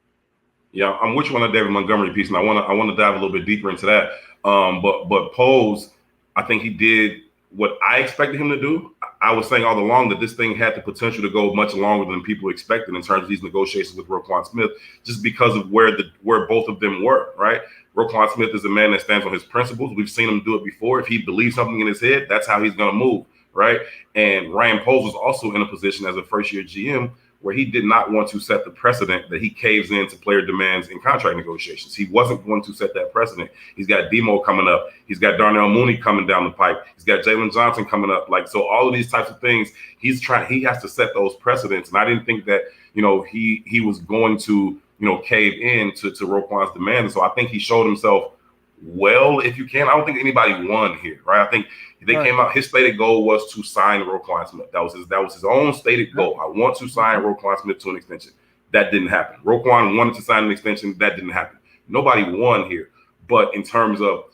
Yeah, I'm with you on the David Montgomery piece, and I want to dive a little bit deeper into that. But Poles, I think he did what I expected him to do. I was saying all along that this thing had the potential to go much longer than people expected in terms of these negotiations with Roquan Smith, just because of where both of them were, right? Roquan Smith is a man that stands on his principles. We've seen him do it before. If he believes something in his head, that's how he's going to move, right? And Ryan Poles was also in a position as a first-year GM where he did not want to set the precedent that he caves into player demands in contract negotiations. He wasn't going to set that precedent. He's got Demo coming up. He's got Darnell Mooney coming down the pipe. He's got Jalen Johnson coming up. So all of these types of things, he has to set those precedents. And I didn't think that, he was going to, cave in to Roquan's demands. And so I think he showed himself well, if you can. I don't think anybody won here, right? I think they came out. His stated goal was to sign Roquan Smith. That was his own stated goal. I want to sign Roquan Smith to an extension. That didn't happen. Roquan wanted to sign an extension. That didn't happen. Nobody won here. But in terms of,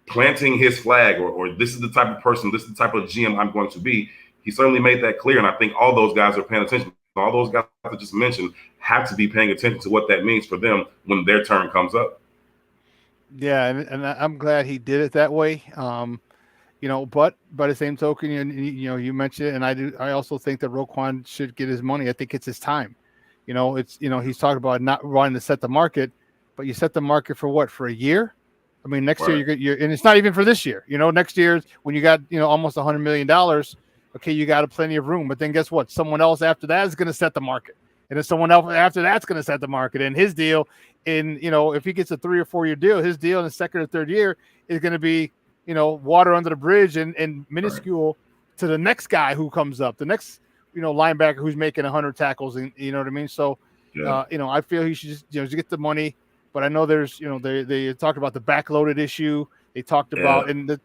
planting his flag or this is the type of person, this is the type of GM I'm going to be, he certainly made that clear. And I think all those guys are paying attention. All those guys I just mentioned have to be paying attention to what that means for them when their turn comes up. Yeah, and I'm glad he did it that way. But by the same token, you mentioned it, and I also think that Roquan should get his money. I think it's his time. He's talking about not wanting to set the market, but you set the market for what? For a year? I mean, next year you're and it's not even for this year. Next year when you got almost $100 million, okay, you got plenty of room. But then guess what? Someone else after that is going to set the market. And then someone else after that's going to set the market. And his deal if he gets a 3 or 4 year deal, his deal in the second or third year is going to be, water under the bridge and minuscule to the next guy who comes up, the next, linebacker who's making 100 tackles. And you know what I mean? So, I feel he should just get the money. But I know there's, they talked about the backloaded issue. They talked about, and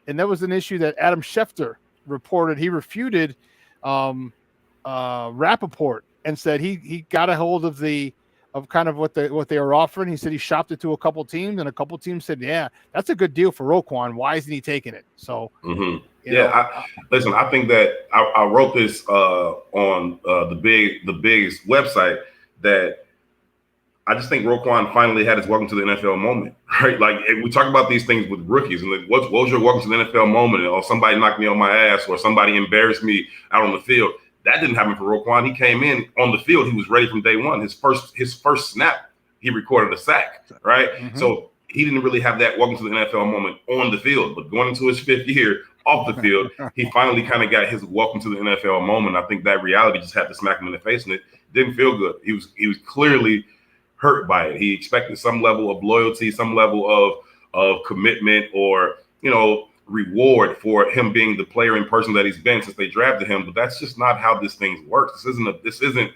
that was an issue that Adam Schefter reported. He refuted Rappaport and said he got a hold of kind of what they were offering. He said he shopped it to a couple teams, and a couple teams said, "Yeah, that's a good deal for Roquan. Why isn't he taking it?" So, listen. I think that I wrote this on the biggest website that I just think Roquan finally had his welcome to the NFL moment, right? Like we talk about these things with rookies, and like, what was your welcome to the NFL moment? Or somebody knocked me on my ass, or somebody embarrassed me out on the field. That didn't happen for Roquan. He came in on the field. He was ready from day one. His first snap, he recorded a sack, right? Mm-hmm. So he didn't really have that welcome to the NFL moment on the field. But going into his 5th year off the field, he finally kind of got his welcome to the NFL moment. I think that reality just had to smack him in the face, and it didn't feel good. He was clearly hurt by it. He expected some level of loyalty, some level of commitment, or reward for him being the player and person that he's been since they drafted him. But that's just not how this thing works. This isn't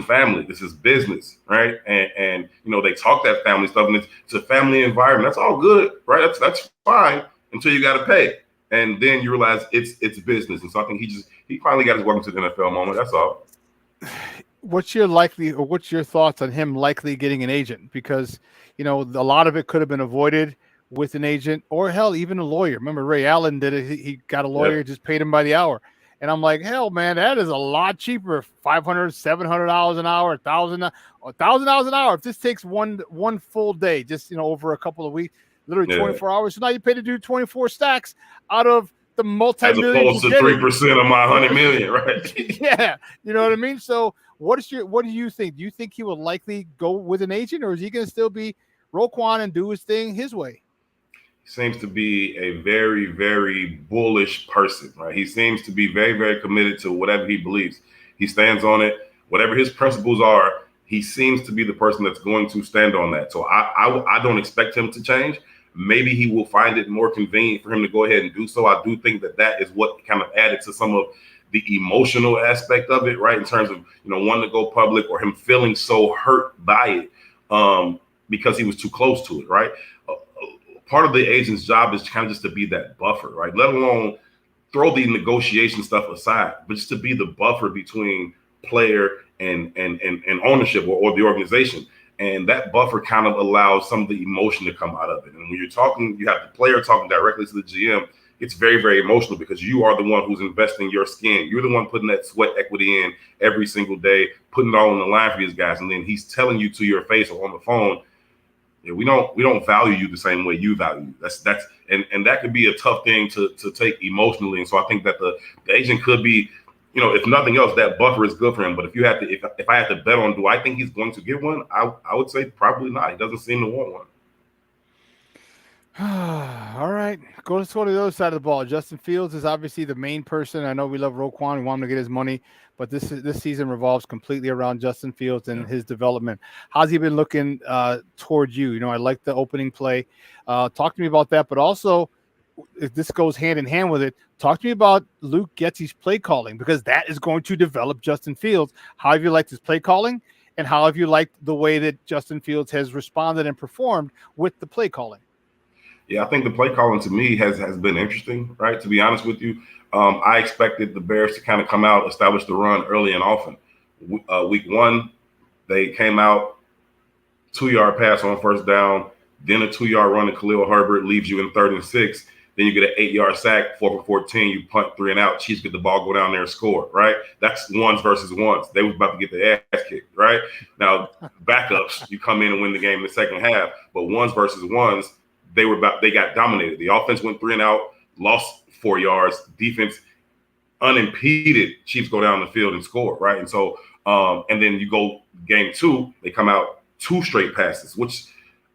family. This is business, right? And they talk that family stuff, and it's a family environment. That's all good, right? That's fine until you got to pay, and then you realize it's business. And so I think he finally got his welcome to the NFL moment. That's all. What's your thoughts on him likely getting an agent? Because, a lot of it could have been avoided with an agent, or hell, even a lawyer. Remember Ray Allen did it. He got a lawyer, just paid him by the hour. And I'm like, hell, man, that is a lot cheaper. $500, $700 an hour, $1,000 an hour. If this takes one full day, just, over a couple of weeks, literally 24 hours. So now you pay to do 24 stacks out of the multi-million. As opposed to 3% of my $100 million, right? Yeah. You know what I mean? So what do you think? Do you think he will likely go with an agent, or is he going to still be Roquan and do his thing his way? He seems to be a very, very bullish person, right? He seems to be very, very committed to whatever he believes. He stands on it. Whatever his principles are, he seems to be the person that's going to stand on that. So I don't expect him to change. Maybe he will find it more convenient for him to go ahead and do so. I do think that is what kind of added to some of the emotional aspect of it, right? In terms of, wanting to go public, or him feeling so hurt by it because he was too close to it, right? Part of the agent's job is kind of just to be that buffer, right? Let alone throw the negotiation stuff aside, but just to be the buffer between player and ownership or the organization. And that buffer kind of allows some of the emotion to come out of it. And when you're talking, you have the player talking directly to the GM. It's very, very emotional because you are the one who's investing your skin. You're the one putting that sweat equity in every single day, putting it all on the line for these guys. And then he's telling you to your face or on the phone, yeah, we don't value you the same way you value you. And that could be a tough thing to take emotionally. And so I think that the agent could be, if nothing else, that buffer is good for him. But if I had to bet on, do I think he's going to get one? I would say probably not. He doesn't seem to want one. All right, let's go to the other side of the ball. Justin Fields is obviously the main person. I know we love Roquan. We want him to get his money, but this season revolves completely around Justin Fields and his development. How's he been looking towards you? I like the opening play. Talk to me about that, but also, if this goes hand in hand with it, talk to me about Luke Getsy's play calling, because that is going to develop Justin Fields. How have you liked his play calling, and how have you liked the way that Justin Fields has responded and performed with the play calling? Yeah, I think the play calling to me has been interesting, right? To be honest with you, I expected the Bears to kind of come out, establish the run early and often. Week 1, they came out, 2-yard pass on first down, then a 2-yard run to Khalil Herbert leaves you in 3rd and 6. Then you get an 8-yard sack, 4 for 14. You punt 3 and out. Chiefs get the ball, go down there and score, right? That's ones versus ones. They was about to get their ass kicked, right? Now, backups, you come in and win the game in the second half, but ones versus ones, they got dominated. The offense went 3 and out, lost 4 yards. Defense unimpeded. Chiefs go down the field and score, right? And so, and then you go game 2, they come out 2 straight passes, which,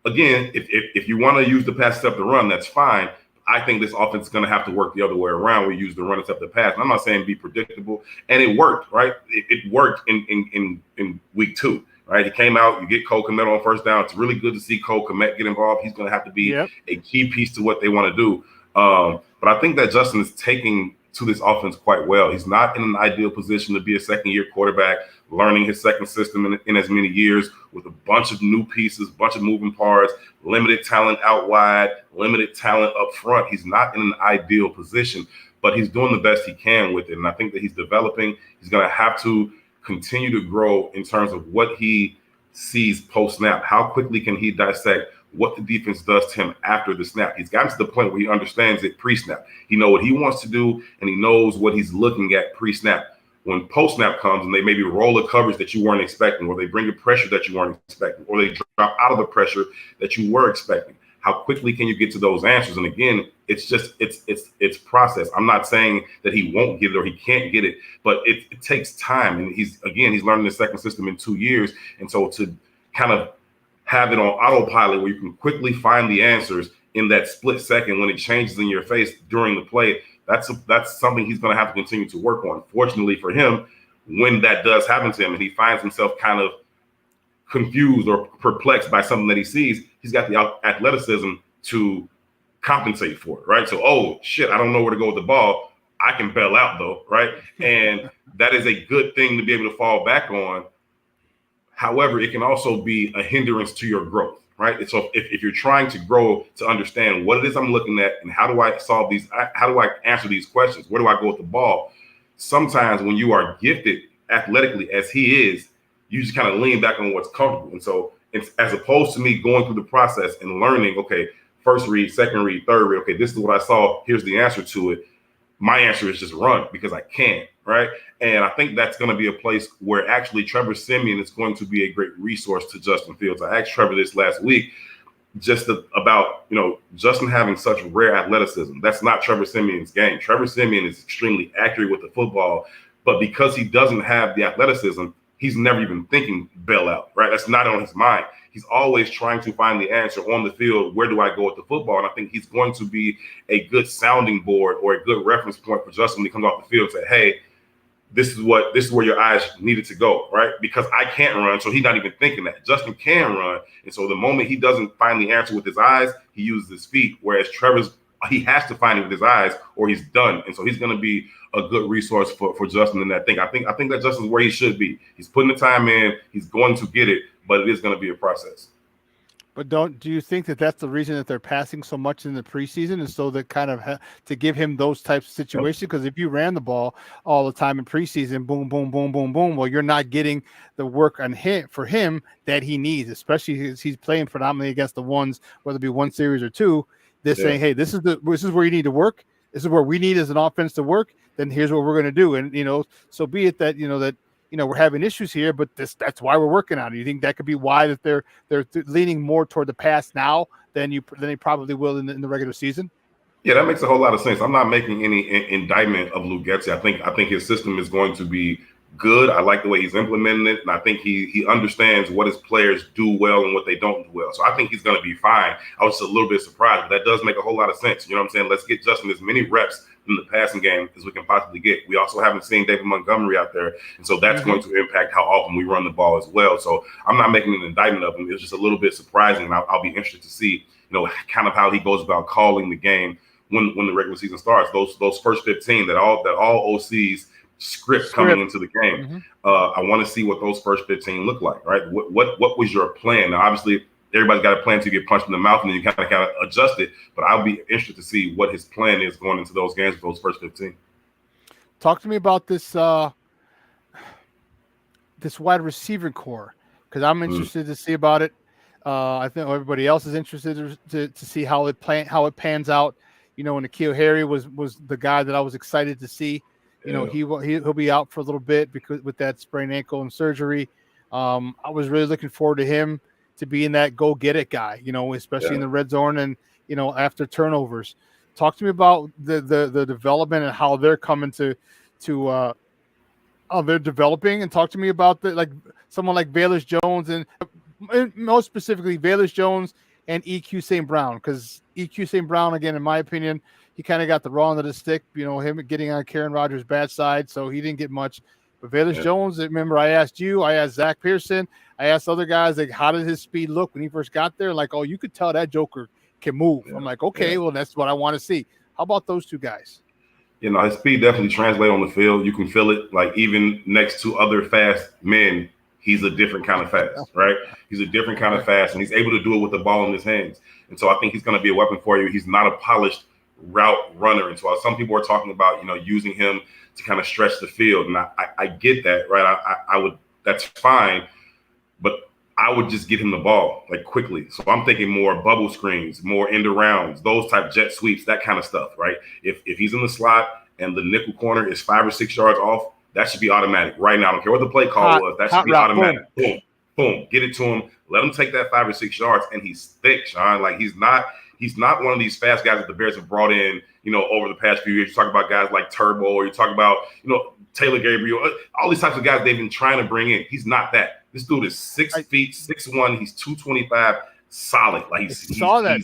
again, if you want to use the pass step to run, that's fine. I think this offense is going to have to work the other way around. We use the run step to pass. And I'm not saying be predictable, and it worked, right? It worked in week 2. Right, he came out. You get Cole Kmet on first down. It's really good to see Cole Kmet get involved. He's going to have to be a key piece to what they want to do. But I think that Justin is taking to this offense quite well. He's not in an ideal position to be a second-year quarterback, learning his second system in as many years with a bunch of new pieces, bunch of moving parts, limited talent out wide, limited talent up front. He's not in an ideal position, but he's doing the best he can with it. And I think that he's developing. He's going to have to continue to grow in terms of what he sees post-snap. How quickly can he dissect what the defense does to him after the snap? He's gotten to the point where he understands it pre-snap. He knows what he wants to do, and he knows what he's looking at pre-snap. When post-snap comes and they maybe roll a coverage that you weren't expecting, or they bring a pressure that you weren't expecting, or they drop out of the pressure that you were expecting, how quickly can you get to those answers? And again, it's process. I'm not saying that he won't get it or he can't get it, but it takes time. And he's learning the second system in 2 years. And so to kind of have it on autopilot where you can quickly find the answers in that split second when it changes in your face during the play, that's something he's going to have to continue to work on. Fortunately for him, when that does happen to him and he finds himself kind of confused or perplexed by something that he sees, he's got the athleticism to compensate for it, right? So, oh shit, I don't know where to go with the ball. I can bail out though, right? And that is a good thing to be able to fall back on. However, it can also be a hindrance to your growth, right? And so if you're trying to grow, to understand what it is I'm looking at and how do I solve these, how do I answer these questions? Where do I go with the ball? Sometimes when you are gifted athletically as he is, you just kind of lean back on what's comfortable. And so it's, as opposed to me going through the process and learning, okay, first read, second read, third read, okay, this is what I saw, here's the answer to it. My answer is just run because I can, right? And I think that's going to be a place where actually Trevor Siemian is going to be a great resource to Justin Fields. I asked Trevor this last week about, Justin having such rare athleticism. That's not Trevor Siemian's game. Trevor Siemian is extremely accurate with the football, but because he doesn't have the athleticism, he's never even thinking bailout, right? That's not on his mind. He's always trying to find the answer on the field. Where do I go with the football? And I think he's going to be a good sounding board or a good reference point for Justin when he comes off the field and say, hey, this is where your eyes needed to go, right? Because I can't run, so he's not even thinking that. Justin can run, and so the moment he doesn't find the answer with his eyes, he uses his feet, whereas he has to find it with his eyes or he's done. And so he's going to be a good resource for Justin in that thing. I think that Justin's where he should be. He's putting the time in. He's going to get it, but it is going to be a process. But do you think that that's the reason that they're passing so much in the preseason, and so that kind of to give him those types of situations? Because if you ran the ball all the time in preseason, boom, boom, boom, boom, boom, well, you're not getting the work on him for him that he needs, especially as he's playing predominantly against the ones, whether it be one series or two. They're saying, hey, this is where you need to work. This is where we need as an offense to work. Then here's what we're going to do. And so be it that we're having issues here, but that's why we're working on it. You think that could be why that they're leaning more toward the pass now than they probably will in the regular season? Yeah, that makes a whole lot of sense. I'm not making any indictment of Luke Getsy. I think his system is going to be good. I like the way he's implementing it, and I think he understands what his players do well and what they don't do well. So I think he's going to be fine. I was just a little bit surprised, but that does make a whole lot of sense. You know what I'm saying? Let's get Justin as many reps in the passing game as we can possibly get. We also haven't seen David Montgomery out there, and so that's going to impact how often we run the ball as well. So I'm not making an indictment of him. It's just a little bit surprising, and I'll be interested to see, kind of how he goes about calling the game when the regular season starts. Those first 15 that all OCs script coming into the game. I want to see what those first 15 look like, right? What was your plan? Now, obviously, everybody's got a plan to get punched in the mouth, and then you kind of adjust it. But I'll be interested to see what his plan is going into those games with those first 15. Talk to me about this this wide receiver core, because I'm interested to see about it. I think everybody else is interested to see how it pans out. When N'Keal Harry was the guy that I was excited to see. He'll be out for a little bit because with that sprained ankle and surgery. I was really looking forward to him to being that go get it guy, especially in the red zone and after turnovers. Talk to me about the development and how they're coming to how they're developing, and talk to me about someone like Velus Jones and most specifically Velus Jones and EQ St. Brown, because EQ St. Brown, again, in my opinion, he kind of got the raw end of the stick, him getting on Karen Rodgers' bad side, so he didn't get much. But Velus Jones, remember I asked you, I asked Zach Pearson, I asked other guys, how did his speed look when he first got there? Oh, you could tell that joker can move. I'm like, okay, well, that's what I want to see. How about those two guys? His speed definitely translates on the field. You can feel it, even next to other fast men. He's a different kind of fast, right? He's a different kind of fast, and he's able to do it with the ball in his hands. And so I think he's going to be a weapon for you. He's not a polished route runner. And so some people are talking about, using him to kind of stretch the field. And I get that, right? I would, that's fine, but I would just get him the ball quickly. So I'm thinking more bubble screens, more end arounds, those type jet sweeps, that kind of stuff, right? If he's in the slot and the nickel corner is 5 or 6 yards off, that should be automatic right now. I don't care what the play call was. That should be automatic. Boom, boom. Get it to him. Let him take that 5 or 6 yards, and he's thick, Shawn. He's not one of these fast guys that the Bears have brought in, over the past few years. You talk about guys like Turbo, or you talk about, Taylor Gabriel, all these types of guys they've been trying to bring in. He's not that. This dude is 6 feet, 6'1". He's 225, solid.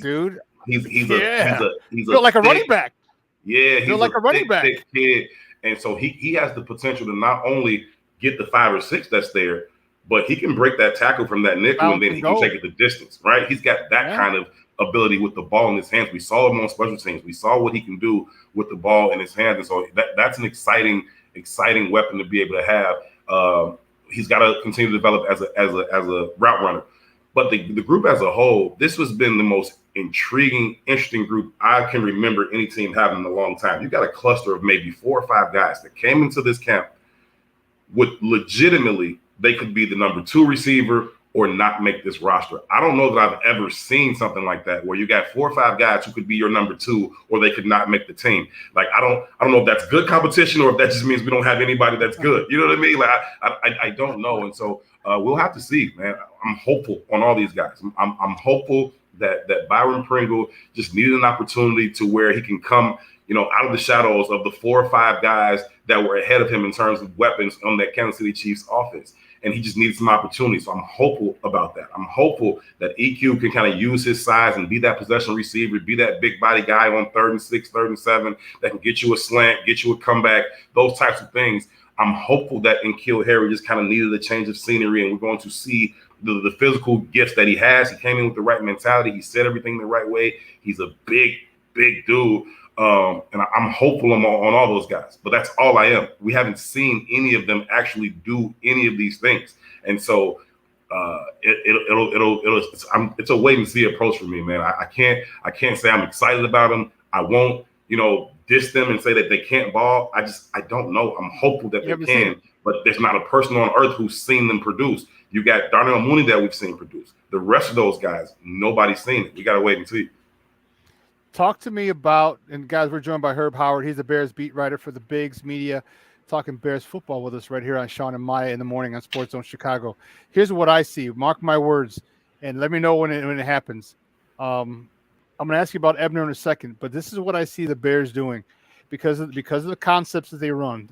Dude. He's built like a running back. Yeah, he's like a running back. Thick kid. And so he has the potential to not only get the 5 or 6 that's there, but he can break that tackle from that nickel, and then he can take it the distance, right? He's got that kind of ability with the ball in his hands. We saw him on special teams. We saw what he can do with the ball in his hands. And so that's an exciting weapon to be able to have. He's got to continue to develop as a route runner. But the group as a whole, this has been the most intriguing, interesting group I can remember any team having in a long time. You got a cluster of maybe 4 or 5 guys that came into this camp with legitimately, they could be the number 2 receiver or not make this roster. I don't know that I've ever seen something like that where you got 4 or 5 guys who could be your number 2 or they could not make the team. I don't know if that's good competition or if that just means we don't have anybody that's good. You know what I mean? I don't know. And so we'll have to see, man. I'm hopeful on all these guys. I'm hopeful that Byron Pringle just needed an opportunity to where he can come, out of the shadows of the 4 or 5 guys that were ahead of him in terms of weapons on that Kansas City Chiefs offense. And he just needed some opportunity. So I'm hopeful about that. I'm hopeful that EQ can kind of use his size and be that possession receiver, be that big body guy on 3rd and 6, 3rd and 7 that can get you a slant, get you a comeback, those types of things. I'm hopeful that N'Keal Harry just kind of needed a change of scenery, and we're going to see the physical gifts that he has. He came in with the right mentality. He said everything the right way. He's a big dude. And I'm hopeful on all those guys, but that's all I am. We haven't seen any of them actually do any of these things. And so It's a wait and see approach for me, man. I can't say I'm excited about them. I won't, diss them and say that they can't ball. I don't know. I'm hopeful that they can, but there's not a person on earth who's seen them produce. You got Darnell Mooney that we've seen produce. The rest of those guys, nobody's seen it. We got to wait and see. Talk to me about, and guys, we're joined by Herb Howard. He's a Bears beat writer for the Bigs Media, talking Bears football with us right here on Shawn and Maya in the morning on SportsZone Chicago. Here's what I see. Mark my words, and let me know when it happens. I'm going to ask you about Ebner in a second, but this is what I see the Bears doing because of the concepts that they run.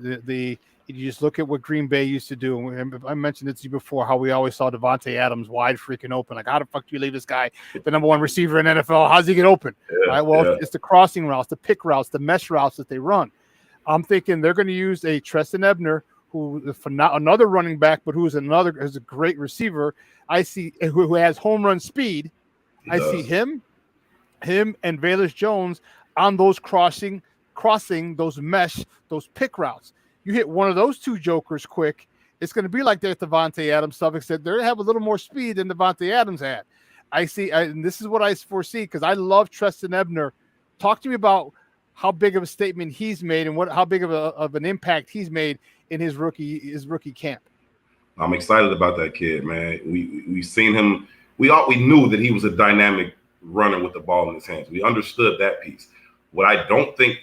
You just look at what Green Bay used to do. And I mentioned it to you before, how we always saw Devontae Adams wide freaking open. Like, how the fuck do you leave this guy, the number one receiver in NFL? How's he get open? Right? Well, it's the crossing routes, the pick routes, the mesh routes that they run. I'm thinking they're going to use a Treston Ebner, who another running back, but who's a great receiver. I see who has home run speed. I see him and Velus Jones on those crossing those mesh, those pick routes. You hit one of those two jokers quick, it's going to be like that Devontae Adams stuff, except they have a little more speed than Devontae Adams had. And this is what I foresee, because I love Treston Ebner. Talk to me about how big of a statement he's made and how big of an impact he's made in his rookie camp. I'm excited about that kid, man. We've seen him. We knew that he was a dynamic runner with the ball in his hands. We understood that piece. What I don't think,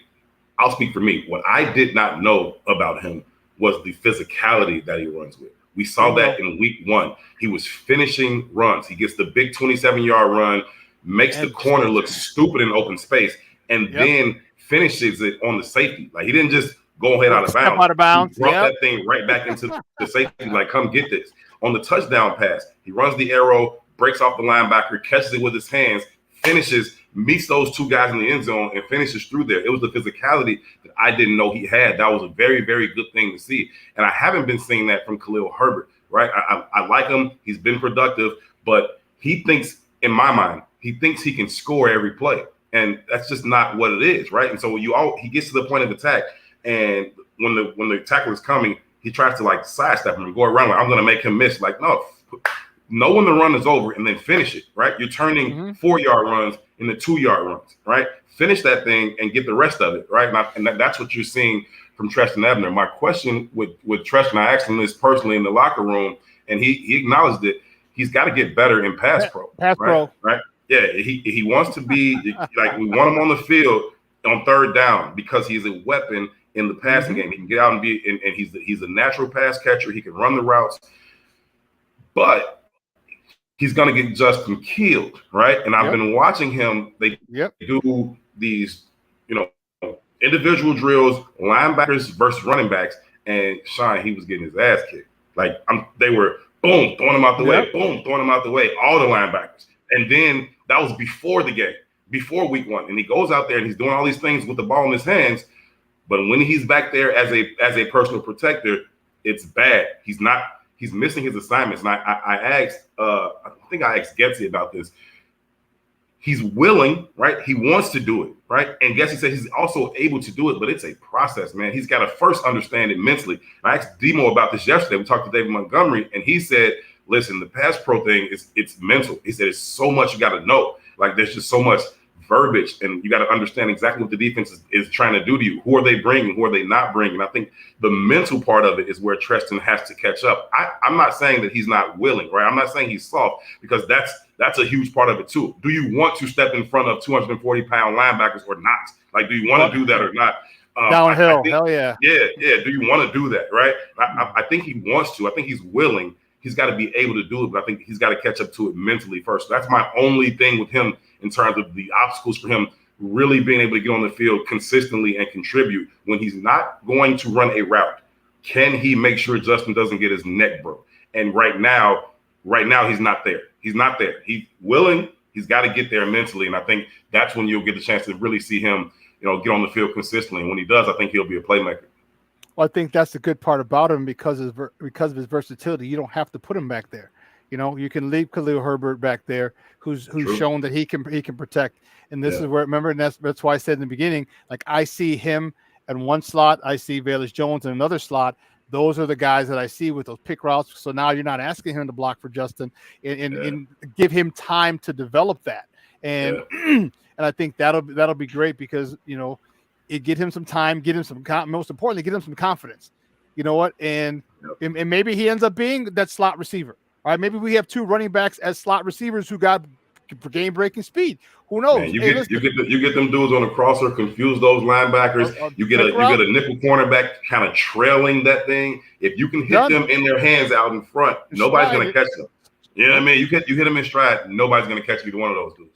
I'll speak for me, what I did not know about him was the physicality that he runs with. We saw that in week 1. He was finishing runs. He gets the big 27-yard run, makes the corner look stupid in open space, and then finishes it on the safety. Like, he didn't just go ahead out of bounds. He brought that thing right back into the safety, like, come get this. On the touchdown pass, he runs the arrow, breaks off the linebacker, catches it with his hands, finishes, meets those two guys in the end zone, and finishes through there. It was the physicality that I didn't know he had. That was a very, very good thing to see. And I haven't been seeing that from Khalil Herbert, right? I like him. He's been productive, but he thinks, in my mind, he thinks he can score every play. And that's just not what it is, right? And so he gets to the point of attack, and when the tackle is coming, he tries to like sidestep him and go around. Like, I'm going to make him miss. Like, no. Know when the run is over and then finish it, right? You're turning 4-yard runs into 2-yard runs, right? Finish that thing and get the rest of it, right? And that's what you're seeing from Treston Ebner. My question with Treston, I asked him this personally in the locker room, and he acknowledged it. He's got to get better in pass pro. Right? Yeah, he wants to be like, we want him on the field on third down because he's a weapon in the passing game. He can get out and be, and he's a natural pass catcher. He can run the routes, but he's going to get Justin killed, right? And I've been watching him. They do these, individual drills, linebackers versus running backs, and Shawn, he was getting his ass kicked. Like, they were, boom, throwing him out the way, boom, throwing him out the way, all the linebackers. And then that was before the game, before week 1. And he goes out there and he's doing all these things with the ball in his hands. But when he's back there as a personal protector, it's bad. He's missing his assignments. And I think I asked Getsy about this. He's willing, right? He wants to do it, right? And Getsy said he's also able to do it, but it's a process, man. He's got to first understand it mentally. And I asked Demo about this yesterday. We talked to David Montgomery, and he said, listen, the pass pro thing, it's mental. He said it's so much you got to know. Like, there's just so much verbiage, and you got to understand exactly what the defense is trying to do to you. Who are they bringing? Who are they not bringing? I think the mental part of it is where Treston has to catch up. I'm not saying that he's not willing, right? I'm not saying he's soft, because that's a huge part of it too. Do you want to step in front of 240-pound linebackers or not? Like, do you want to do that or not? Downhill, hell yeah. Yeah. Do you want to do that, right? I think he wants to. I think he's willing. He's got to be able to do it, but I think he's got to catch up to it mentally first. So that's my only thing with him in terms of the obstacles for him really being able to get on the field consistently and contribute. When he's not going to run a route, can he make sure Justin doesn't get his neck broke? And right now he's not there. He's not there. He's willing. He's got to get there mentally, and I think that's when you'll get the chance to really see him, get on the field consistently. And when he does, I think he'll be a playmaker. Well, I think that's the good part about him because of his versatility. You don't have to put him back there. You can leave Khalil Herbert back there, who's shown that he can protect. And this is where, remember, and that's why I said in the beginning, like, I see him in one slot, I see Velus Jones in another slot. those are the guys that I see with those pick routes. So now you're not asking him to block for Justin and give him time to develop that. And and I think that'll be great because, it get him some time, get him some most importantly, get him some confidence. You know what? And maybe he ends up being that slot receiver. All right, maybe we have 2 running backs as slot receivers who got game-breaking speed. Who knows? Man, you get them dudes on the crosser, confuse those linebackers. You get a nickel cornerback kind of trailing that thing. If you can hit them in their hands out in front, nobody's going to catch them. You know what I mean? You hit them in stride, nobody's going to catch either one of those dudes.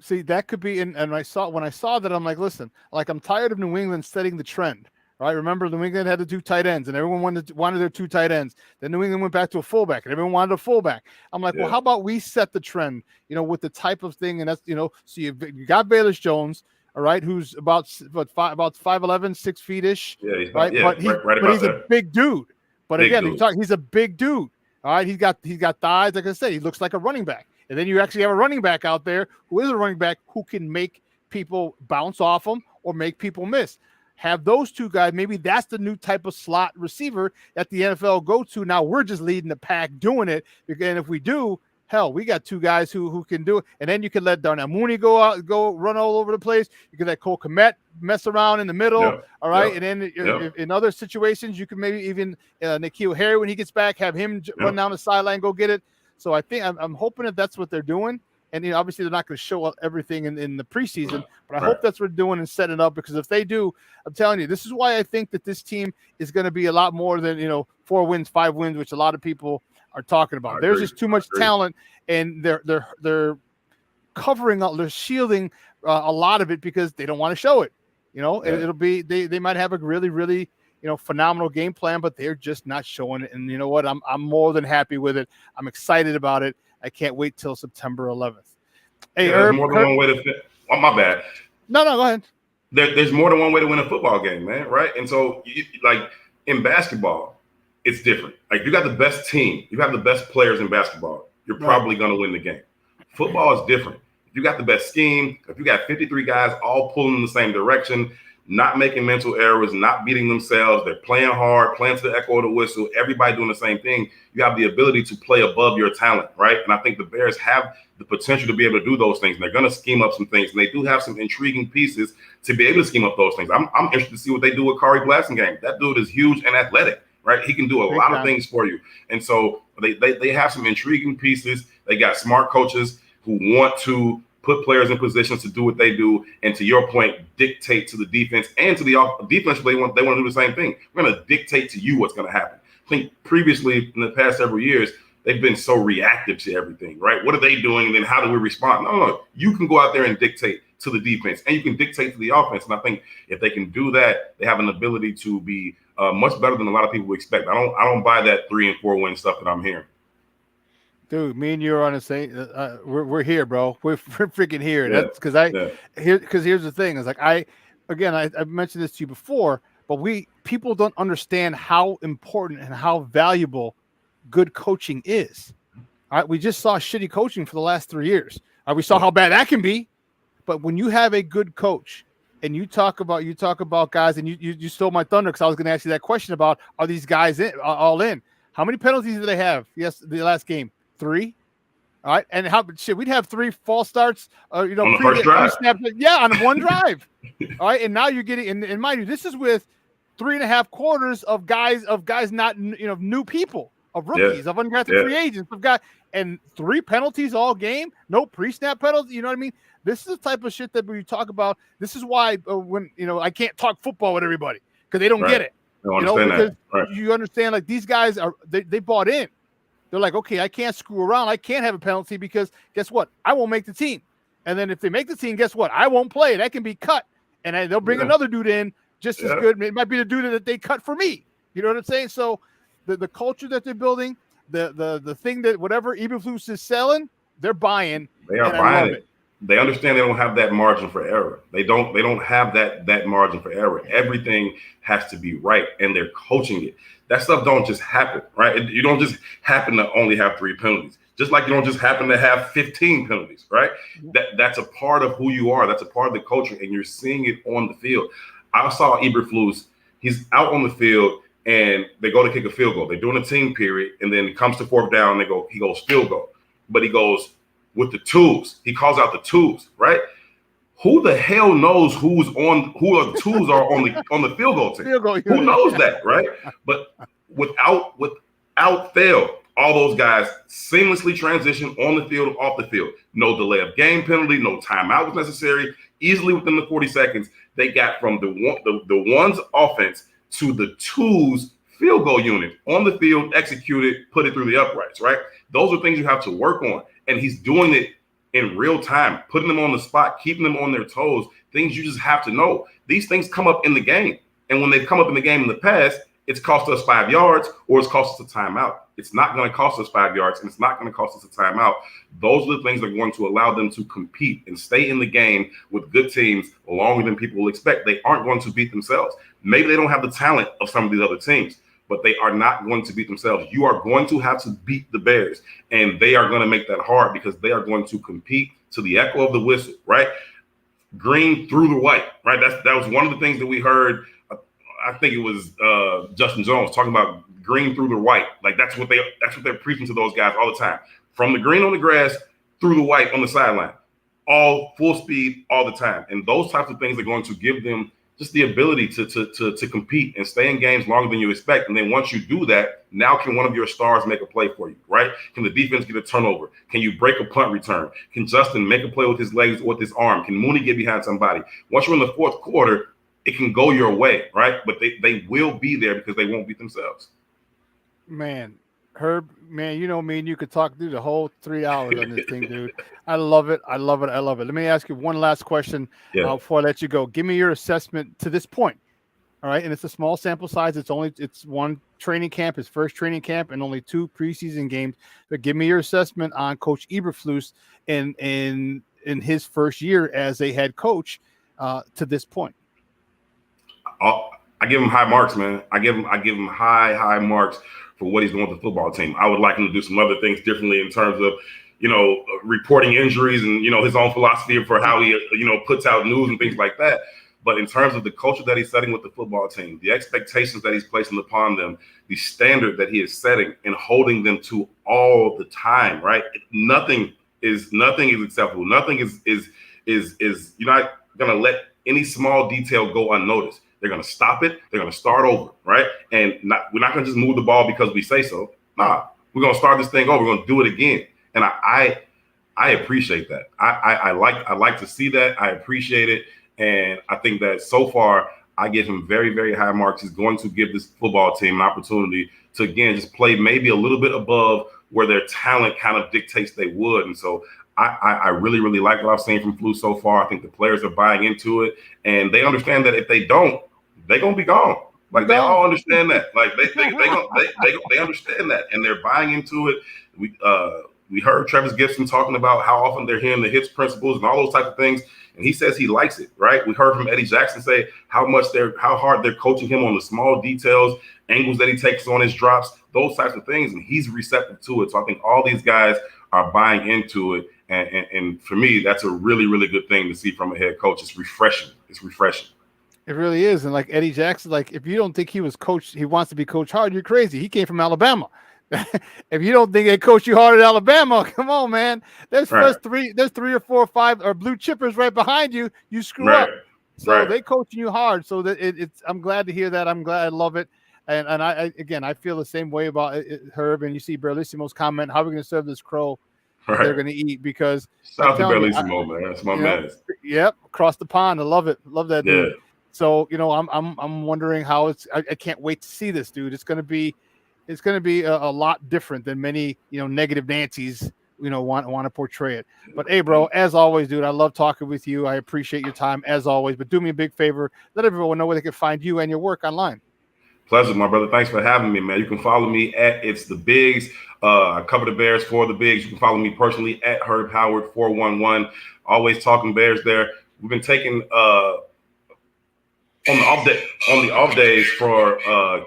See, that could be. And when I saw that, I'm like, listen, I'm tired of New England setting the trend. Right? Remember, New England had the 2 tight ends, and everyone wanted their 2 tight ends. Then New England went back to a fullback, and everyone wanted a fullback. I'm like, well, how about we set the trend? With the type of thing, and that's so you got Bayless Jones, all right, who's about 5'11", 6 feet ish. Yeah, he's right. But he's a big dude. But again, he's a big dude. All right, he's got thighs. Like I said, he looks like a running back. And then you actually have a running back out there who is a running back who can make people bounce off him or make people miss. Have those 2 guys. Maybe that's the new type of slot receiver that the NFL go to. Now we're just leading the pack doing it. And if we do, hell, we got 2 guys who can do it. And then you can let Darnell Mooney go run all over the place. You can let Cole Kmet mess around in the middle. All right. And then in other situations, you can maybe even N'Keal Harry, when he gets back, have him run down the sideline, go get it. So I think I'm hoping that's what they're doing. And obviously they're not going to show everything in the preseason, but I hope that's what they're doing and setting up, because if they do, I'm telling you, this is why I think that this team is going to be a lot more than 4 wins, 5 wins, which a lot of people are talking about. There's just too much talent, and they're covering up, they're shielding a lot of it because they don't want to show it. It'll be they might have a really, really phenomenal game plan, but they're just not showing it. And you know what? I'm more than happy with it. I'm excited about it. I can't wait till September 11th. Hey, there's more than one way to fit. Oh, my bad. No, go ahead. There's more than one way to win a football game, man, right? And so, in basketball, it's different. Like, you got the best team. You have the best players in basketball. You're probably going to win the game. Football is different. If you got the best scheme, if you got 53 guys all pulling in the same direction, not making mental errors, not beating themselves, they're playing hard, playing to the echo of the whistle, everybody doing the same thing, you have the ability to play above your talent, right? And I think the Bears have the potential to be able to do those things. And they're going to scheme up some things, and they do have some intriguing pieces to be able to scheme up those things. I'm interested to see what they do with Kari Blasingame. That dude is huge and athletic, right? He can do a lot of things for you. And so they have some intriguing pieces. They got smart coaches who want to put players in positions to do what they do, and to your point, dictate to the defense and to the defense. They want to do the same thing. We're going to dictate to you what's going to happen. I think previously in the past several years, they've been so reactive to everything, right? What are they doing, and then how do we respond? No. You can go out there and dictate to the defense, and you can dictate to the offense. And I think if they can do that, they have an ability to be much better than a lot of people expect. I don't buy that 3 and 4 win stuff that I'm hearing. Dude, me and you are on the same. We're here, bro. We're freaking here. That's because here's the thing. Is like I've mentioned this to you before, but people don't understand how important and how valuable good coaching is. All right, we just saw shitty coaching for the last 3 years. We saw how bad that can be, but when you have a good coach, and you talk about guys, and you stole my thunder because I was going to ask you that question about, are these guys all in? How many penalties did they have? Yes, the last game. 3. All right. And we'd have 3 false starts, on the first drive. On one drive. All right. And now you're getting, and mind you, this is with 3.5 quarters of guys not, new people, of rookies, of undrafted free agents, of guys, and 3 penalties all game, no pre-snap penalties. You know what I mean? This is the type of shit that we talk about. This is why when, I can't talk football with everybody because they don't get it. Because you understand, like, these guys they bought in. They're like, okay, I can't screw around. I can't have a penalty because guess what? I won't make the team. And then if they make the team, guess what? I won't play. That can be cut. And they'll bring another dude in just as good. It might be the dude that they cut for me. You know what I'm saying? So the culture that they're building, the thing that whatever Eberflus is selling, they're buying. They are buying it. They understand they don't have that margin for error. They don't have that margin for error. Everything has to be right, and they're coaching it. That stuff don't just happen, right? You don't just happen to only have 3 penalties. Just like you don't just happen to have 15 penalties, right? That's a part of who you are. That's a part of the culture, and you're seeing it on the field. I saw Eberflus. He's out on the field, and they go to kick a field goal. They're doing a team period, and then it comes to fourth down. He goes field goal, but he goes with the twos. He calls out the twos, right? Who the hell knows who the twos are on the field goal team? Who knows that, right? But without fail, all those guys seamlessly transition on the field, off the field. No delay of game penalty, no timeout was necessary. Easily within the 40 seconds, they got from the ones offense to the twos field goal unit on the field, executed, put it through the uprights, right? Those are things you have to work on. And he's doing it in real time, putting them on the spot, keeping them on their toes, things you just have to know. These things come up in the game. And when they've come up in the game in the past, it's cost us 5 yards or it's cost us a timeout. It's not going to cost us 5 yards, and it's not going to cost us a timeout. Those are the things that are going to allow them to compete and stay in the game with good teams longer than people will expect. They aren't going to beat themselves. Maybe they don't have the talent of some of these other teams, but they are not going to beat themselves. You are going to have to beat the Bears, and they are going to make that hard because they are going to compete to the echo of the whistle, right? Green through the white, right? That was one of the things that we heard. I think it was Justin Jones talking about green through the white. Like that's what they're preaching to those guys all the time. From the green on the grass through the white on the sideline, all full speed all the time. And those types of things are going to give them just the ability to compete and stay in games longer than you expect. And then once you do that, now can one of your stars make a play for you, right? Can the defense get a turnover? Can you break a punt return? Can Justin make a play with his legs or with his arm? Can Mooney get behind somebody? Once you're in the fourth quarter, it can go your way, right? But they will be there because they won't beat themselves. Man, Herb, man, you know me and you could talk through the whole 3 hours on this thing, dude. I love it. I love it. I love it. Let me ask you one last question before I let you go. Give me your assessment to this point. All right. And it's a small sample size. It's one training camp, his first training camp, and only 2 preseason games. But give me your assessment on Coach Eberflus in his first year as a head coach to this point. I give him high marks, man. I give him high marks for what he's doing with the football team. I would like him to do some other things differently in terms of, reporting injuries and, his own philosophy for how he, puts out news and things like that. But in terms of the culture that he's setting with the football team, the expectations that he's placing upon them, the standard that he is setting and holding them to all the time, right? Nothing is acceptable. Nothing is you're not going to let any small detail go unnoticed. They're going to stop it. They're going to start over, right? And we're not going to just move the ball because we say so. Nah, we're going to start this thing over. We're going to do it again. And I appreciate that. I like to see that. I appreciate it. And I think that so far, I give him very, very high marks. He's going to give this football team an opportunity to, again, just play maybe a little bit above where their talent kind of dictates they would. And so I really, really like what I've seen from Flu so far. I think the players are buying into it. And they understand that if they don't, they're going to be gone. Like, they all understand that. Like, they understand that. And they're buying into it. We heard Travis Gibson talking about how often they're hearing the hits principles and all those type of things. And he says he likes it, right? We heard from Eddie Jackson say how hard they're coaching him on the small details, angles that he takes on his drops, those types of things. And he's receptive to it. So I think all these guys are buying into it. And for me, that's a really, really good thing to see from a head coach. It's refreshing. It really is. And like Eddie Jackson, like if you don't think he wants to be coached hard, you're crazy. He came from Alabama. If you don't think they coach you hard at Alabama, come on, man. There's 3 or 4 or 5 or blue chippers right behind you. You screw up. So they coaching you hard. So that it's. I'm glad to hear that. I'm glad. I love it. And I feel the same way about it, Herb. And you see Berlissimo's comment, how are we going to serve this crow they're going to eat? Because shout out to Berlissimo, man. That's my man. Yep, across the pond. I love it. Love that dude. Yeah. So I'm wondering how it's. I can't wait to see this, dude. It's going to be a lot different than many negative Nancy's want to portray it. But hey, bro, as always, dude, I love talking with you. I appreciate your time as always. But do me a big favor, let everyone know where they can find you and your work online. Pleasure, my brother. Thanks for having me, man. You can follow me at It's the Bigs. I cover the Bears for the Bigs. You can follow me personally at Herb Howard 411. Always talking Bears there. We've been taking on the off days for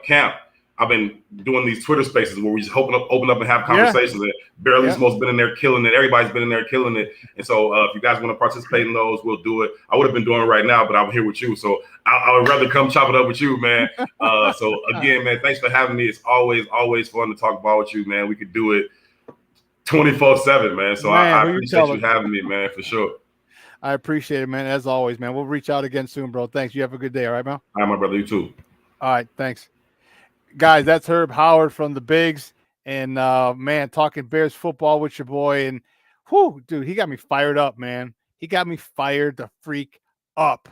camp. I've been doing these Twitter spaces where we just open up and have conversations. And Barely Smoke's been in there killing it. Everybody's been in there killing it. And so if you guys want to participate in those, we'll do it. I would have been doing it right now, but I'm here with you. So I would rather come chop it up with you, man. So again, man, thanks for having me. It's always fun to talk ball with you, man. We could do it 24/7, man. So I appreciate you having me, man, for sure. I appreciate it, man. As always, man. We'll reach out again soon, bro. Thanks. You have a good day. All right, man? All right, my brother. You too. All right. Thanks. Guys, that's Herb Howard from the Bigs. And, man, talking Bears football with your boy. And, whew, dude, he got me fired up, man. He got me fired the freak up.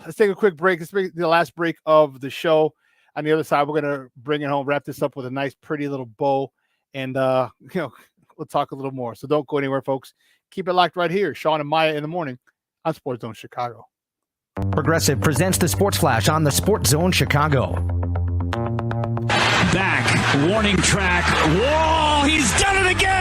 Let's take a quick break. Let's make the last break of the show. On the other side, we're going to bring it home, wrap this up with a nice, pretty little bow. And, we'll talk a little more. So don't go anywhere, folks. Keep it locked right here. Shawn and Maya in the morning on SportsZone Chicago. Progressive presents the Sports Flash on the SportsZone Chicago. Back, warning track. Whoa, he's done it again!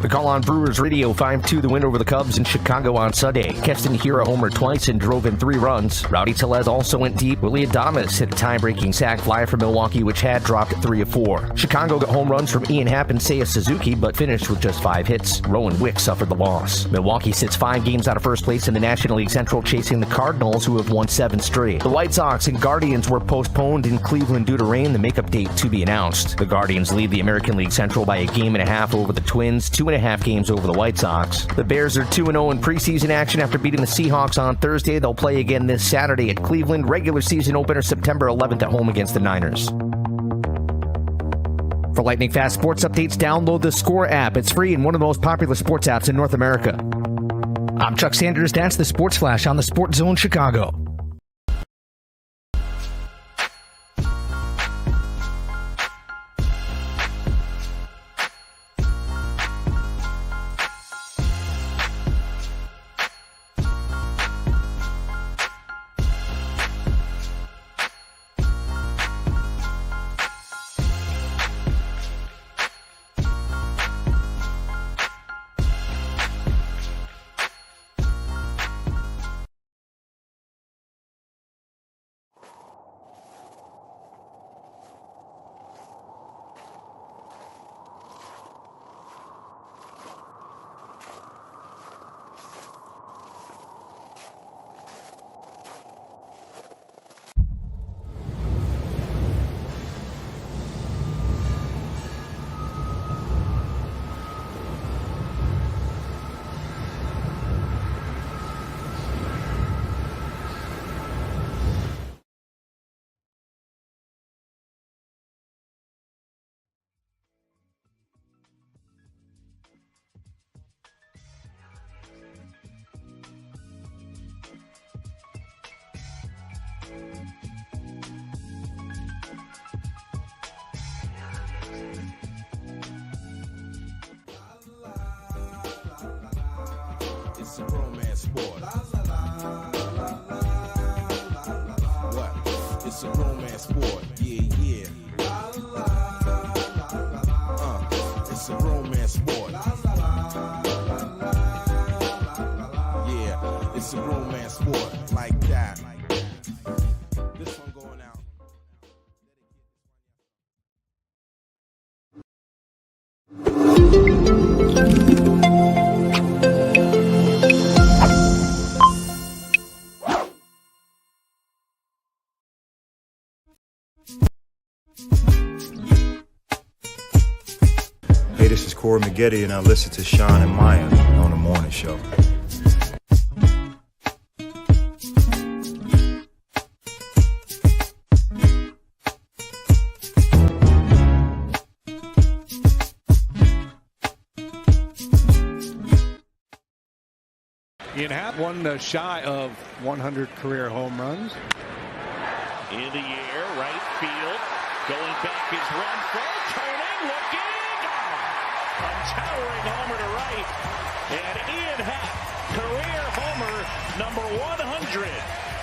The call on Brewers Radio 5-2 the win over the Cubs in Chicago on Sunday. Keston Hiura homered twice and drove in 3 runs. Rowdy Tellez also went deep. Willie Adames hit a time-breaking sac fly for Milwaukee, which had dropped 3 of 4. Chicago got home runs from Ian Happ and Seiya Suzuki, but finished with just 5 hits. Rowan Wick suffered the loss. Milwaukee sits 5 games out of first place in the National League Central, chasing the Cardinals, who have won 7 straight. The White Sox and Guardians were postponed in Cleveland due to rain. The makeup date to be announced. The Guardians lead the American League Central by 1.5 games over the Twins, 2.5 games over the White Sox. The Bears are 2-0 in preseason action after beating the Seahawks on Thursday. They'll play again this Saturday at Cleveland. Regular season opener September 11th at home against the Niners. For lightning fast sports updates, download the Score app. It's free and one of the most popular sports apps in North America. I'm Chuck Sanders. That's the Sports Flash on the SportsZone Chicago. It's a romance sport. What? It's a romance sport. Yeah, yeah. It's a romance sport. Yeah, it's a romance sport like that. This one going out. Hey, this is Corey McGetty, and I listen to Shawn and Maya on the morning show. Ian Happ, one shy of 100 career home runs. In the air, right field. Going back is Renfroe. Turning, looking. A towering homer to right. And Ian Happ, career homer number 100.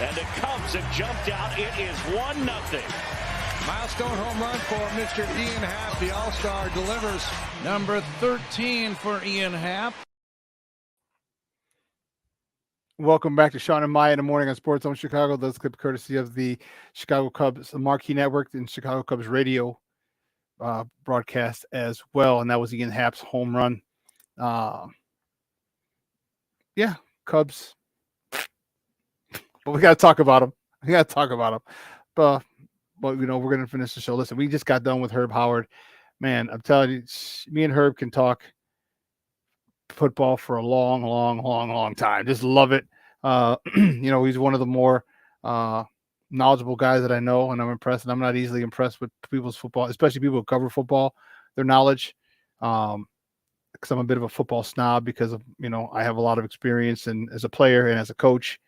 And the Cubs have jumped out. It is 1-0. Milestone home run for Mr. Ian Happ. The All-Star delivers number 13 for Ian Happ. Welcome back to Shawn and Maya in the morning on SportsZone Chicago. Those clip courtesy of the Chicago Cubs Marquee Network and Chicago Cubs radio broadcast as well. And that was Ian Happ's home run. Yeah, Cubs. But we got to talk about them. But we're going to finish the show. Listen, we just got done with Herb Howard. Man, I'm telling you, me and Herb can talk football for a long time. Just love it. He's one of the more knowledgeable guys that I know, and I'm impressed. And I'm not easily impressed with people's football, especially people who cover football, their knowledge. Because I'm a bit of a football snob because of, I have a lot of experience and as a player and as a coach,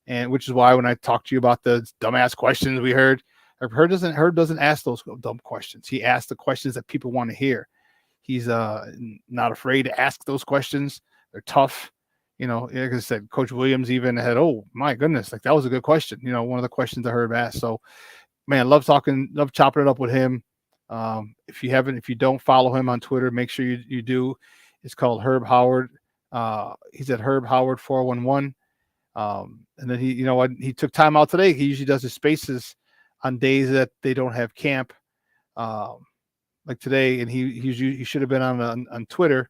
and which is why when I talk to you about the dumbass questions we heard, Herb doesn't ask those dumb questions. He asks the questions that people want to hear. He's not afraid to ask those questions. They're tough. Like I said, Coach Williams even had, oh my goodness, like that was a good question. One of the questions I heard asked. So, man, love chopping it up with him. If you don't follow him on Twitter, make sure you do. It's called Herb Howard. He's at Herb Howard 411. And then he took time out today. He usually does his spaces on days that they don't have camp. Like today, and he should have been on Twitter,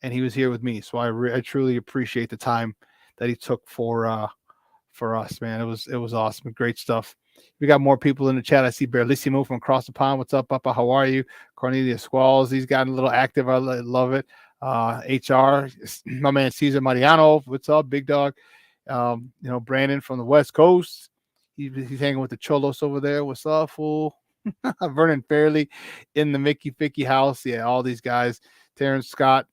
and he was here with me. So I truly appreciate the time that he took for us, man. It was awesome, great stuff. We got more people in the chat. I see Berlissimo from across the pond. What's up, Papa? How are you? Cornelius Squalls, he's gotten a little active. I love it. HR, my man Cesar Mariano. What's up, big dog? Brandon from the West Coast. He's hanging with the Cholos over there. What's up, fool? Vernon Fairley in the Mickey Ficky house. Yeah, all these guys. Terrence Scott,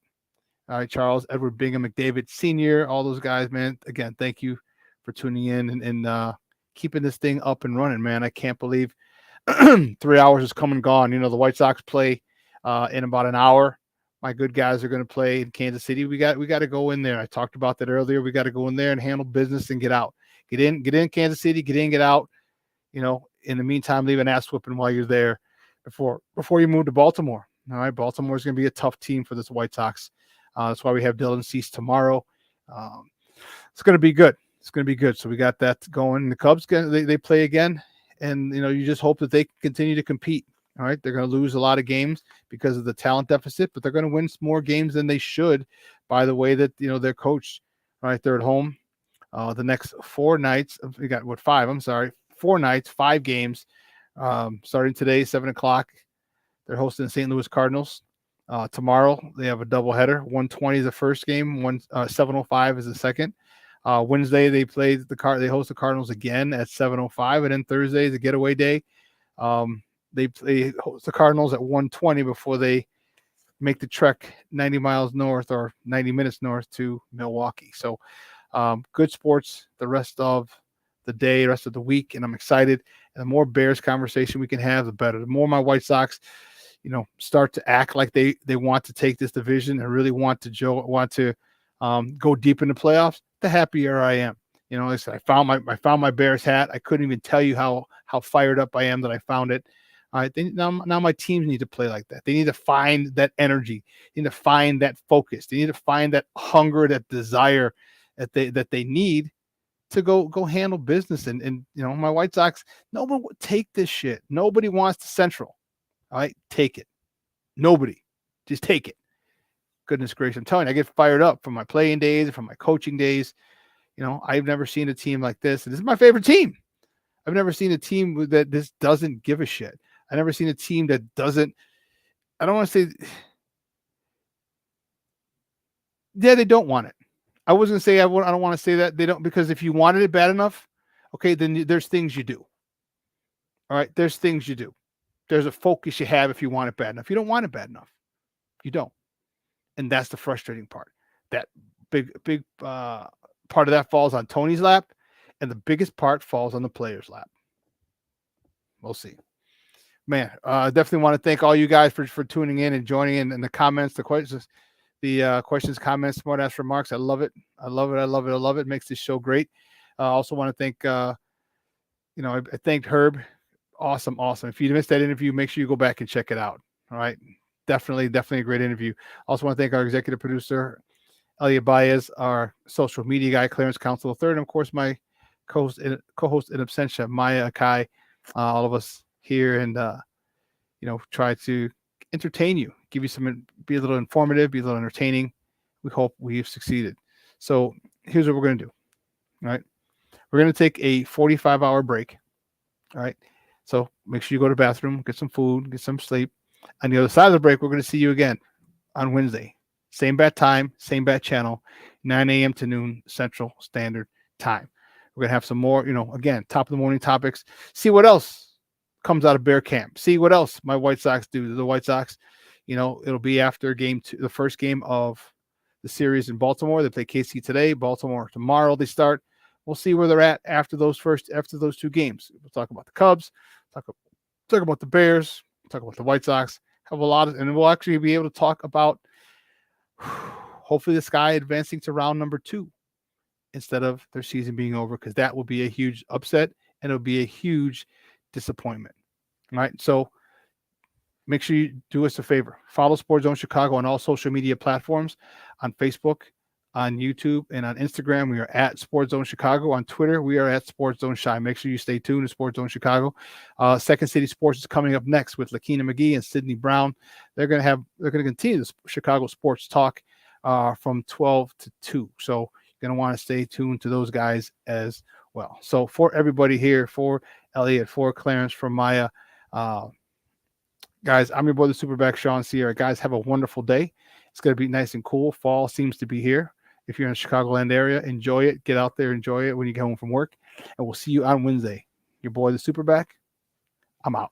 Charles, Edward Bingham, McDavid Sr., all those guys, man. Again, thank you for tuning in and keeping this thing up and running, man. I can't believe 3 hours is come and gone. The White Sox play in about an hour. My good guys are going to play in Kansas City. We got to go in there. I talked about that earlier. We got to go in there and handle business and get out. Get in Kansas City, get in, get out. In the meantime, leave an ass whooping while you're there before you move to Baltimore. All right, Baltimore is going to be a tough team for this White Sox. That's why we have Dylan Cease tomorrow. It's going to be good. It's going to be good. So we got that going. The Cubs, they play again, and you just hope that they continue to compete. All right, they're going to lose a lot of games because of the talent deficit, but they're going to win more games than they should by the way that they're coached. All right, they're at home. The next 4 nights, we got 5. I'm sorry. 4 nights, 5 games, starting today, 7:00. They're hosting the St. Louis Cardinals. Tomorrow they have a doubleheader. 1:20 is the first game. 7:05 is the second. Wednesday they host the Cardinals again at 7:05, and then Thursday is a getaway day. They host the Cardinals at 1:20 before they make the trek 90 miles north or 90 minutes north to Milwaukee. So good sports the rest of the day, rest of the week, and I'm excited. And the more Bears conversation we can have, the better. The more my White Sox, start to act like they want to take this division and really want to go deep in the playoffs, the happier I am. Like I said, I found my Bears hat. I couldn't even tell you how fired up I am that I found it. All right, now my teams need to play like that. They need to find that energy. They need to find that focus. They need to find that hunger, that desire that they need to go handle business. And my White Sox, nobody would take this shit. Nobody wants the Central. All right, take it. Nobody. Just take it. Goodness gracious. I'm telling you, I get fired up from my playing days, from my coaching days. I've never seen a team like this. And this is my favorite team. I've never seen a team that this doesn't give a shit. I've never seen a team that doesn't, I don't want to say, yeah, they don't want it. I wasn't say I don't want to say that they don't, because if you wanted it bad enough, okay, then there's things you do. All right, there's things you do. There's a focus you have if you want it bad enough. You don't want it bad enough. You don't. And that's the frustrating part. That big part of that falls on Tony's lap, and the biggest part falls on the player's lap. We'll see. Man, definitely want to thank all you guys for tuning in and joining in, and the comments, the questions, comments, smart ass remarks. I love it. I love it. It makes this show great. I also want to thank, I thanked Herb. Awesome. If you missed that interview, make sure you go back and check it out. All right. Definitely a great interview. Also want to thank our executive producer, Elliot Baez, our social media guy, Clarence Council III, and of course my co-host in absentia, Maya Akai. All of us here, and try to entertain you, give you some, be a little informative, be a little entertaining. We hope we've succeeded. So here's what we're going to do. All right, we're going to take a 45-hour break. All right, so make sure you go to the bathroom, get some food, get some sleep. On the other side of the break, we're going to see you again on Wednesday. Same bat time, same bat channel, 9 a.m. to noon Central Standard Time. We're going to have some more, again, top of the morning topics. See what else comes out of Bear Camp. See what else my White Sox do. The White Sox, it'll be after game 2, the first game of the series in Baltimore. They play KC today, Baltimore tomorrow. They start. We'll see where they're at after those 2 games. We'll talk about the Cubs, talk about the Bears, talk about the White Sox. Have a lot of, and we'll actually be able to talk about hopefully this guy advancing to round number 2 instead of their season being over, because that will be a huge upset and it'll be a huge disappointment. All right. So make sure you do us a favor. Follow SportsZone Chicago on all social media platforms, on Facebook, on YouTube, and on Instagram. We are at SportsZone Chicago. On Twitter, we are at SportsZone Shy. Make sure you stay tuned to SportsZone Chicago. Second City Sports is coming up next with Lakina McGee and Sydney Brown. They're going to continue this Chicago sports talk from 12 to 2. So you're going to want to stay tuned to those guys as well. So for everybody here, for Elliot, for Clarence, for Maya, guys, I'm your boy, the Superback, Shawn Sierra. Guys, have a wonderful day. It's going to be nice and cool. Fall seems to be here. If you're in the Chicagoland area, enjoy it. Get out there, enjoy it when you get home from work. And we'll see you on Wednesday. Your boy, the Superback. I'm out.